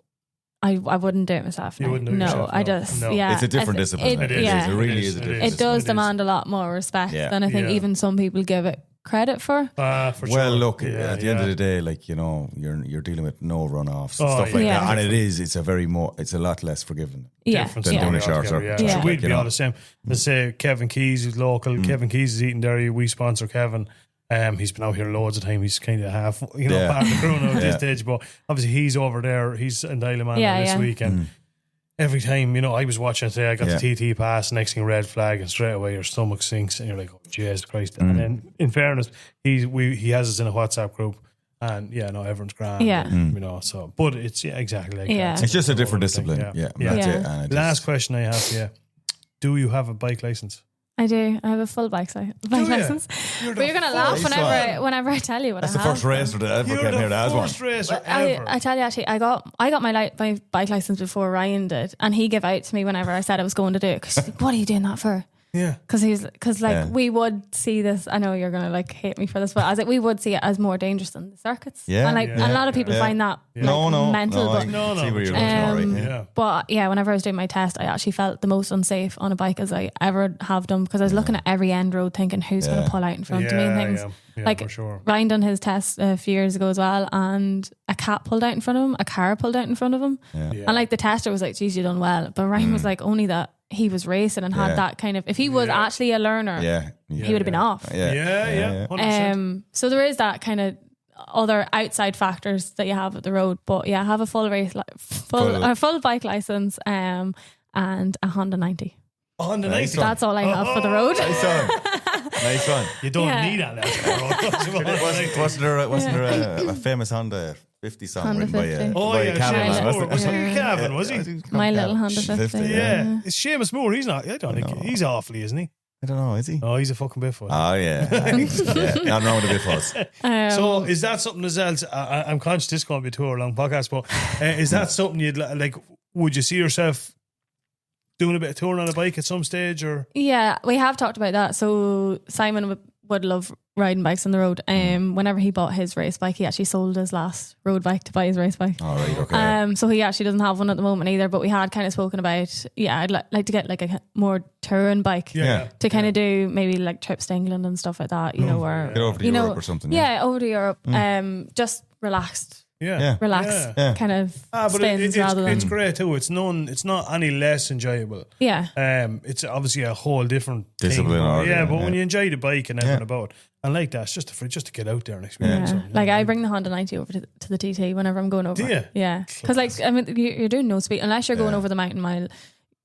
I wouldn't do it myself. You now. wouldn't do it no, yourself, I no. just No. It's a different discipline. It is. Yeah. It really is a different It discipline. does demand a lot more respect than I think Yeah. even some people give it credit for. For sure. Well, look, Yeah, at the end of the day, like, you know, you're dealing with no runoffs and Oh, stuff like yeah. that, and it's a lot less forgiving. Yeah. Different Than story doing a short altogether, circuit. Yeah. So we'd You be know. all the same. Let's say Kevin Keys is local. Kevin Keys is eating dairy. We sponsor Kevin. He's been out here loads of time. He's kind of half, part of the crew now at this stage. But obviously he's over there. He's in Dilaman this weekend. Every time, I was watching it today, I got the TT pass, next thing red flag, and straight away your stomach sinks, and you're like, oh, Jesus Christ. And then, in fairness, he has us in a WhatsApp group, and everyone's grand. Yeah. So, but it's, exactly like Yeah. that. It's just a different discipline. Yeah, that's Yeah. it. And it Last question I have for you. Do you have a bike license? I do. I have a full bike license. But you're gonna laugh whenever I tell you what that's I the have. first racer that ever came here that has one. First racer ever. I tell you, actually, I got my bike license before Ryan did, and he gave out to me whenever I said I was going to do it. Because he's like, "What are you doing that for?" Yeah. Because we would see this. I know you're gonna like hate me for this, but I was like, we would see it as more dangerous than the circuits. Yeah. And a lot of people find that mental. I But see where you're going. Right? Yeah. But yeah, whenever I was doing my test, I actually felt the most unsafe on a bike as I ever have done, because I was looking at every end road thinking, who's going to pull out in front of me and things. Yeah, like for sure. Ryan done his test a few years ago as well, and a cat pulled out in front of him, a car pulled out in front of him. Yeah. And like the tester was like, geez, you done well. But Ryan was like, only that he was racing and had that kind of, if he was actually a learner, he would have been off. Yeah. 100%. So there is that kind of other outside factors that you have at the road. But yeah, I have a full bike license and a Honda 90. On the Nice night. one. That's all I have for the road. Nice one. You don't Yeah. need that. Wasn't there a famous Honda 50 song Honda written by 50. by a cameraman? Seamus Moore. Was he Cavan, was he? My little Honda 50. Yeah. It's Seamus Moore. He's not. I don't think he's awfully, isn't he? I don't know, is he? Oh, he's a fucking biff. Oh, yeah. Nothing wrong with the Biffos. So is that something as well? I'm conscious this is going to be a 2 hour long podcast, but is that something you'd like? Would you see yourself doing a bit of touring on a bike at some stage, or? Yeah, we have talked about that. So Simon would love riding bikes on the road. Whenever he bought his race bike, he actually sold his last road bike to buy his race bike. All right, okay. So he actually doesn't have one at the moment either. But we had kind of spoken about, I'd like to get like a more touring bike to kind of do maybe like trips to England and stuff like that. Where Get over to Europe or something. Yeah, over to Europe. Just relaxed. Yeah. Relax, Yeah. kind of But spins rather than. it's great too. It's not any less enjoyable. Yeah. It's obviously a whole different Discipline thing. already, Yeah, but yeah. when you enjoy the bike and everything about, and like that, it's just to get out there and experience Yeah. something. Like I bring the Honda 90 over to the TT whenever I'm going over. Do you? Yeah. Because like you're doing no speed unless you're going over the mountain mile.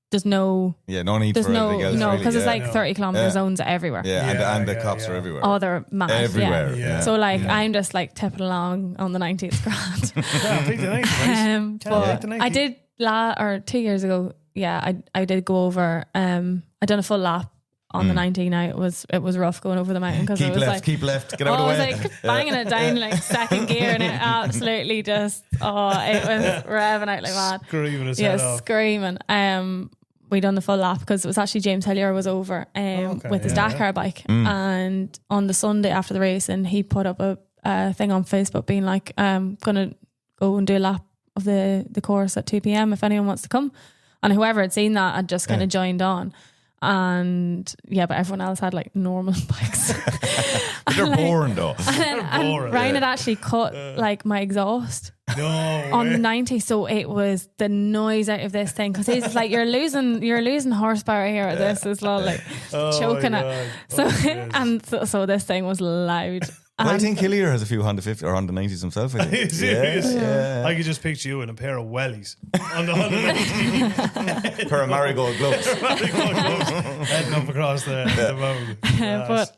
There's no. Yeah, no need There's for no anything else. because really. it's like 30 kilometer zones everywhere. Yeah, and the cops are everywhere. Oh, they're mad. Everywhere. Yeah. Yeah. So like I'm just like tipping along on the 90. It's grand. Yeah, take the 90, right? But the 90. I did 2 years ago. Yeah, I did go over. I done a full lap on the 90 now, it was rough going over the mountain because it was keep left, get out of the I way. was like banging it down like second gear, and it absolutely just it was revving out like mad. Screaming his head off. Screaming. We done the full lap because it was actually James Hillier was over with his Dakar bike, and on the Sunday after the race, and he put up a thing on Facebook being like, gonna go and do a lap of the course at 2 p.m. if anyone wants to come. And whoever had seen that had just kind of joined on. And but everyone else had like normal bikes. They're boring though. And Ryan had actually cut like my exhaust on the 90, so it was the noise out of this thing, because he's like, you're losing horsepower here at this as well, like choking it. So this thing was loud. Well, I think Hillier has a few Honda 50 or Honda 90s himself. I think. Are you serious? Yeah. I could just picture you in a pair of wellies on the Honda 90. Pair of marigold gloves. Heading up across the road. But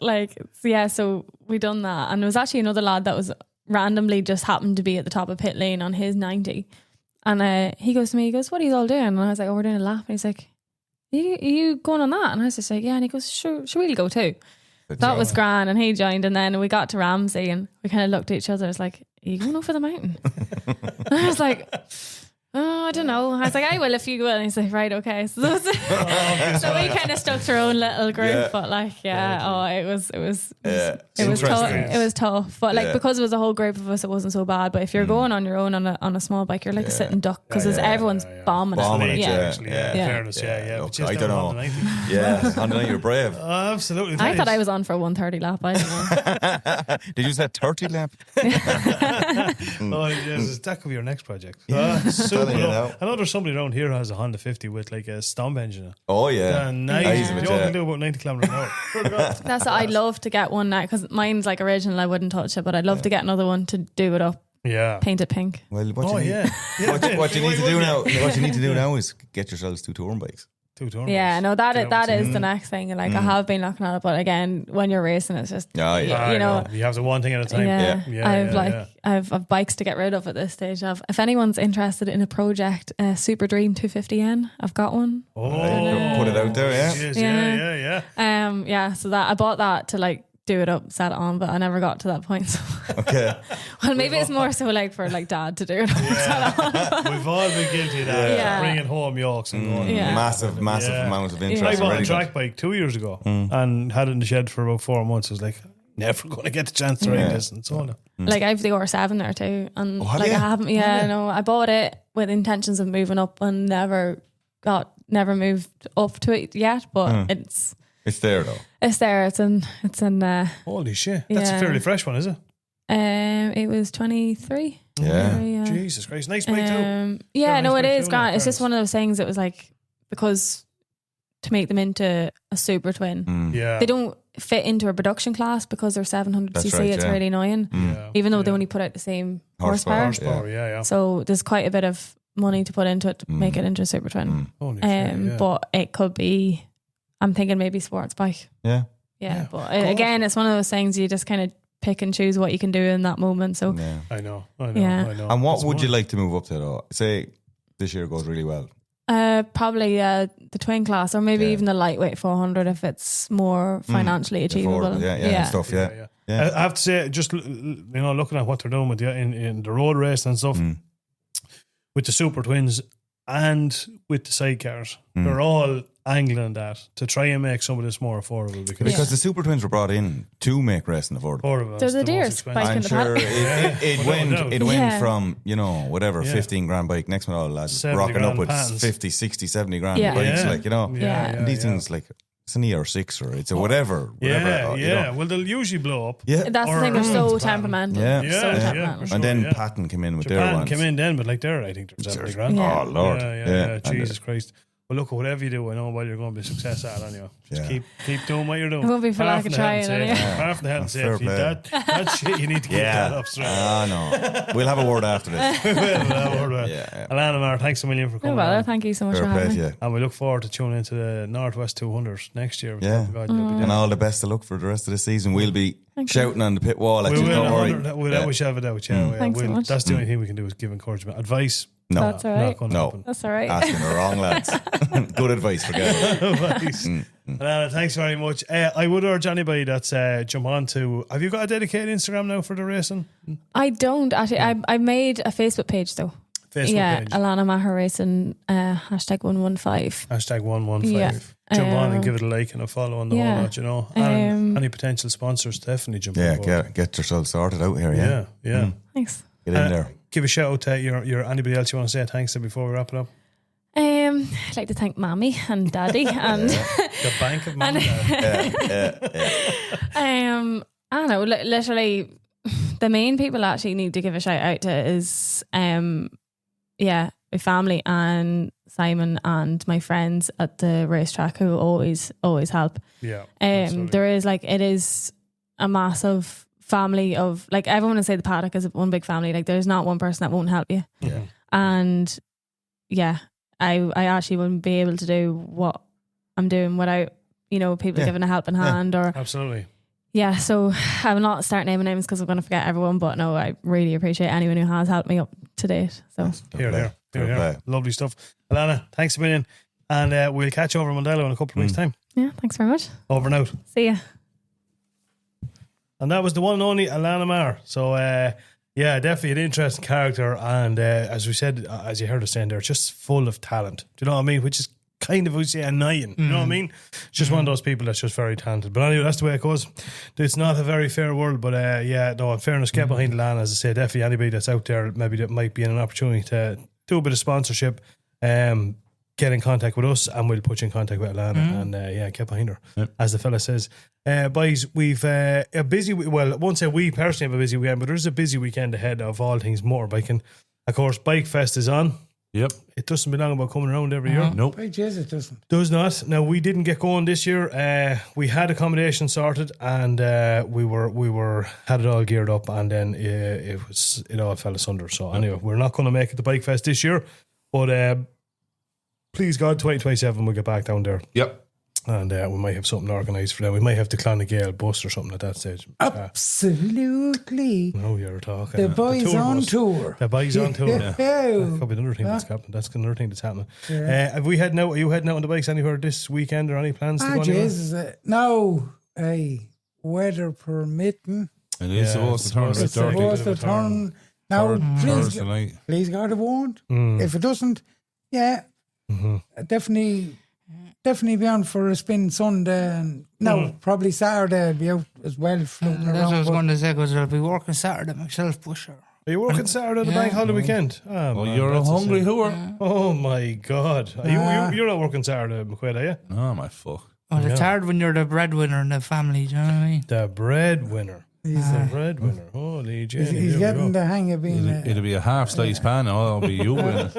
so we done that, and there was actually another lad that was randomly just happened to be at the top of pit lane on his 90, and he goes to me, he goes, "What are you all doing?" And I was like, "Oh, we're doing a lap." And he's like, are you going on that?" And I was just like, "Yeah." And he goes, "Sure, we'll go too." That was grand, and he joined, and then we got to Ramsey and we kind of looked at each other. It's like, "Are you going over the mountain?" And I was like, "Oh, I don't know." I was like, "I will if you will." And he's like, "Right, okay." So we kind of stuck to our own little group, but it was tough. It was tough, but because it was a whole group of us, it wasn't so bad. But if you're going on your own on a small bike, you're like a sitting duck because everyone's bombing it. Fairness, Look, I don't know. Yeah, Honda 90, you're brave. Absolutely. I thought I was on for a 130 lap. I don't know. Did you say 30 lap? That could be your next project. I know there's somebody around here who has a Honda 50 with like a stomp engine in it. Oh yeah, nice. You can do about 90 kilometers an hour. That's what I'd love to get one now, because mine's like original. I wouldn't touch it, but I'd love to get another one to do it up. Yeah, paint it pink. Well, what you need to do now is get yourselves 2 touring bikes. Yeah, no, that is the next thing. Like I have been looking at it, but again, when you're racing, it's just you have to one thing at a time. I've bikes to get rid of at this stage. If anyone's interested in a project, Super Dream 250N, I've got one. Oh, put it out there, yeah. So that I bought that to like do it up, set it on, but I never got to that point. So. Okay. Well, maybe it's more so like for like dad to do it up, set it on. We've all been guilty of that. Bringing home yokes and going. Massive amount of interest. I bought a track bike 2 years ago and had it in the shed for about 4 months. I was like, never going to get the chance to ride this and so on. Like I have the R7 there too, and I haven't. I bought it with intentions of moving up and never moved up to it yet, but it's there though. It's there. It's in. Holy shit! That's a fairly fresh one, is it? It was 23. Yeah. Jesus Christ, nice bike too. It is grand. It's just one of those things. It was like, because to make them into a super twin, they don't fit into a production class because they're 700cc. It's really annoying, even though they only put out the same horsepower. So there's quite a bit of money to put into it to make it into a super twin. But it could be. I'm thinking maybe sports bike. Yeah. But again, it's one of those things you just kind of pick and choose what you can do in that moment. So I know. And what would you like to move up to though? Say this year goes really well. Probably the twin class, or maybe even the lightweight 400 if it's more financially achievable. And stuff. Yeah. I have to say, just looking at what they're doing with in the road race and stuff, with the super twins and with the sidecars, they're all angling that to try and make some of this more affordable, because the super twins were brought in to make racing affordable. There's a dearest bike in the paddock. It went from 15 grand bike. Next one, all lads rocking up with 50, 60, 70 grand bikes. And these things like it's an ER6 or it's a whatever. Well, they'll usually blow up. That's the thing. They're so temperamental. And then Patton came in with their ones. Came in then, but like I think they're 70 grand. Oh Lord! Jesus Christ. Well, look, whatever you do, I know what you're going to be a success at anyway. Just keep doing what you're doing. It won't be for lack of trying anyway. Apart from the health and safety, that shit you need to keep that up straight. No. We'll have a word after this. Alanna Maher, thanks a million for coming. No bother, thank you so much for having me. And we look forward to tuning into the Northwest 200 next year. And all the best of luck for the rest of the season. We'll be shouting on the pit wall at you, don't worry. Without a doubt, Thanks so much. That's the only thing we can do is give encouragement. Advice, No. That's all right. No. That's all right. Asking the wrong lads. Good advice for guys. Alana, thanks very much. I would urge anybody that's jump on to. Have you got a dedicated Instagram now for the racing? I don't actually. I made a Facebook page though. Facebook page. Alanna Maher Racing, hashtag 115. Hashtag 115. Yeah. Jump on and give it a like and a follow on the whole lot, you know. And any potential sponsors, definitely jump on. Yeah, get yourself sorted out here. Yeah. Thanks. Get in there. Give a shout out to your anybody else you want to say thanks to before we wrap it up. I'd like to thank Mommy and Daddy and The Bank of Mom. I don't know, literally the main people I actually need to give a shout out to is my family and Simon and my friends at the racetrack who always help. Yeah. There is it is a massive family of everyone would say the paddock is one big family. There's not one person that won't help you. Yeah. And I actually wouldn't be able to do what I'm doing without people giving a helping hand or absolutely. Yeah, so I will not start naming names because I'm going to forget everyone, but no, I really appreciate anyone who has helped me up to date. So Here. Lovely stuff. Alana, thanks a million. And we'll catch you over Mondello in a couple of weeks' time. yeah, thanks very much. Over and out. See ya. And that was the one and only Alanna Maher. So, definitely an interesting character. And as we said, as you heard us saying there, just full of talent. Do you know what I mean? Which is kind of, we say, annoying. You know what I mean? It's just one of those people that's just very talented. But anyway, that's the way it goes. It's not a very fair world. But in fairness, get behind Alanna. As I say, definitely anybody that's out there, maybe that might be in an opportunity to do a bit of sponsorship, get in contact with us and we'll put you in contact with Alanna and get behind her. Yep. As the fella says. Boys, we've a busy, well, I won't say we personally have a busy weekend, but there's a busy weekend ahead of all things motorbiking. Of course, Bike Fest is on. Yep. It doesn't belong about coming around every year. Nope. Yes, it doesn't. Does not. Now, we didn't get going this year. We had accommodation sorted and we had it all geared up and then it all fell asunder. So anyway, we're not going to make it to Bike Fest this year, but please God, 2027 we'll get back down there. Yep. And we might have something organised for them. We might have the Clonagale bus or something at that stage. Absolutely. No, you're talking. The boys on tour. The boys on tour. Yeah. That could be another thing that's happening. That's another thing that's happening. Yeah. Have we heading out? Are you heading out on the bikes anywhere this weekend or any plans to go anywhere? Jesus. No. Weather permitting. It is supposed to turn. It's supposed to turn. Now, please God, it won't. If it doesn't, definitely be on for a spin Sunday and probably Saturday I'll be out as well floating around. That's what I was going to say because I'll be working Saturday myself, pusher. Are you working Saturday the bank holiday weekend? Oh, man, you're a hungry hooer. Yeah. Oh my God. You're not working Saturday, McQuaid, are you? Oh my fuck. Well, it's hard when you're the breadwinner in the family, do you know what I mean? The breadwinner. He's the breadwinner. Holy Jenny. He's getting the hang of being it'll be a half slice pan and I'll be you winning.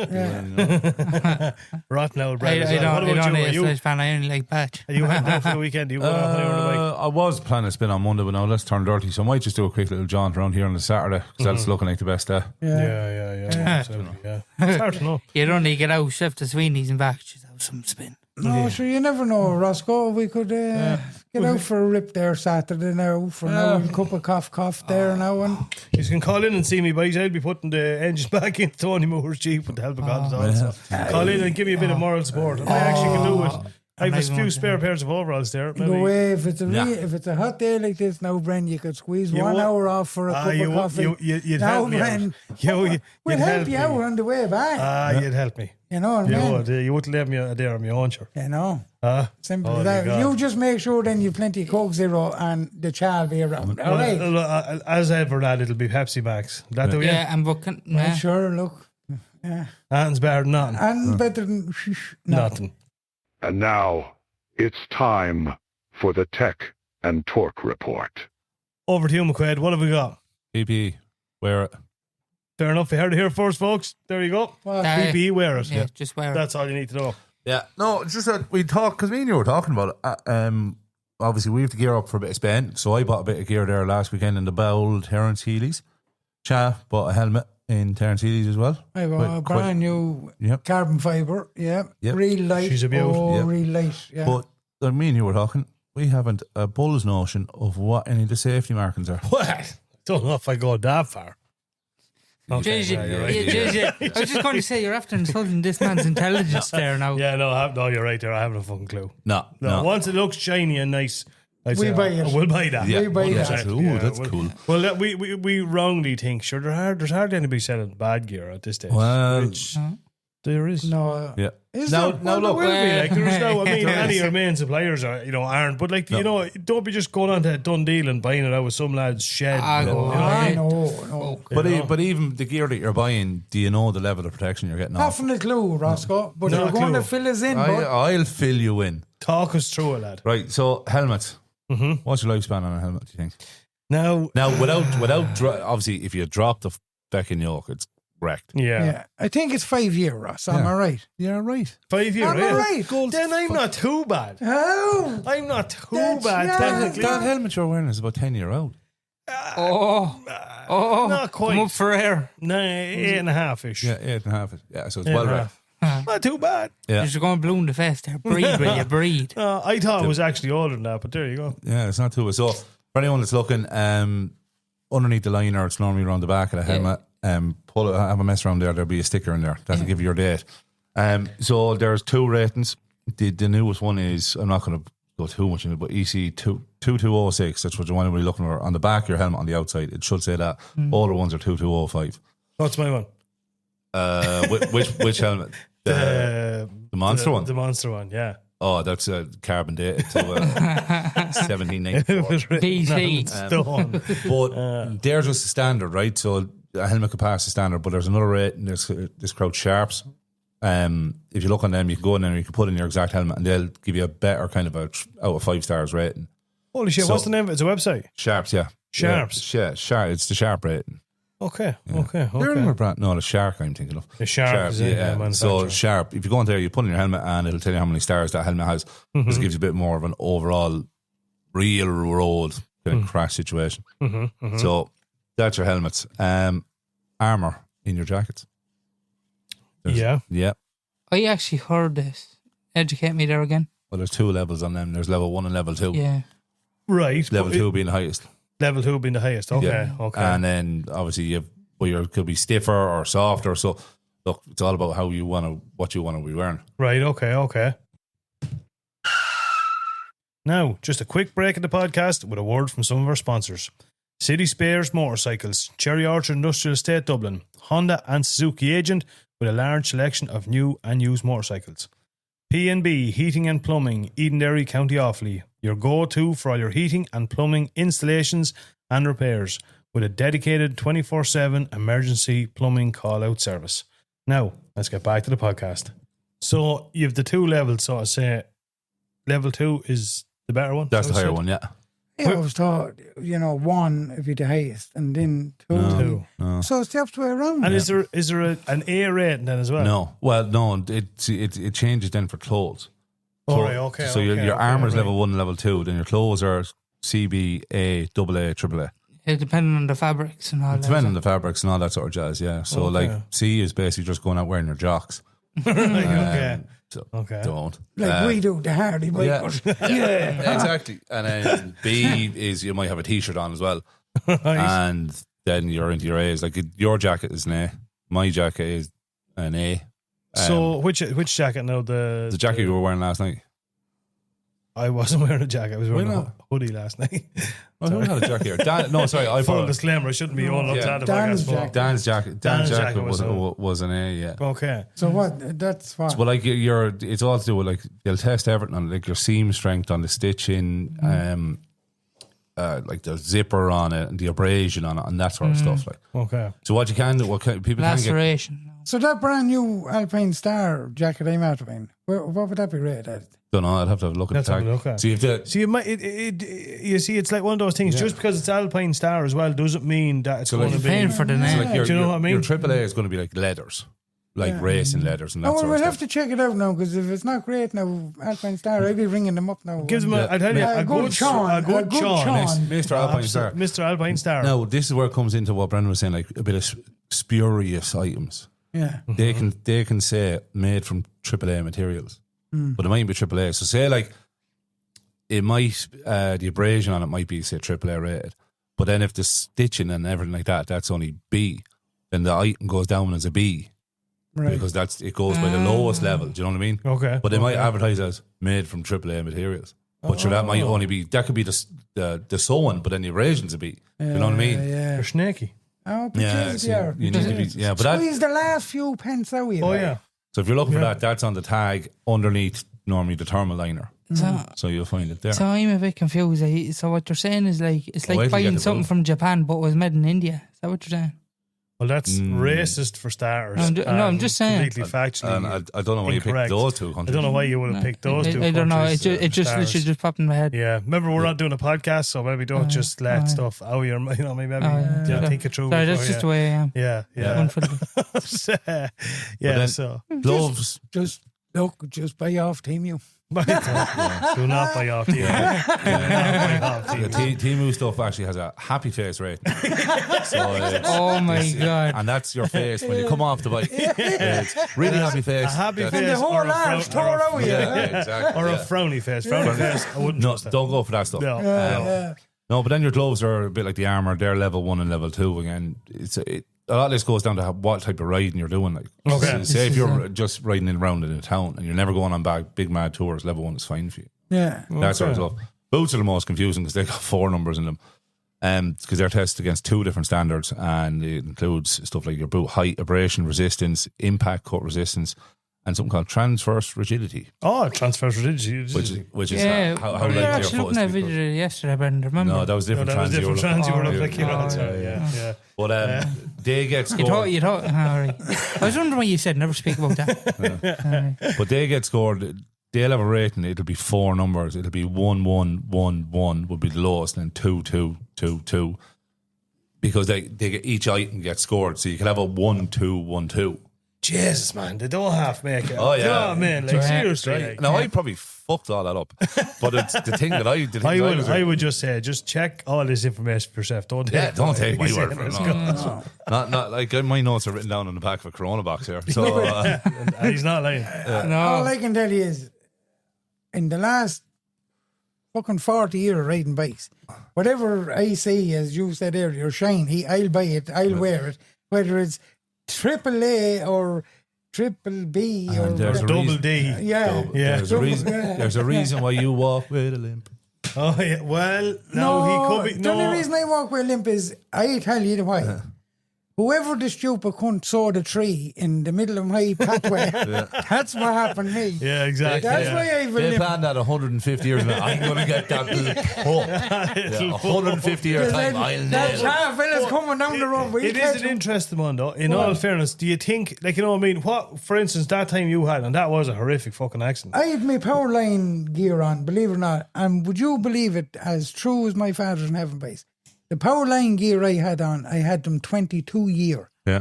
Rotten old bread. I don't need a slice pan, I only like batch. Are you heading out for the weekend? Are you going on the bike? I was planning to spin on Monday, but now let's turn dirty. So I might just do a quick little jaunt around here on the Saturday because that's looking like the best day. Yeah. Absolutely, yeah. It's hard to know. You'd only get out, shift to Sweeney's and back, just have some spin. No, sure, you never know, Roscoe. We could get out for a rip there Saturday now for a cup of cough there now. And you can call in and see me, boys. I'll be putting the engine back in Tony Moore's Jeep with the help of God. Call in and give me a bit of moral support. I actually can do it. I have a few spare pairs of overalls there. Maybe. No way. If it's a hot day like this now, Bren, you could squeeze 1 hour off for a cup of coffee. You'd help me Bren, out. We'll help you out on the way back. You'd help me. You know what I mean? You wouldn't leave me there on my own, sure. You know. Simple as that. You just make sure then you've plenty of Coke Zero and the child be around. All right. As ever, lad, it'll be Pepsi Max. That do you? Yeah, I'm booking. I'm sure, look. Yeah. Nothing's better than nothing. And better than nothing. And now, it's time for the Tech and Torque Report. Over to you, McQuaid. What have we got? PPE. Wear it. Fair enough. You heard it here first, folks. There you go. PPE, wear it. Yeah, just wear it. That's all you need to know. Yeah. No, it's just that we talked, because me and you were talking about it. Obviously, we have to gear up for a bit of spend. So I bought a bit of gear there last weekend in the Bowl Terence Healy's. Cha bought a helmet in Terence Healy's as well. I bought a brand new carbon fibre. Yeah. Yep. Real light. She's a beautiful. Real light. Yeah. But me and you were talking, we haven't a bull's notion of what any of the safety markings are. What? I don't know if I go that far. Okay, Jeez, yeah, you're right. I was just going to say, you're after insulting this man's intelligence there now. Yeah, no, you're right there. I haven't a fucking clue. No. Once it looks shiny and nice, I'd We'll say, buy it. We'll buy that. Yeah. We buy Yeah. that. Ooh, that's cool. Well, we wrongly think, sure, there's hardly anybody selling bad gear at this stage. Well, Which there is. No. yeah. Is Now, there? now There look. will be, like, there's no, I mean, There any is. of your main suppliers aren't, but like, don't be just going on to a done deal and buying it out with some lad's shed. Ah, you know, go you know what I mean? No. But even the gear that you're buying, do you know the level of protection you're getting off? Haven't a clue, Roscoe. But No you're going clue. to fill us in, but I'll fill you in. Talk us through it, lad. Right, so helmet. What's your lifespan on a helmet, do you think? Now, Without obviously, if you drop the fucking yoke, it's wrecked. yeah, I think it's 5 years, Ross. Am I right? Yeah, right. 5 years, Am I right? Then I'm not too bad. Oh, I'm not too That's bad, right. technically. That helmet you're wearing is about 10 years old. Not quite. Come up for air. No, 8.5-ish. Yeah, 8.5. Yeah, so it's Eight well and a wrecked. half. Not too bad. Yeah. You're going blue in the face there. Breathe, will you? Breathe. I thought it was actually older than that, but there you go. Yeah, it's not too bad. So for anyone that's looking, underneath the liner, it's normally around the back of the helmet. Pull it, have a mess around there. There'll be a sticker in there that'll give you your date. So there's 2 ratings. The newest one is, I'm not going to go too much in it, but EC 2206. That's what you want to be looking for on the back of your helmet on the outside. It should say that. Older ones are 2205. What's my one? Which helmet? The monster one. The monster one, yeah. Oh, that's carbon dated to 1794. BC. Stone. But they're just the standard, right? So a helmet could pass the standard, but there's another rating. There's this crowd Sharps. If you look on them, you can go in there and you can put in your exact helmet, and they'll give you a better kind of out of 5 stars rating. Holy shit, So- what's the name of it? It's a website. Sharps, yeah. Sharps? Yeah, Sharp. It's the Sharp rating. Okay. They're another brand. No, the Shark I'm thinking of. The Sharp is it, yeah, So manufacturer. Sharp. If you go in there, you put in your helmet, and it'll tell you how many stars that helmet has. This gives you a bit more of an overall real road kind of crash situation. So that's your helmets. Armor in your jackets. Yeah. Yeah. I actually heard this. Educate me there again. Well, there's 2 levels on them. There's level 1 and level 2. Yeah. Right. Level but 2 being the highest. Level 2 being the highest. Okay. Yeah. Okay. And then obviously you could be stiffer or softer. So look, it's all about what you want to be wearing. Right, okay. Now, just a quick break in the podcast with a word from some of our sponsors. City Spares Motorcycles, Cherry Orchard Industrial Estate Dublin, Honda and Suzuki agent with a large selection of new and used motorcycles. P&B Heating and Plumbing, Edenderry, County Offaly, your go-to for all your heating and plumbing installations and repairs with a dedicated 24/7 emergency plumbing call-out service. Now, let's get back to the podcast. So, you have the 2 levels, so I say level 2 is the better one? That's the So higher it's- one, yeah. yeah, I was taught, 1 if you're the highest, and then 2. No. So it's the other way around. And is there an A rating then as well? No. Well, no, it changes then for clothes. Oh, right, okay. So your armor is level 1 and level 2, then your clothes are CB, A, AA, AAA. Yeah, depending on the fabrics and all that. Depending on the fabrics and all that sort of jazz, yeah. So Okay. like C is basically just going out wearing your jocks. Okay. So Okay. don't. like we do, the Harley bikers. Yeah, exactly. And then B is you might have a t-shirt on as well. And then you're into your A's. Like your jacket is an A. My jacket is an A. So which jacket now? The jacket you were wearing last night. I wasn't wearing a jacket. I was wearing Why a not? hoodie last night. I don't have a jacket here. Dan, no, sorry. I Full thought disclaimer, I shouldn't be all up Yeah. to the Dan's podcast. but- jacket. Dan's jacket. Dan's Dan's jacket jacket was was an A, yeah. Okay. So what? That's what. Well, like it's all to do with like they'll test everything on like your seam strength on the stitching, like the zipper on it and the abrasion on it and that sort of stuff. Like, Okay. so what you can do, people can get. Laceration. So that brand new Alpine Star jacket I'm out of, what would that be rated at? Don't know. I'd have to have a look at Let's the have tag. a look at it. So you have to. So you might you see it's like one of those things. Just because it's Alpine Star as well doesn't mean that it's So going like to You're be. paying for the So name. like your, Do you know what I mean? Your AAA is going to be like leathers, like racing leathers and that Oh, well, sort we'll of have stuff. to check it out now, because if it's not great now, Alpine Star, I'll be ringing them up now. Gives them I tell you, a good Sean, a good Sean. Mr. Alpine Star. Mr. Alpine Star. Now this is where it comes into what Brendan was saying, like a bit of spurious items. Yeah. They can say made from AAA materials, but it might be AAA. So say like it might the abrasion on it might be say AAA rated, but then if the stitching and everything like that, that's only B. then the item goes down as a B. Right. Because it goes by the lowest level. Do you know what I mean? Okay. But they might advertise as made from AAA materials. But sure, that might only be, that could be the sewing, but then the abrasion's a B. You know what I mean? Yeah. They're snaky. Oh, but Yeah, geez, so yeah. you need to be, yeah, but that, Squeeze the last few pence out of you. Oh, right? yeah. so if you're looking for that, that's on the tag underneath normally the thermal liner. So you'll find it there. So I'm a bit confused. So what you're saying is like it's Wait till like you buying get the something bill. from Japan but was made in India. Is that what you're saying? Well, that's racist for starters. I'm just saying. Completely factually. And I don't know why you picked incorrect. those two I countries. don't know why you would have picked those two. I don't know. countries, It just stars. literally just popped in my head. Yeah, remember we're not doing a podcast, so maybe don't just let stuff out your, maybe think it through. Sorry, before, that's just the way I am. Yeah, Unfortunately. yeah. So Gloves. Just buy off Temu. do not buy off. Temu stuff actually has a happy face rating. So Oh my god. and that's your face when you come off the bike. It's really happy face. A happy That's- face the whole or a arse frown- tore out, Yeah, exactly. or a yeah. frowny face. Frowny face. I wouldn't No, trust that. don't go for that stuff. No. No, but then your gloves are a bit like the armor. They're level 1 and level 2 again. A lot of this goes down to what type of riding you're doing. Like, Okay. say if you're just riding around in a town and you're never going on big mad tours, level 1 is fine for you. Yeah. That sort of stuff. Boots are the most confusing because they've got 4 numbers in them. Because they're tested against 2 different standards, and it includes stuff like your boot height, abrasion resistance, impact cut resistance, and something called transverse rigidity, Oh, transfer rigidity. which is Yeah, how we were light your actually foot looking at a is. to be video yesterday, Brendan. Remember? No, that was different. that was different trans you were Oh, looking yeah. at. Oh, Yeah. But they get You scored. thought. All right. I was wondering why you said never speak about that. But they get scored. They'll have a rating. It'll be 4 numbers. It'll be 1 1 1 1 would be the lowest, and then 2 2 2 2. Because they get, each item gets scored, so you can have a 1 2 1 2. Jesus, man, they don't half make it. Oh, yeah. Oh, man, like seriously. Like, Now I probably fucked all that up, but it's the thing that I did. I would just say, just check all this information for yourself. Don't take don't take my He's word saying for it. it's No. Not like my notes are written down on the back of a Corona box here. So good. He's not lying. All I can tell you is, in the last fucking 40 years of riding bikes, whatever I see, as you said earlier, shine, I'll buy it, I'll wear it, whether it's AAA or triple B or there's a Double reason- D. yeah. There's a reason why you walk with a limp. Oh, yeah. Well, no, he could be. The only No. reason I walk with a limp is, I tell you why. Whoever the stupid cunt sawed a tree in the middle of my pathway, that's what happened to me. Yeah, exactly. That's yeah. why I have a They limp. planned that 150 years ago. I'm going to get that little pup. Yeah, 150 years time, I'll nail That it. car fella's coming down the road. It is an interesting one, though. In all fairness, do you think, like, you know what I mean? What, for instance, that time you had, and that was a horrific fucking accident. I had my power line gear on, believe it or not, and would you believe it, as true as my father's in heaven base, the power line gear I had on, I had them 22 years. Yeah.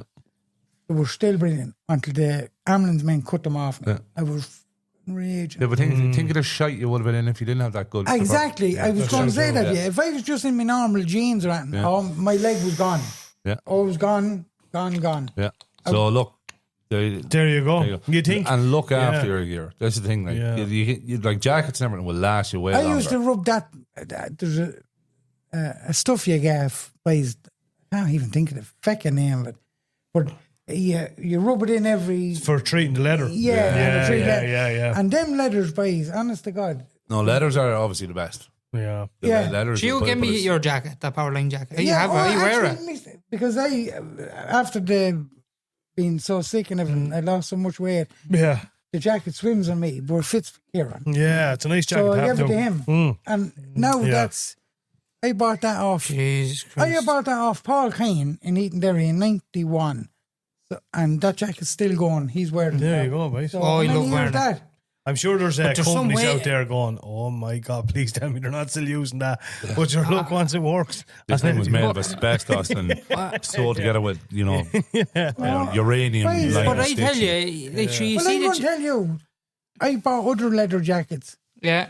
They were still brilliant until the ambulance men cut them off. I was raging. Yeah, but think of the shite you would have been in if you didn't have that good. Exactly. I was going to say that, true, yeah. If I was just in my normal jeans or anything, my leg was gone. Yeah. Oh, it was gone. Yeah. So look. There you go. You think? And look after your gear. That's the thing. Like, you like jackets and everything will last you way I longer. used to rub that there's a stuff you get by, I can't even think of the fucking name of it, but you rub it in every For treating the leather. yeah. And them leathers, boys, honest to God. No, leathers are obviously the best. Yeah. Yeah. Leathers. Do you but give me it's- your jacket, that Powerline jacket? You wear it. actually, because after being so sick and everything, I lost so much weight. Yeah. The jacket swims on me, but it fits for Kieran. Yeah, it's a nice jacket So to I have, gave it though. to him. Mm. And now Yeah. I bought that off. Jesus I Christ. bought that off Paul Kane in Eatonderry in 91. So, and that jacket's still going. He's wearing it. There now. you go, mate. So Oh, I how many love years wearing it. that? I'm sure there's there's some companies way- out there going, oh my God, please tell me they're not still using that. But your look, once it works. This thing was made of asbestos and sewed together with, uranium. Right, liner But I tell stitching. you, like, so you Well, see I'm the... going to tell you, I bought other leather jackets, Yeah.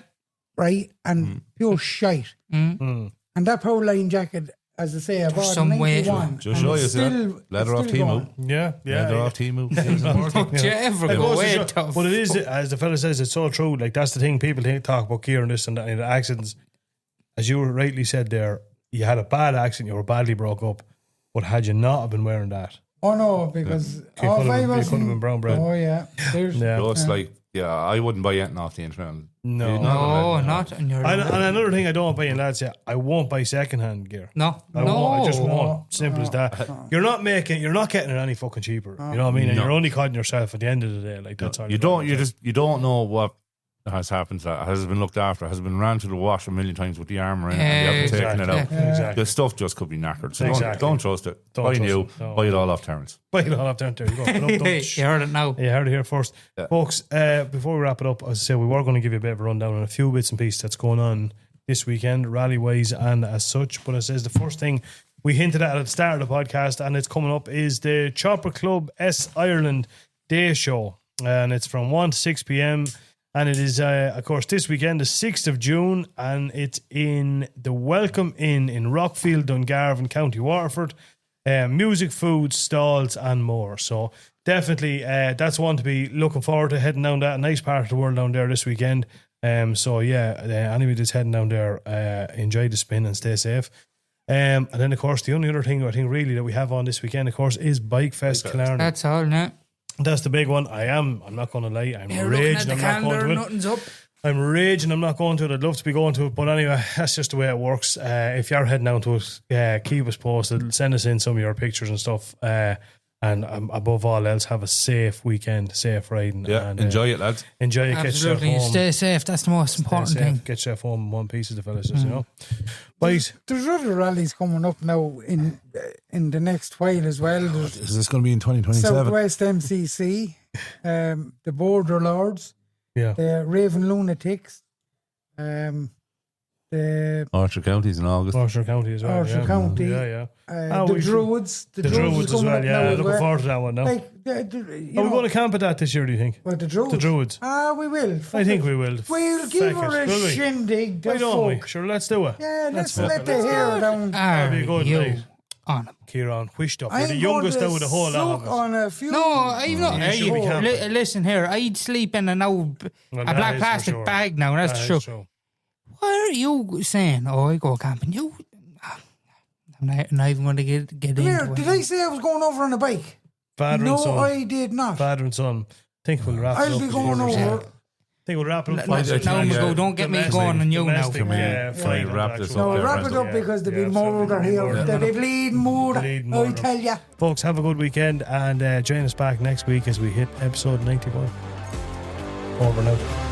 right? And pure shite. Mm. And that Powerline jacket, as I say, I bought some in way. 91. Just show you, still, leather off still Timu. going. Yeah, Leather off Timu. Don't you ever It go goes to away show- tough. But it is, as the fella says, it's so true. Like, that's the thing. People talk about gear and this and that, and the accidents. As you rightly said there, you had a bad accident, you were badly broke up. But had you not have been wearing that, Oh no, because all five of us. could have been brown bread. Oh yeah, there's So it's like, I wouldn't buy anything off the internet. No. Not on your. And another thing I don't buy in lads, I won't buy second-hand gear. No, I just won't. Simple as that. You're not getting it any fucking cheaper. You know what I mean? And you're only cutting yourself at the end of the day. Like that's all. You don't know what has happened. That has been looked after. Has been ran to the wash a million times with the armour in, and they haven't taken it out. Exactly. The stuff just could be knackered. So Exactly. don't trust it. Don't Buy trust new. it. No. Buy it all off Terrence. Buy it all up down there. You go. You heard it now. You heard it here first. Folks, before we wrap it up, as I said, we were going to give you a bit of a rundown on a few bits and pieces that's going on this weekend, rally-wise and as such. But it says the first thing we hinted at the start of the podcast, and it's coming up, is the Chopper Club S Ireland Day Show. And it's from 1 to 6 p.m. And it is, of course, this weekend, the 6th of June, and it's in the Welcome Inn in Rockfield, Dungarvan, County Waterford. Music, food, stalls, and more. So definitely, that's one to be looking forward to, heading down that nice part of the world down there this weekend. So yeah, anybody that's heading down there, enjoy the spin and stay safe. And then, of course, the only other thing I think really that we have on this weekend, of course, is Bike Fest Killarney. That's all, no. That's the big one. I'm not going to lie. I'm raging. I'm not going to it. Nothing's up. I'm raging. I'm not going to it. I'd love to be going to it. But anyway, that's just the way it works. If you're heading down to it, keep us posted. Send us in some of your pictures and stuff. And above all else, have a safe weekend, safe riding. Yeah, and, enjoy it, lads. Enjoy it. Absolutely. Get yourself home. Stay safe. That's the most important thing. Get yourself home in one piece, as the fellas says, you know. Right. There's other rallies coming up now in the next while as well. There's Is this going to be in 2027? Southwest MCC, the Border Lords, the Raven Lunatics, the Orchard County's in August. Orchard County as well. Orchard County. The Druids. The Druids as well. Yeah, looking forward to that one now. Like, Are we going to camp at that this year, do you think? Well, the Druids. The Druids. We will. I think we will. We'll give her a shindig. Why don't we? Sure, let's do it. Yeah, let's let the hair down. That'd be good, mate. On him. Kieran, wished up. You're the youngest out of the whole lot of us. On a few. No, I'm not. Listen here, I'd sleep in a black plastic bag now. That's true. Why are you saying, I go camping? I'm not even going to get into it. Did I say I was going over on a bike? Father and son. No, I did not. Father and son. Think we'll wrap it up. I'll be going over. Think we'll wrap it up. No, don't get me going on you now. Fine, wrap this up. No, wrap it up because there'll be murder here. There'll be bleeding murder. I tell ya. Folks, have a good weekend and join us back next week as we hit episode 91. Over and out.